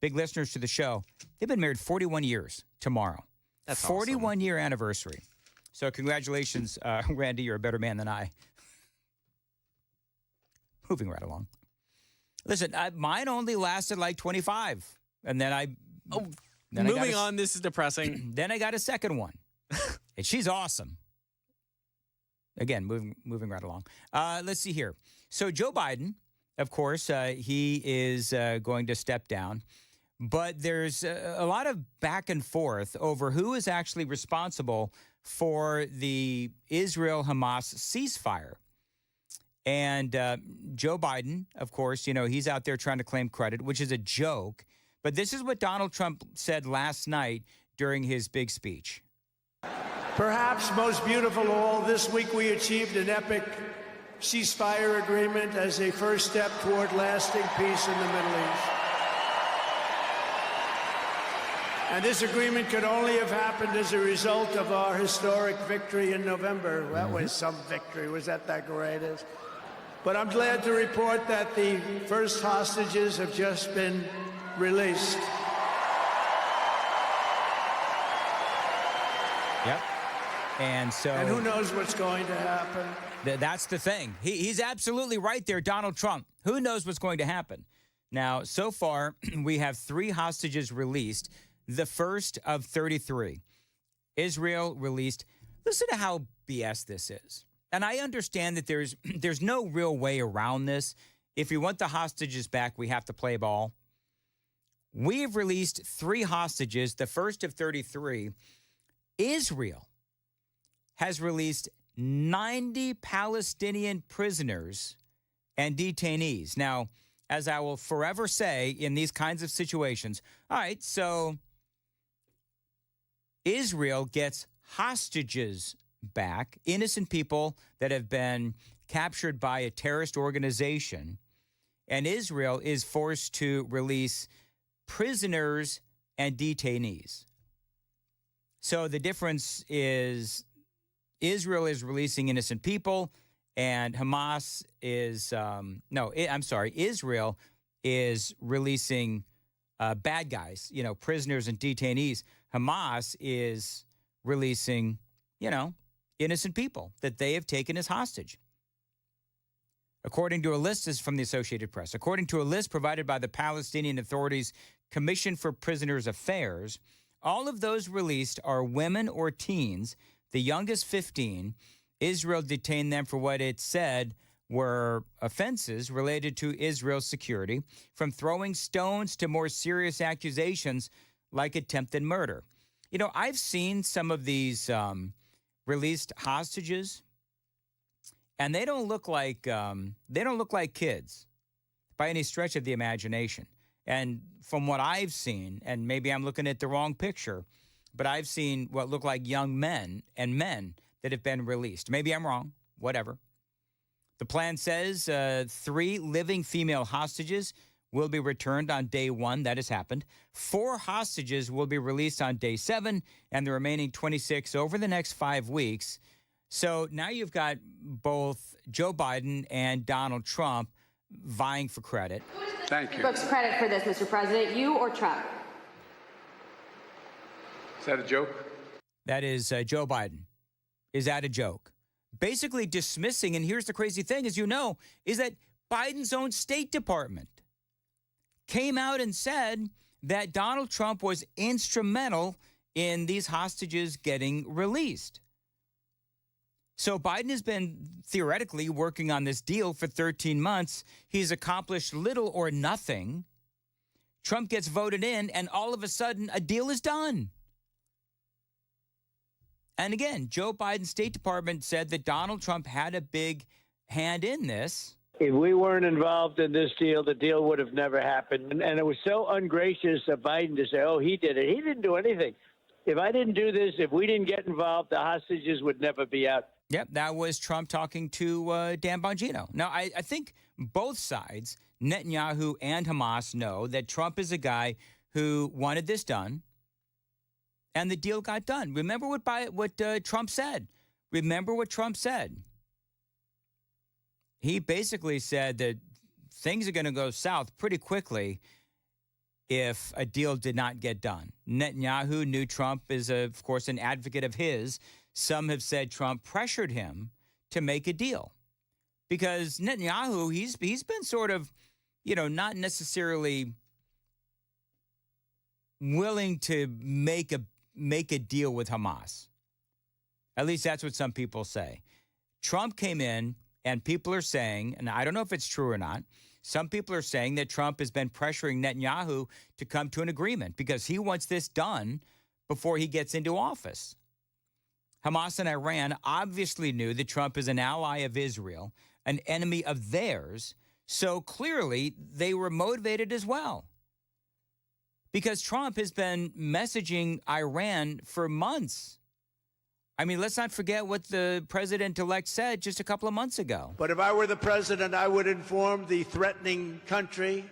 Big listeners to the show. They've been married 41 years tomorrow. That's 41-year anniversary. So congratulations, Randy. You're a better man than I. Moving right along. Listen, mine only lasted like 25. And then moving on, this is depressing. Then I got a second one. And she's awesome. Again, moving right along. Let's see here. So Joe Biden, of course, he is going to step down. But there's a lot of back and forth over who is actually responsible for the Israel-Hamas ceasefire. And Joe Biden, of course, he's out there trying to claim credit, which is a joke But this is what Donald Trump said last night during his big speech. Perhaps most beautiful of all, this week we achieved an epic ceasefire agreement as a first step toward lasting peace in the Middle East. And this agreement could only have happened as a result of our historic victory in November. That was some victory. Was that greatest? But I'm glad to report that the first hostages have just been released. Yep. And who knows what's going to happen? That's the thing. He's absolutely right there, Donald Trump. Who knows what's going to happen? Now, so far, we have 3 hostages released, the first of 33. Israel released. Listen to how BS this is. And I understand that there's no real way around this. If we want the hostages back, we have to play ball. We have released 3 hostages, the first of 33. Israel has released 90 Palestinian prisoners and detainees. Now, as I will forever say in these kinds of situations, all right, so Israel gets hostages back, innocent people that have been captured by a terrorist organization, and Israel is forced to release prisoners and detainees. So the difference is Israel is releasing innocent people, and Hamas is Israel is releasing bad guys, prisoners and detainees. Hamas is releasing, innocent people that they have taken as hostage. According to a list, this is from the Associated Press. According to a list provided by the Palestinian Authority's Commission for Prisoners Affairs, all of those released are women or teens, the youngest 15. Israel detained them for what it said were offenses related to Israel's security, from throwing stones to more serious accusations like attempted murder. I've seen some of these released hostages, and they don't look like kids by any stretch of the imagination. And from what I've seen, and maybe I'm looking at the wrong picture, but I've seen what look like young men and men that have been released. Maybe I'm wrong, whatever. The plan says 3 living female hostages will be returned on day 1. That has happened. 4 hostages will be released on day 7, and the remaining 26 over the next 5 weeks. So now you've got both Joe Biden and Donald Trump vying for credit. Thank you. Brooks, credit for this, Mr. President, you or Trump? Is that a joke? That is Joe Biden. Is that a joke? Basically dismissing, and here's the crazy thing, is that Biden's own State Department came out and said that Donald Trump was instrumental in these hostages getting released. So Biden has been theoretically working on this deal for 13 months. He's accomplished little or nothing. Trump gets voted in, and all of a sudden, a deal is done. And again, Joe Biden's State Department said that Donald Trump had a big hand in this. If we weren't involved in this deal, the deal would have never happened. And it was so ungracious of Biden to say, oh, he did it. He didn't do anything. If I didn't do this, if we didn't get involved, the hostages would never be out. Yep, that was Trump talking to Dan Bongino. Now, I think both sides, Netanyahu and Hamas, know that Trump is a guy who wanted this done, and the deal got done. Remember what Trump said. Remember what Trump said. He basically said that things are going to go south pretty quickly if a deal did not get done. Netanyahu knew Trump is, of course, an advocate of his. Some have said Trump pressured him to make a deal because Netanyahu, he's been sort of, not necessarily willing to make a deal with Hamas. At least that's what some people say. Trump came in, and people are saying, and I don't know if it's true or not, some people are saying that Trump has been pressuring Netanyahu to come to an agreement because he wants this done before he gets into office. Hamas and Iran obviously knew that Trump is an ally of Israel, an enemy of theirs, so clearly they were motivated as well. because Trump has been messaging Iran for months. I mean, let's not forget what the president-elect said just a couple of months ago. But if I were the president, I would inform the threatening country,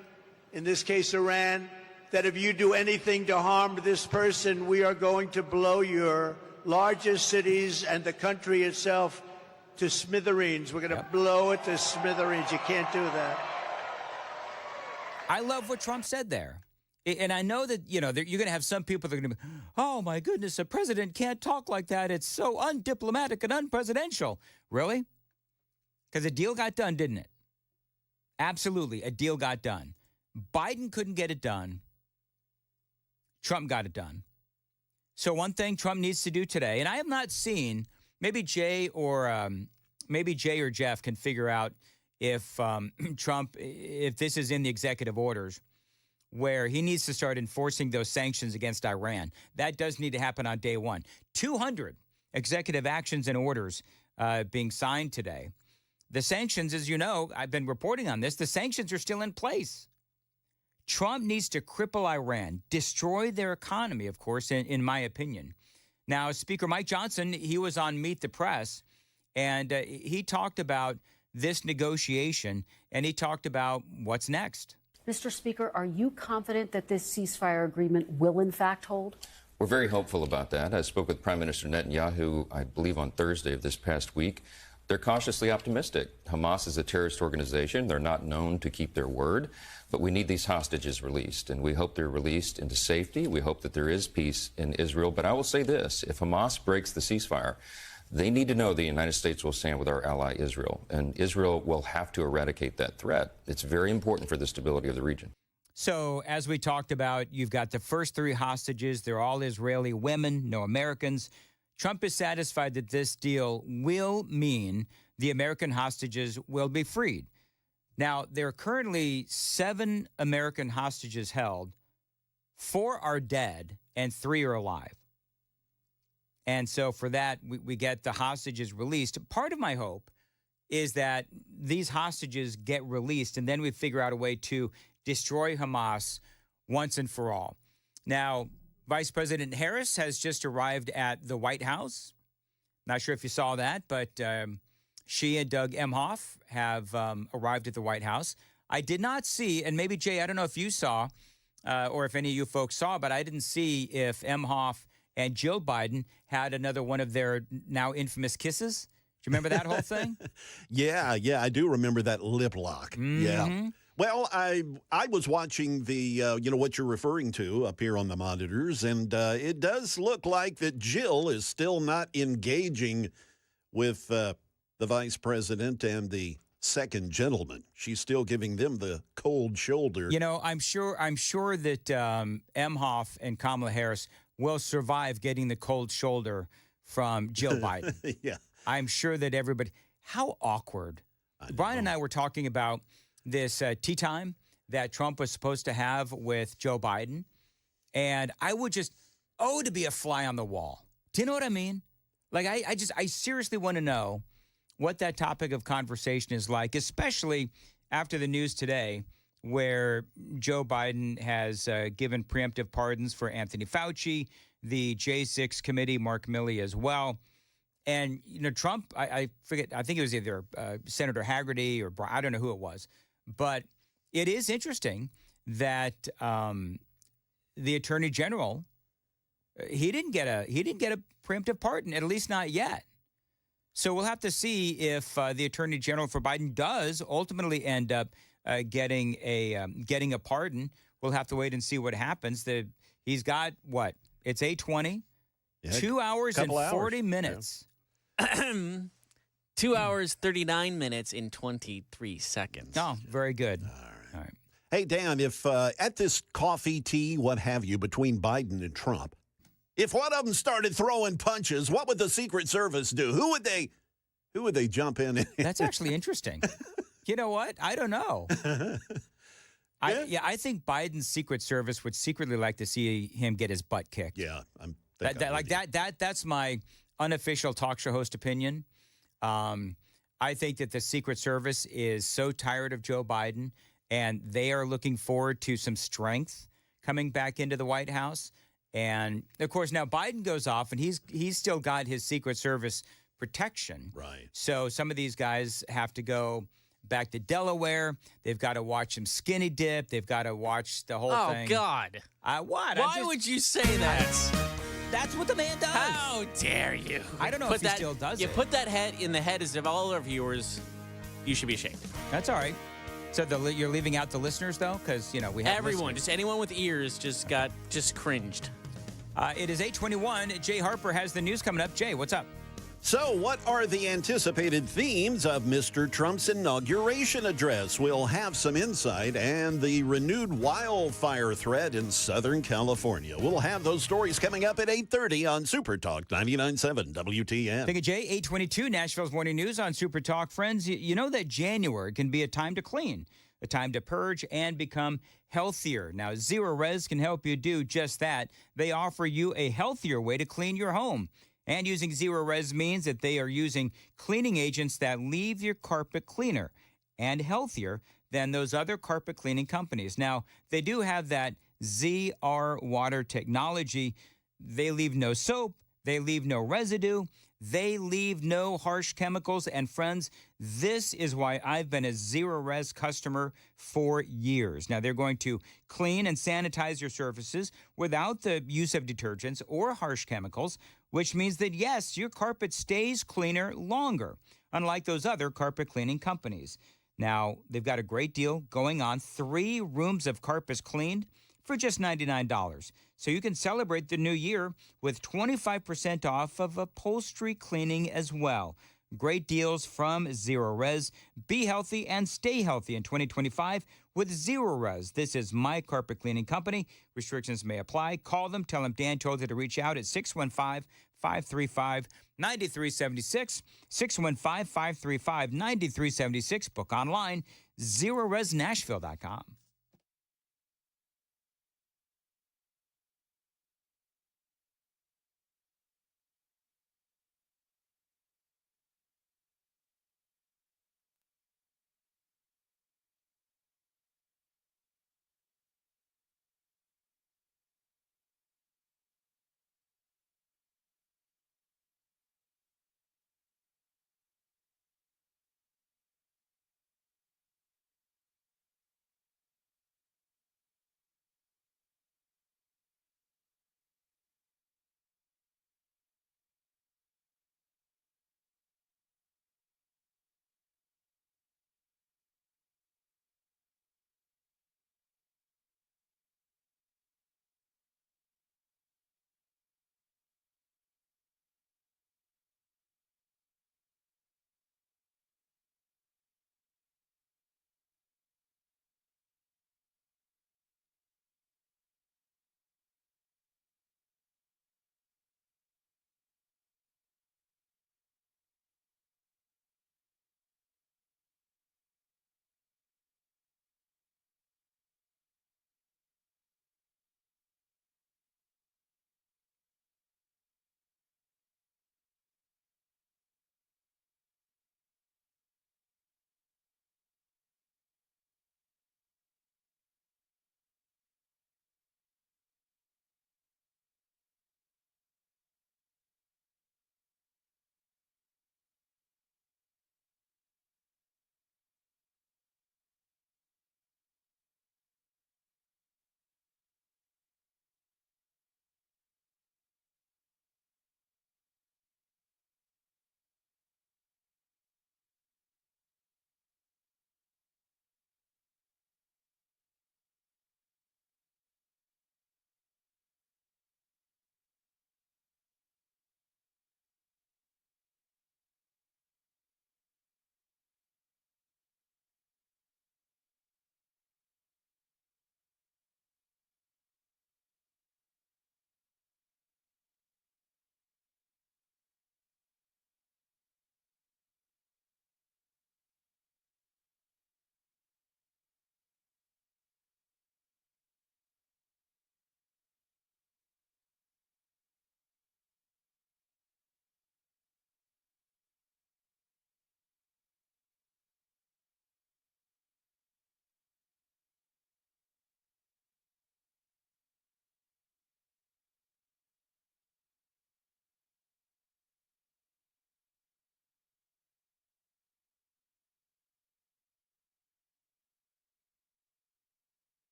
in this case Iran, that if you do anything to harm this person, we are going to blow your largest cities and the country itself to smithereens. We're going to blow it to smithereens. You can't do that. I love what Trump said there. And I know that, you're going to have some people that are going to be, oh, my goodness, a president can't talk like that. It's so undiplomatic and unpresidential. Really? Because a deal got done, didn't it? Absolutely, a deal got done. Biden couldn't get it done. Trump got it done. So one thing Trump needs to do today, and I have not seen, maybe Jay or Jeff can figure out if if this is in the executive orders, where he needs to start enforcing those sanctions against Iran. That does need to happen on day one. 200 executive actions and orders being signed today. The sanctions, as you know, I've been reporting on this, the sanctions are still in place. Trump needs to cripple Iran, destroy their economy, of course, in my opinion. Now, Speaker Mike Johnson, he was on Meet the Press, and he talked about this negotiation, and he talked about what's next. Mr. Speaker, are you confident that this ceasefire agreement will in fact hold? We're very hopeful about that. I spoke with Prime Minister Netanyahu, I believe, on Thursday of this past week. They're cautiously optimistic. Hamas is a terrorist organization. They're not known to keep their word, but we need these hostages released, and we hope they're released into safety. We hope that there is peace in Israel. But I will say this, if Hamas breaks the ceasefire, they need to know the United States will stand with our ally Israel, and Israel will have to eradicate that threat. It's very important for the stability of the region. So, as we talked about, you've got the first 3 hostages. They're all Israeli women, no Americans. Trump is satisfied that this deal will mean the American hostages will be freed. Now, there are currently 7 American hostages held. 4 are dead and 3 are alive. And so for that, we get the hostages released. Part of my hope is that these hostages get released, and then we figure out a way to destroy Hamas once and for all. Now, Vice President Harris has just arrived at the White House. Not sure if you saw that, but she and Doug Emhoff have arrived at the White House. I did not see, and maybe, Jay, I don't know if you saw or if any of you folks saw, but I didn't see if Emhoff and Jill Biden had another one of their now infamous kisses. Do you remember that whole thing? Yeah, I do remember that lip lock. Mm-hmm. Yeah. Well, I was watching the, what you're referring to up here on the monitors, and it does look like that Jill is still not engaging with the vice president and the second gentleman. She's still giving them the cold shoulder. You know, I'm sure that Emhoff and Kamala Harris will survive getting the cold shoulder from Jill Biden. Yeah. I'm sure that everybody, how awkward. Brian and I were talking about this tea time that Trump was supposed to have with Joe Biden. And I would just, to be a fly on the wall. Do you know what I mean? Like, I seriously want to know what that topic of conversation is like, especially after the news today where Joe Biden has given preemptive pardons for Anthony Fauci, the J6 committee, Mark Milley as well. And, Trump, I forget, I think it was either Senator Hagerty or I don't know who it was. But it is interesting that the Attorney General, he didn't get a preemptive pardon, at least not yet. So we'll have to see if the Attorney General for Biden does ultimately end up getting a pardon. We'll have to wait and see what happens. He's got what? It's 8:20, 2 hours and 40 minutes. Yeah. 2 hours, 39 minutes, and 23 seconds. Oh, very good. All right. Hey, Dan, if at this coffee, tea, what have you, between Biden and Trump, if one of them started throwing punches, what would the Secret Service do? Who would they jump in? That's actually interesting. You know what? I don't know. I think Biden's Secret Service would secretly like to see him get his butt kicked. Yeah, that's my unofficial talk show host opinion. I think that the Secret Service is so tired of Joe Biden, and they are looking forward to some strength coming back into the White House. And, of course, now Biden goes off, and he's still got his Secret Service protection. Right. So some of these guys have to go back to Delaware. They've got to watch him skinny dip. They've got to watch the whole thing. Oh, God. What? Why would you say that? That's what the man does. How dare you? I don't know if he still does You it. put that head in the heads of all our viewers. You should be ashamed. That's all right. So you're leaving out the listeners, though? Because, we have Everyone, listeners. just anyone with ears just cringed. It is 8:21. Jay Harper has the news coming up. Jay, what's up? So, what are the anticipated themes of Mr. Trump's inauguration address? We'll have some insight and the renewed wildfire threat in Southern California. We'll have those stories coming up at 8:30 on Super Talk 99.7 WTN. Thank you, Jay. 8:22, Nashville's Morning News on Super Talk. Friends, you know that January can be a time to clean, a time to purge and become healthier. Now, Zero Res can help you do just that. They offer you a healthier way to clean your home. And using Zero Res means that they are using cleaning agents that leave your carpet cleaner and healthier than those other carpet cleaning companies. Now, they do have that ZR water technology. They leave no soap. They leave no residue. They leave no harsh chemicals. And friends, this is why I've been a Zero Res customer for years. Now, they're going to clean and sanitize your surfaces without the use of detergents or harsh chemicals, which means that, yes, your carpet stays cleaner longer, unlike those other carpet cleaning companies. Now, they've got a great deal going on. 3 rooms of carpets cleaned for just $99. So you can celebrate the new year with 25% off of upholstery cleaning as well. Great deals from Zero Res. Be healthy and stay healthy in 2025 with Zero Res. This is my carpet cleaning company. Restrictions may apply. Call them. Tell them Dan told you to reach out at 615-535-9376. 615-535-9376. Book online, ZeroResNashville.com.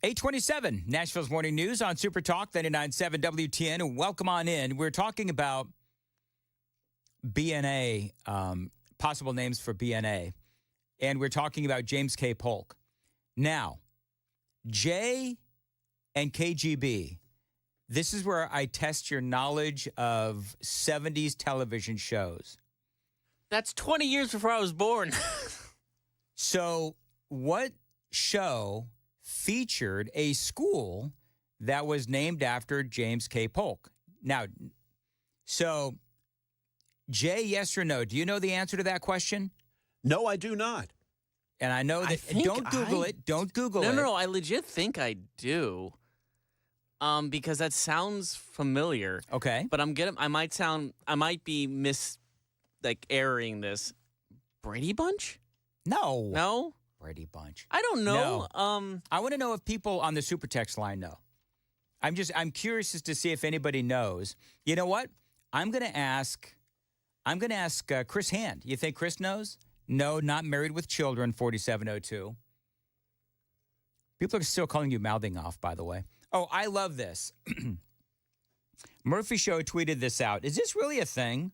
827, Nashville's Morning News on Super Talk 99.7 WTN. And welcome on in. We're talking about BNA, possible names for BNA. And we're talking about James K. Polk. Now, J and KGB, this is where I test your knowledge of 70s television shows. That's 20 years before I was born. So what show featured a school that was named after James K. Polk? Now, so, Jay, yes or no? Do you know the answer to that question? No, I do not. And I know that. Don't Google it. Don't Google it. No. I legit think I do. Because that sounds familiar. Okay. But I might be airing this. Brady Bunch? No. No? Brady Bunch. I don't know. No. I want to know if people on the super text line know. I'm curious as to see if anybody knows. You know what? I'm going to ask Chris Hand. You think Chris knows? No, not married with children, 4702. People are still calling you mouthing off, by the way. Oh, I love this. Murphy Show tweeted this out. Is this really a thing?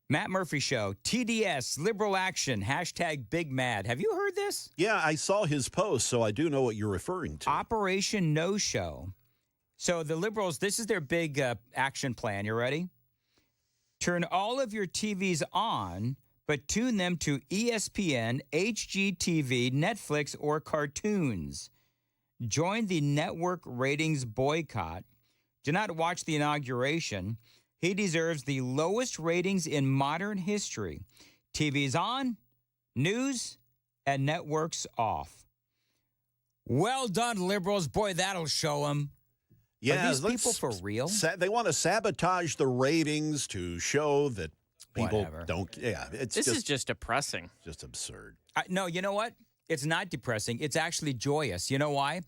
Matt Murphy Show, TDS, liberal action, #BigMad. Have you heard this? Yeah, I saw his post, so I do know what you're referring to. Operation No Show. So the liberals, this is their big action plan. You ready? Turn all of your TVs on, but tune them to ESPN, HGTV, Netflix, or cartoons. Join the network ratings boycott. Do not watch the inauguration. He deserves the lowest ratings in modern history. TV's on, news, and networks off. Well done, liberals. Boy, that'll show them. Yeah, are these people for real? They want to sabotage the ratings to show that people Whatever. don't. Yeah, This is just depressing. Just absurd. No, you know what? It's not depressing. It's actually joyous. You know why?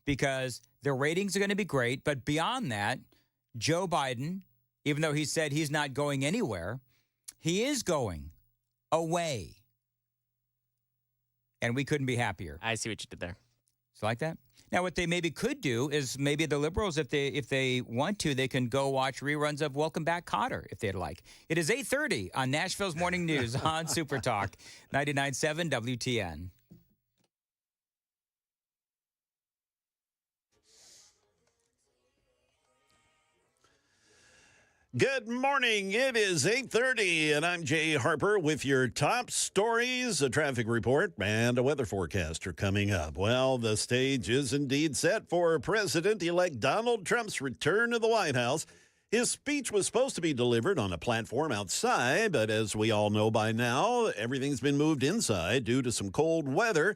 Because their ratings are going to be great. But beyond that, Joe Biden, even though he said he's not going anywhere, he is going away. And we couldn't be happier. I see what you did there. So like that? Now, what they maybe could do is maybe the liberals, if they want to, they can go watch reruns of Welcome Back, Kotter, if they'd like. It is 8:30 on Nashville's Morning News on Super Talk 99.7 WTN. Good morning. It is 8:30, and I'm Jay Harper with your top stories, a traffic report, and a weather forecast are coming up. Well, the stage is indeed set for President-elect Donald Trump's return to the White House. His speech was supposed to be delivered on a platform outside, but as we all know by now, everything's been moved inside due to some cold weather.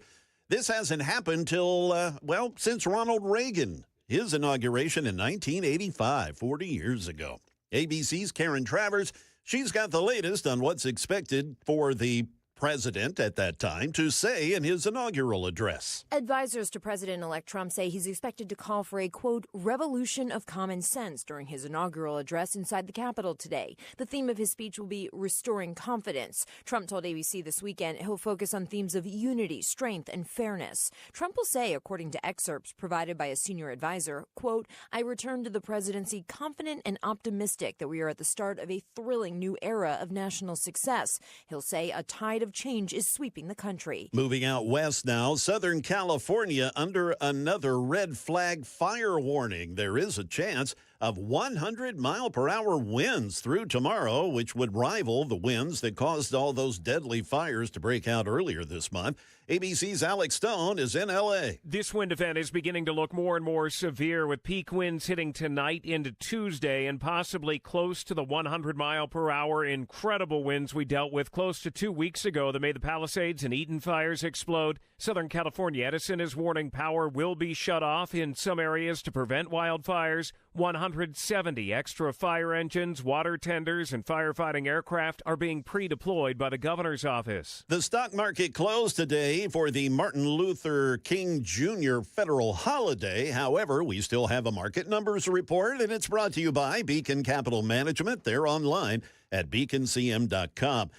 This hasn't happened till, since Ronald Reagan, his inauguration in 1985, 40 years ago. ABC's Karen Travers, she's got the latest on what's expected for the president at that time to say in his inaugural address. Advisors to President-elect Trump say he's expected to call for a, quote, revolution of common sense during his inaugural address inside the Capitol today. The theme of his speech will be restoring confidence. Trump told ABC this weekend he'll focus on themes of unity, strength, and fairness. Trump will say, according to excerpts provided by a senior advisor, quote, I return to the presidency confident and optimistic that we are at the start of a thrilling new era of national success. He'll say a tide of change is sweeping the country. Moving out west now, Southern California under another red flag fire warning. There is a chance of 100-mile-per-hour winds through tomorrow, which would rival the winds that caused all those deadly fires to break out earlier this month. ABC's Alex Stone is in L.A. This wind event is beginning to look more and more severe, with peak winds hitting tonight into Tuesday and possibly close to the 100-mile-per-hour incredible winds we dealt with close to 2 weeks ago that made the Palisades and Eaton fires explode. Southern California Edison is warning power will be shut off in some areas to prevent wildfires. 170 extra fire engines, water tenders, and firefighting aircraft are being pre-deployed by the governor's office. The stock market closed today for the Martin Luther King Jr. federal holiday. However, we still have a market numbers report, and it's brought to you by Beacon Capital Management. They're online at beaconcm.com.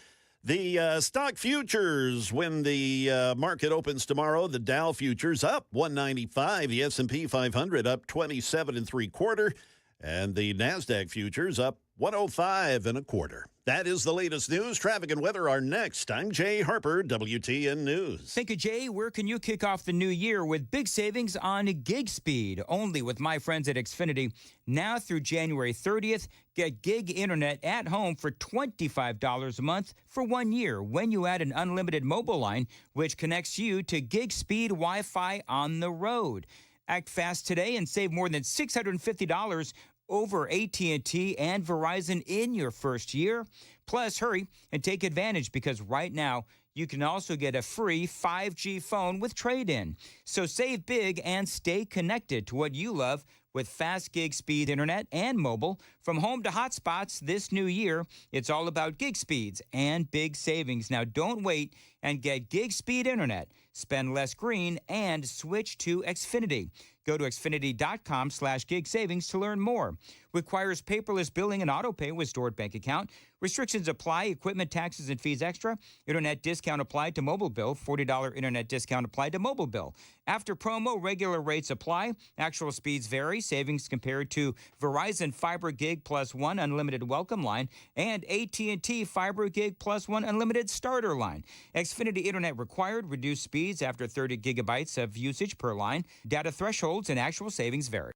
The stock futures, when the market opens tomorrow, the Dow futures up 195, the S&P 500 up 27 and 3/4, and the Nasdaq futures up 105 and 1/4. That is the latest news. Traffic and weather are next. I'm Jay Harper, WTN News. Thank you, Jay. Where can you kick off the new year with big savings on gig speed? Only with my friends at Xfinity. Now through January 30th, get gig internet at home for $25 a month for 1 year when you add an unlimited mobile line, which connects you to gig speed Wi-Fi on the road. Act fast today and save more than $650 over AT&T and Verizon in your first year. Plus, hurry and take advantage because right now you can also get a free 5G phone with trade-in. So save big and stay connected to what you love with fast gig speed internet and mobile. From home to hotspots this new year, it's all about gig speeds and big savings. Now don't wait and get gig speed internet. Spend less green and switch to Xfinity. Go to Xfinity.com/gig savings to learn more. Requires paperless billing and auto pay with stored bank account. Restrictions apply. Equipment taxes and fees extra. Internet discount applied to mobile bill. $40 internet discount applied to mobile bill. After promo, regular rates apply. Actual speeds vary. Savings compared to Verizon Fiber Gig Plus 1 Unlimited Welcome Line and AT&T Fiber Gig Plus 1 Unlimited Starter Line. Xfinity Internet required. Reduced speeds after 30 gigabytes of usage per line. Data thresholds and actual savings vary.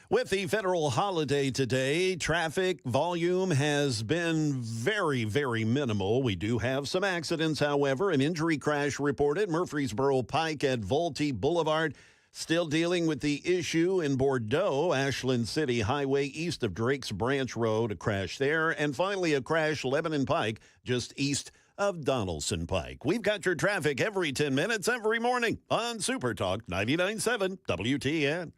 With the federal holiday today, traffic volume has been very, very minimal. We do have some accidents, however. An injury crash reported Murfreesboro Pike at Vultee Boulevard. Still dealing with the issue in Bordeaux, Ashland City Highway east of Drake's Branch Road, a crash there. And finally, a crash Lebanon Pike just east of Donaldson Pike. We've got your traffic every 10 minutes, every morning on Super Talk 99.7 WTN.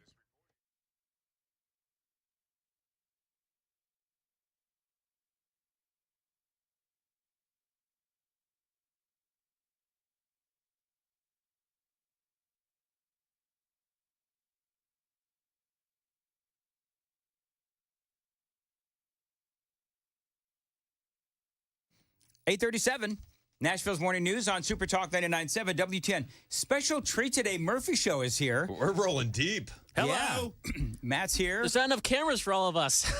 $837. Nashville's Morning News on Super Talk 99.7 WTN. Special treat today. Murphy Show is here. We're rolling deep. Hello. Yeah. Matt's here. There's not enough cameras for all of us.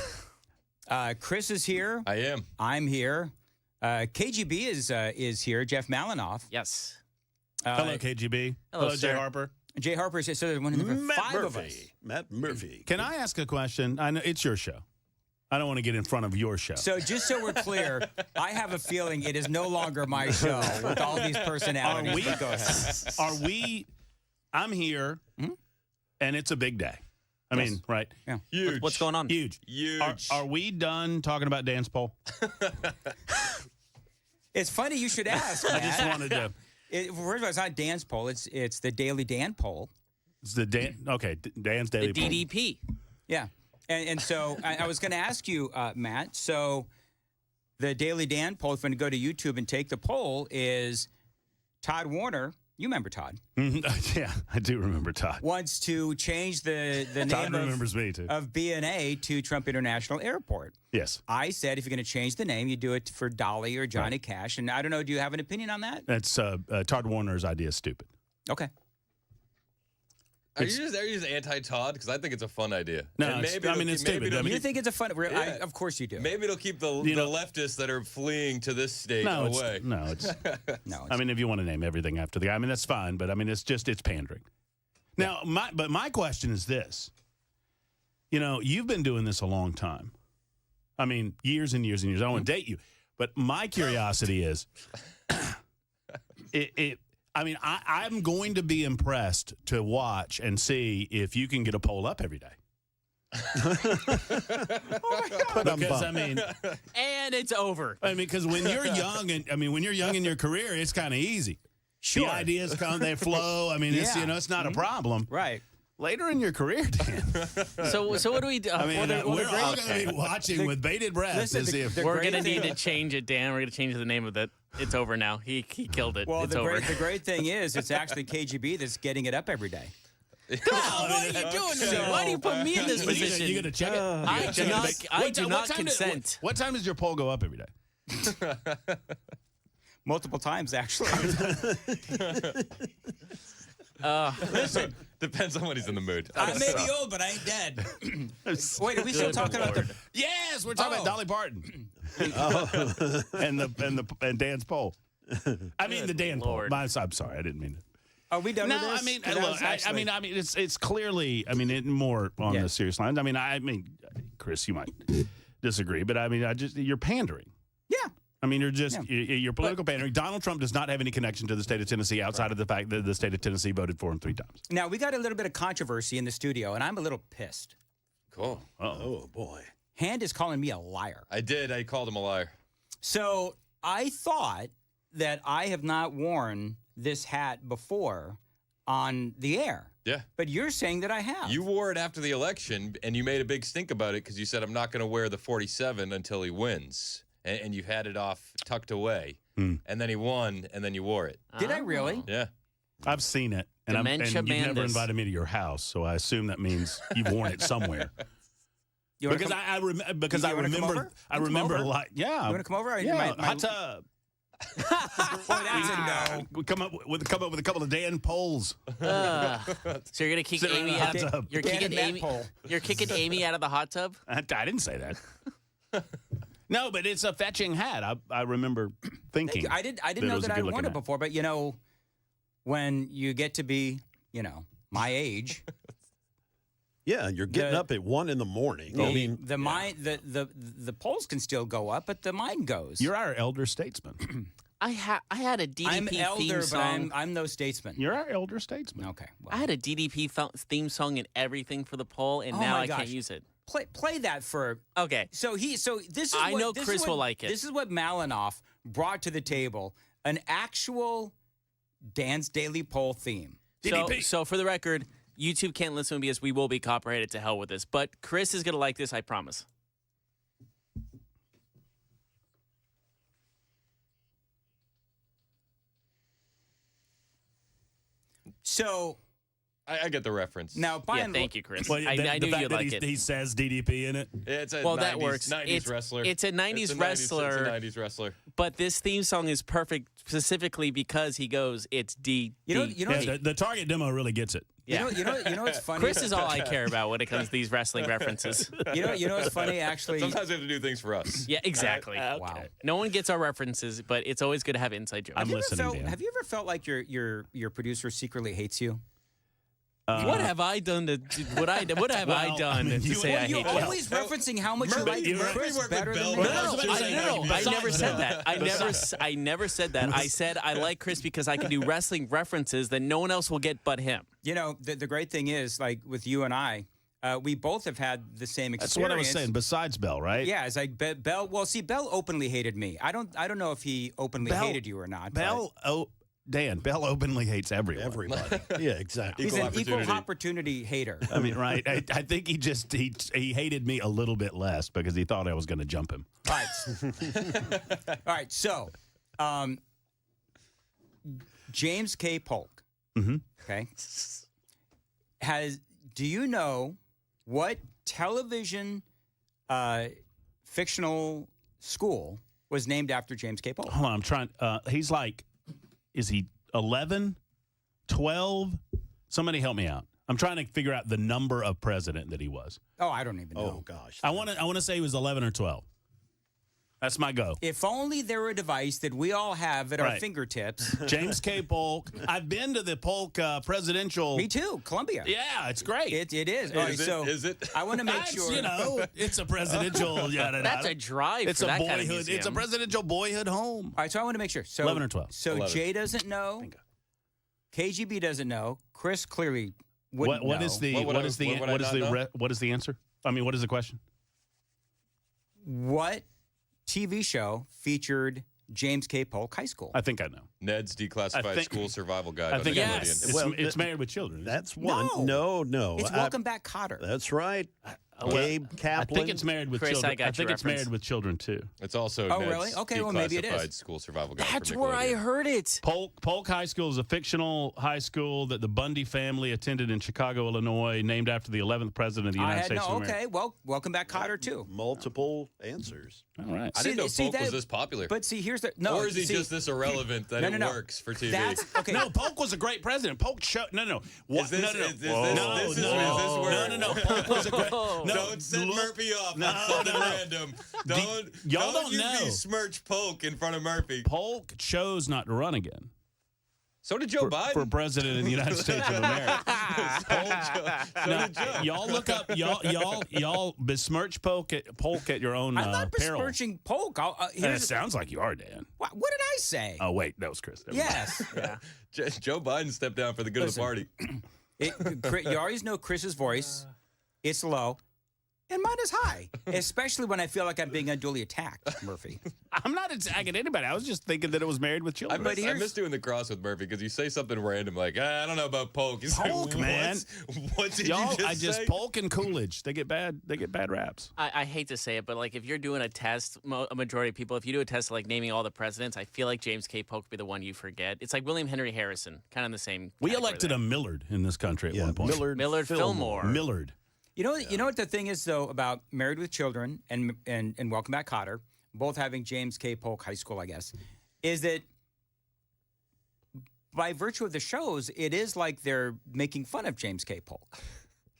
Chris is here. I am. I'm here. KGB is here. Jeff Malinoff. Yes. Hello, KGB. Hello, Jay Harper. Jay Harper is here. So there's one of the Matt five Murphy. of us. Matt Murphy. Can I ask a question? I know it's your show. I don't want to get in front of your show. So just so we're clear, I have a feeling it is no longer my show with all these personalities. But go ahead. I'm here, and it's a big day. I mean, right? Yeah. Huge. What's going on? Huge. Are we done talking about dance poll? It's funny you should ask, I just wanted to. First of all, it's not dance poll. It's the Daily Dan poll. It's the Dan's Daily The Poll. DDP. Yeah. And so I was going to ask you, Matt, so the Daily Dan poll, if you want to go to YouTube and take the poll, is Todd Warner, you remember Todd? Yeah, I do remember Todd. Wants to change the Todd name remembers me too. of B&A to Trump International Airport. Yes. I said if you're going to change the name, you do it for Dolly or Johnny Cash. And I don't know, do you have an opinion on that? That's Todd Warner's idea is stupid. Okay. Are you just anti-Todd? Because I think it's a fun idea. No, And it's stupid. You think it's a fun... Yeah. Of course you do. Maybe it'll keep the leftists that are fleeing to this state away. No. I mean, if you want to name everything after the guy, I mean, that's fine. But I mean, it's pandering. Now, my question is this. You've been doing this a long time. I mean, years and years and years. I don't want to date you. But my curiosity is, I'm going to be impressed to watch and see if you can get a poll up every day. Because I mean, and it's over. I mean, because when you're young in your career, it's kind of easy. Sure. The ideas come, they flow. I mean, it's not a problem. Right. Later in your career, Dan. So what do we do? I mean, we're all going to be watching with bated breath to see if we're going to need to change it, Dan. We're going to change the name of it. It's over now. He killed it. Well, it's the over. great thing is it's actually KGB that's getting it up every day. What are you doing to me? Why do you put me in this position? You're going to check it? I do not consent. What time does your poll go up every day? Multiple times, actually. Listen. Depends on when he's in the mood. I may be old, but I ain't dead. Wait, are we still talking about the... Yes, we're talking about Dolly Parton. and Dan's poll. I mean, the Dan poll. I'm sorry, I didn't mean it. Are we done with this? I mean, look, it's clearly, more on the serious lines. I mean, Chris, you might disagree, but you're pandering. Yeah. I mean, you're political pandering. Donald Trump does not have any connection to the state of Tennessee outside of the fact that the state of Tennessee voted for him 3 times. Now, we got a little bit of controversy in the studio, and I'm a little pissed. Cool. Oh, boy. Hand is calling me a liar. I did. I called him a liar. So I thought that I have not worn this hat before on the air. Yeah. But you're saying that I have. You wore it after the election, and you made a big stink about it because you said, I'm not going to wear the 47 until he wins. And you had it off tucked away. And then he won, and then you wore it. Did I really? Yeah. I've seen it. And you've never invited me to your house, so I assume that means you've worn it somewhere. I remember a lot. Yeah. You want to come over? Yeah. Hot tub. Well, that's a no. We come up with a couple of Dan polls. So you're gonna kick Amy out of you're kicking Amy out of the hot tub? I didn't say that. No, but it's a fetching hat. I remember thinking. I didn't know that I worn it before, but when you get to be, my age. Yeah, you're getting up at 1 in the morning. The polls can still go up, but the mind goes. You're our elder statesman. I had a DDP I'm elder, theme song. but I'm no statesman. You're our elder statesman. Okay. Well. I had a DDP theme song and everything for the poll, and now I can't use it. Play that for. Okay. So this is. I know Chris will like it. This is what Malinoff brought to the table: an actual Dan's Daily Poll theme. So for the record, YouTube can't listen because we will be copyrighted to hell with this. But Chris is gonna like this, I promise. So I get the reference. Now, thank you, Chris. Well, I knew you'd like it. He says DDP in it. Yeah, it's a well, 90s, that works. 90s wrestler. It's a 90s wrestler. It's a 90s wrestler. But this theme song is perfect specifically because he goes, it's D. The target demo really gets it. Yeah. You know what's funny? Chris is all I care about when it comes to these wrestling references. You know what's funny, actually? Sometimes we have to do things for us. Yeah, exactly. Wow. No one gets our references, but it's always good to have inside jokes. I'm listening, Dan. Have you ever felt like your producer secretly hates you? What have I done to? What have I done to say I hate you? You're always referencing how much you like Chris better than me. No, I never said that. I never said that. I said I like Chris because I can do wrestling references that no one else will get but him. You know, the great thing is, like with you and I, we both have had the same experience. That's what I was saying. Besides Bell, right? Yeah, it's like Bell. Well, see, Bell openly hated me. I don't know if he openly hated you or not. Bell. Dan, Bell openly hates everybody. Yeah, exactly. He's an equal opportunity hater. I mean, right? I think he hated me a little bit less because he thought I was going to jump him. All right. All right. So, James K. Polk. Mm-hmm. Okay. Do you know what television fictional school was named after James K. Polk? Hold on, I'm trying. He's like. Is he 11, 12? Somebody help me out. I'm trying to figure out the number of president that he was. Oh, I don't even know. Oh, gosh. I want to say he was 11 or 12. That's my go. If only there were a device that we all have at our fingertips. James K. Polk. I've been to the Polk presidential. Me too, Columbia. Yeah, it's great. It is. Is it? I want to make sure. You know, it's a presidential. That's a drive. It's for a that boyhood. kind of museum. It's a presidential boyhood home. All right, so I want to make sure. So 11 or 12. So 11. Jay doesn't know. KGB doesn't know. Chris clearly wouldn't know. What is the answer? I mean, what is the question? What TV show featured James K. Polk High School? I think I know. Ned's Declassified School Survival Guide. I think yes. It's Married with Children. That's one. No. It's Welcome Back, Kotter. That's right. Gabe Kaplan. I think it's Married with Chris, Children. I think it's Married with Children too. It's also Oh, Ned's really? Okay, well, maybe it is. Declassified School Survival Guide. That's for where I Nickelodeon. heard it. Polk High School is a fictional high school that the Bundy family attended in Chicago, Illinois, named after the 11th president of the United States of America. Okay, well, Welcome Back, Kotter too. Multiple answers. All right. I didn't know Polk was this popular. But see, here's the no. Or is he just this irrelevant that it works for TV? That's okay. No, Polk was a great president. Polk showed no. What? Is this, no. Is this where? No. Polk was a great. No, don't set Murphy off on something random. Y'all don't you know. besmirch Polk in front of Murphy. Polk chose not to run again. So did Joe Biden for president of the United States of America. did Joe. Y'all look up. Y'all besmirch Polk at your own I'm not peril. besmirching Polk. It sounds like you are, Dan. What did I say? Oh wait, that was Chris. Yes. Yeah. Joe Biden stepped down for the good of the party. You always know Chris's voice. It's low. And mine is high, especially when I feel like I'm being unduly attacked, Murphy. I'm not attacking anybody. I was just thinking that it was Married with Children. I miss doing the cross with Murphy because you say something random like, I don't know about Polk. He's Polk, like, man. What did Y'all, you just say? Polk and Coolidge. They get bad raps. I hate to say it, but like if you're doing a test, a majority of people, if you do a test like naming all the presidents, I feel like James K. Polk would be the one you forget. It's like William Henry Harrison, kind of the same. We elected a Millard in this country at one point. Millard Fillmore. Millard. You know what the thing is though about Married with Children and Welcome Back, Kotter, both having James K. Polk High School, I guess, is that by virtue of the shows, it is like they're making fun of James K. Polk.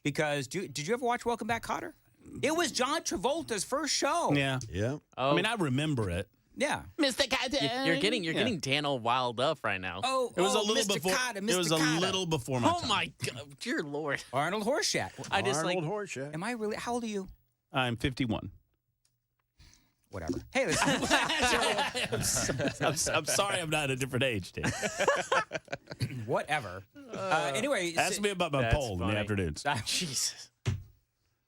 Because did you ever watch Welcome Back, Kotter? It was John Travolta's first show. Yeah. Oh. I mean, I remember it. Yeah, Mr. Kotter. You're getting Dan all wild up right now. Oh, it was a little Mr. before. Kotter, Mr. It was a Kotter. little before my time. Oh my God, dear Lord! Arnold Horshack. Arnold Horshack. Am I really? How old are you? I'm 51. Whatever. Hey, listen. I'm sorry, I'm not at a different age, Dan. Whatever. Anyway, ask me about my poll in the afternoons. Jesus.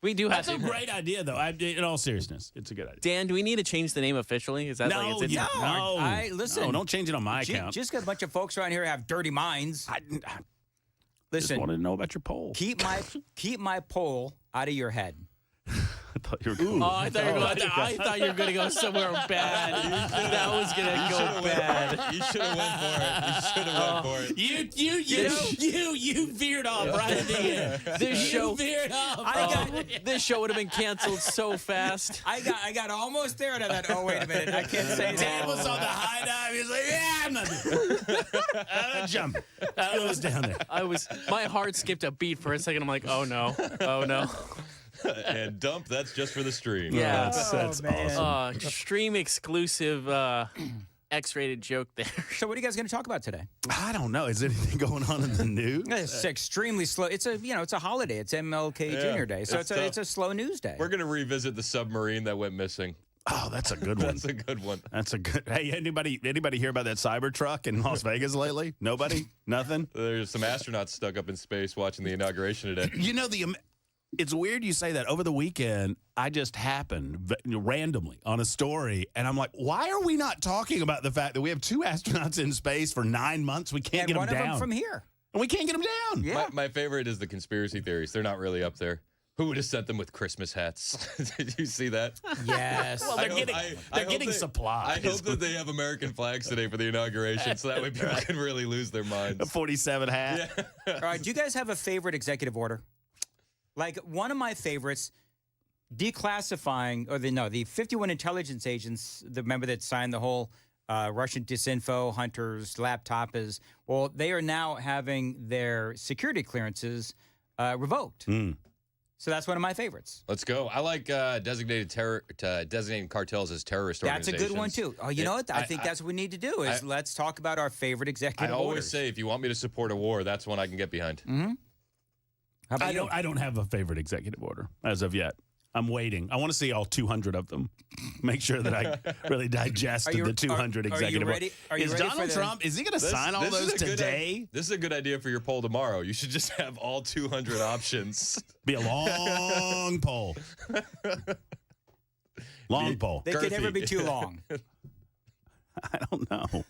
We do have That's a great idea, though. In all seriousness, it's a good idea. Dan, do we need to change the name officially? Is that no, like it's listen. No, don't change it on my account. Just got a bunch of folks around here have dirty minds. Just Listen, wanted to know about your poll. Keep my poll out of your head. I thought you were going. I thought you were going to go somewhere bad. That was going to go bad. You should have went for it. You should have went for it. You veered off right at the end. This show veered off. This show would have been canceled so fast. I got almost there, and I thought, oh wait a minute, I can't say that. Dan was on the high dive. He was like, yeah, I'm not doing it. I'm not jumping. I was down there. My heart skipped a beat for a second. I'm like, oh no. And dump, that's just for the stream. Yeah. That's awesome. Stream exclusive X-rated joke there. So what are you guys going to talk about today? I don't know. Is anything going on in the news? It's extremely slow. It's a holiday. It's MLK Jr. Day, so it's a slow news day. We're going to revisit the submarine that went missing. Oh, that's a good one. That's a good one. That's a good. Hey, anybody hear about that Cybertruck in Las Vegas lately? Nobody? Nothing? There's some astronauts stuck up in space watching the inauguration today. You know, it's weird you say that. Over the weekend, I just happened randomly on a story, and I'm like, why are we not talking about the fact that we have 2 astronauts in space for 9 months? We can't get them down. One of them from here. And we can't get them down. Yeah. My favorite is the conspiracy theories. They're not really up there. Who would have sent them with Christmas hats? Did you see that? Yes. Well, they're getting supplies. I hope that they have American flags today for the inauguration, so that way people can really lose their minds. A 47 hat. Yeah. All right, do you guys have a favorite executive order? Like one of my favorites, declassifying, the 51 intelligence agents, remember that signed the whole Russian disinfo hunters laptop they are now having their security clearances revoked. So that's one of my favorites. Let's go. I like designating cartels as terrorist organizations. That's a good one, too. Oh, you know what? I think that's what we need to do is let's talk about our favorite executive orders. I always say if you want me to support a war, that's one I can get behind. Mm-hmm. How about you? I don't have a favorite executive order as of yet. I'm waiting. I want to see all 200 of them. Make sure that I really digested the 200 executive orders. Is Donald Trump, is he going to sign all those today? This is a good idea for your poll tomorrow. You should just have all 200 options. Be a long poll. Long poll. They could never be too long. I don't know.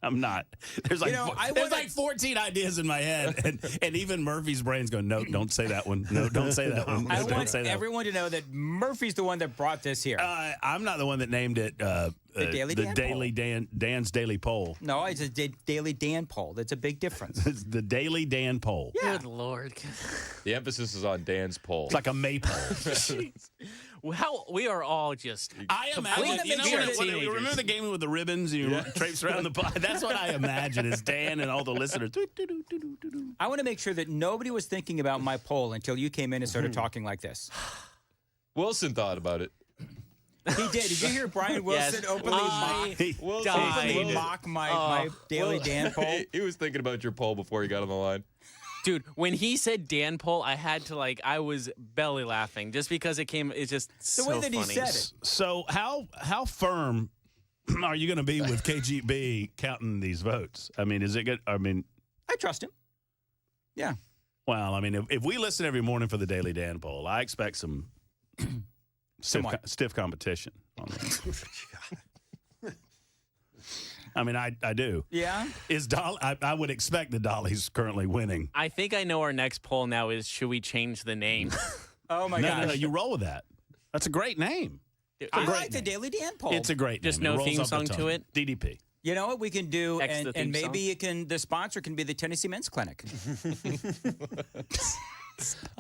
I'm not. There's like 14 ideas in my head, and even Murphy's brain's going, no, don't say that one. No, don't say that one. I want everyone to know that Murphy's the one that brought this here. I'm not the one that named it the Daily Dan's Daily Poll. No, it's a Daily Dan poll. That's a big difference. It's the Daily Dan Poll. Yeah. Good Lord. The emphasis is on Dan's poll. It's like a maypole. How we are all just. I imagine. Remember the game with the ribbons and you traipse around the pod? That's what I imagine is Dan and all the listeners. I want to make sure that nobody was thinking about my poll until you came in and started talking like this. Wilson thought about it. He did. Did you hear Brian Wilson openly mock my Daily Dan poll? He was thinking about your poll before he got on the line. Dude, when he said Dan poll, I had to I was belly laughing just because it's just so funny. The way that he said it. So how firm are you going to be with KGB counting these votes? I mean, is it good? I mean, I trust him. Yeah. Well, I mean, if we listen every morning for the Daily Dan poll, I expect some stiff competition on that. I mean, I do. Yeah. I would expect that Dolly's currently winning. I think I know our next poll now is, should we change the name? Oh, my gosh. No, you roll with that. That's a great name. I like the Daily Dan poll. It's a great name. Just no theme song to it? DDP. You know what we can do, and maybe song? the sponsor can be the Tennessee Men's Clinic.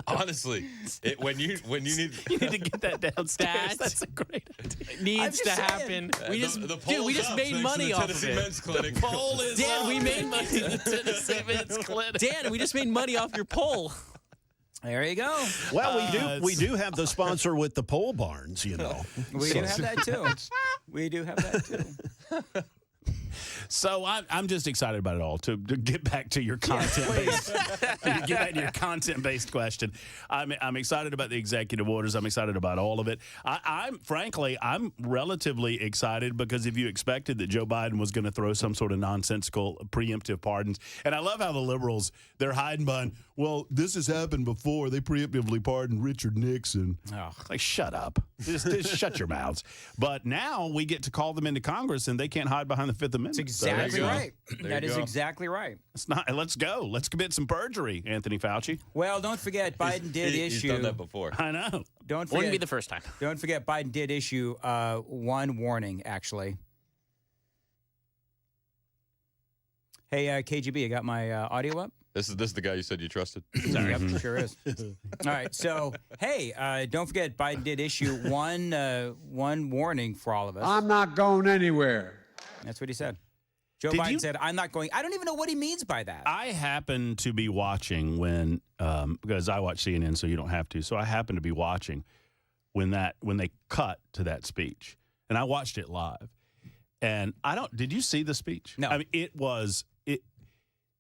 Honestly, when you need you need to get that downstairs. That's a great idea. Needs to happen. We just made money off of it. Men's Clinic. The poll is Dan, we made money. The Tennessee Men's Clinic. Dan, we just made money off your poll. There you go. Well, we do have the sponsor with the pole barns, you know. We do have that too. We do have that too. So I'm just excited about it all. To get back to your content-based, get back to your content-based question. I'm excited about the executive orders. I'm excited about all of it. I'm relatively excited because if you expected that Joe Biden was going to throw some sort of nonsensical preemptive pardons, and I love how the liberals, they're hiding behind, well, this has happened before. They preemptively pardoned Richard Nixon. Oh. Like, shut up. Just shut your mouths. But now we get to call them into Congress, and they can't hide behind the Fifth Amendment. That's exactly right. That is exactly right. Let's go. Let's commit some perjury, Anthony Fauci. Well, don't forget, Biden did issue. He's done that before. I know. Don't forget. Wouldn't be the first time. Don't forget, Biden did issue one warning, actually. Hey, KGB, you got my audio up? This is the guy you said you trusted. Sorry, yep, sure is. All right, so hey, don't forget, Biden did issue one warning for all of us. I'm not going anywhere. That's what he said. Joe Biden said, "I'm not going." I don't even know what he means by that. I happen to be watching when, because I watch CNN, so you don't have to. So I happen to be watching when they cut to that speech, and I watched it live. And I don't. Did you see the speech? No. I mean,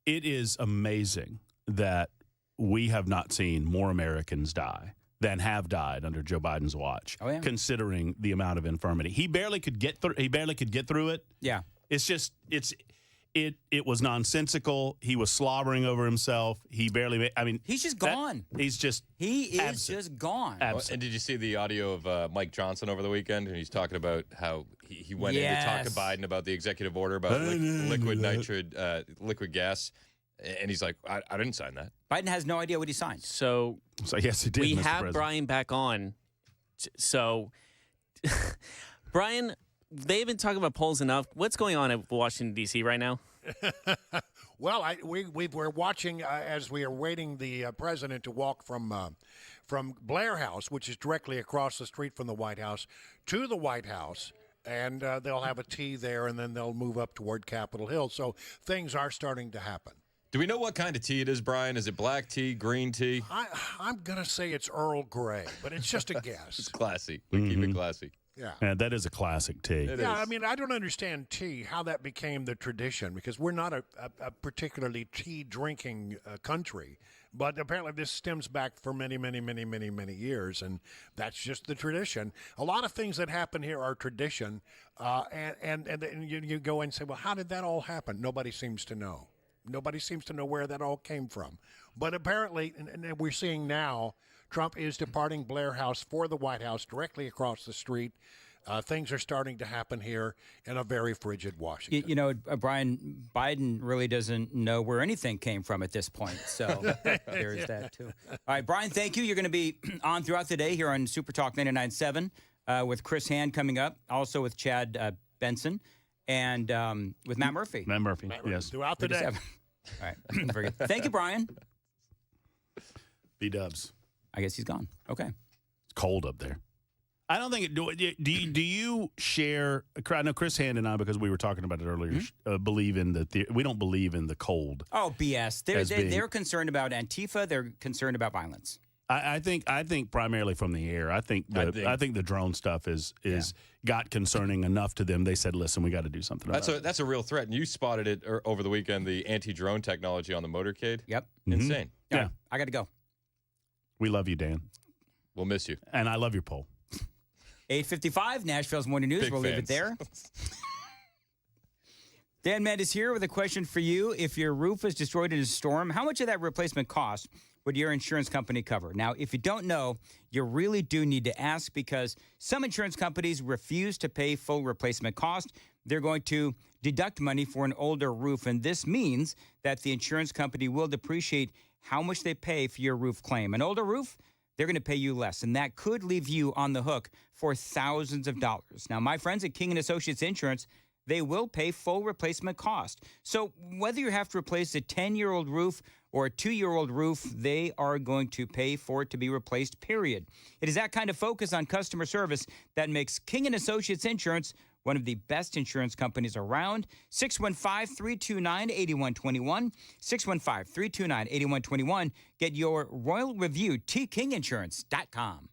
it is amazing that we have not seen more Americans die than have died under Joe Biden's watch. Oh, yeah. Considering the amount of infirmity, he barely could get through. He barely could get through it. Yeah. It's just it was nonsensical. He was slobbering over himself. He barely made. I mean, he's just gone. He is just gone. And did you see the audio of Mike Johnson over the weekend? And he's talking about how he went in to talk to Biden about the executive order about liquid gas. And he's like, I didn't sign that. Biden has no idea what he signed. So yes, he did. We Mr. have President. Brian back on. So, Brian, they've been talking about polls enough. What's going on at Washington, D.C. right now? Well, we're watching as we are waiting the president to walk from Blair House, which is directly across the street from the White House, to the White House. And they'll have a tea there, and then they'll move up toward Capitol Hill. So things are starting to happen. Do we know what kind of tea it is, Brian? Is it black tea, green tea? I'm going to say it's Earl Grey, but it's just a guess. It's classy. We keep it classy. Yeah. That is a classic tea. I mean, I don't understand tea, how that became the tradition, because we're not a particularly tea-drinking country. But apparently this stems back for many, many, many, many, many years, and that's just the tradition. A lot of things that happen here are tradition, and you go and say, well, how did that all happen? Nobody seems to know. Nobody seems to know where that all came from. But apparently, and we're seeing now, Trump is departing Blair House for the White House directly across the street. Things are starting to happen here in a very frigid Washington. You know, Brian, Biden really doesn't know where anything came from at this point. So there's that, too. All right, Brian, thank you. You're going to be on throughout the day here on Super Talk 99.7 with Chris Hand coming up, also with Chad Benson, and with Matt Murphy. Matt Murphy, yes. Throughout the day. All right. Very good. Thank you, Brian. B-dubs. I guess he's gone. Okay. It's cold up there. I don't think it. Do you share? I know Chris Hand and I, because we were talking about it earlier, believe in we don't believe in the cold. Oh, BS. They're concerned about Antifa. They're concerned about violence. I think primarily from the air. I think the drone stuff is got concerning enough to them. They said, "Listen, we got to do something about it." That's a real threat. And you spotted it over the weekend. The anti-drone technology on the motorcade. Yep, insane. Yeah, right. I got to go. We love you, Dan. We'll miss you, and I love your poll. 8:55, Nashville's Morning News. We'll leave it there. Dan Mendes here with a question for you. If your roof is destroyed in a storm, how much of that replacement cost would your insurance company cover? Now, if you don't know, you really do need to ask, because some insurance companies refuse to pay full replacement cost. They're going to deduct money for an older roof, and this means that the insurance company will depreciate how much they pay for your roof claim. An older roof, they're going to pay you less, and that could leave you on the hook for thousands of dollars. Now, my friends at King & Associates Insurance, they will pay full replacement cost. So whether you have to replace a 10-year-old roof or a 2-year-old roof, they are going to pay for it to be replaced, period. It is that kind of focus on customer service that makes King & Associates Insurance one of the best insurance companies around. 615-329-8121. 615-329-8121. Get your Royal Review, tkinginsurance.com.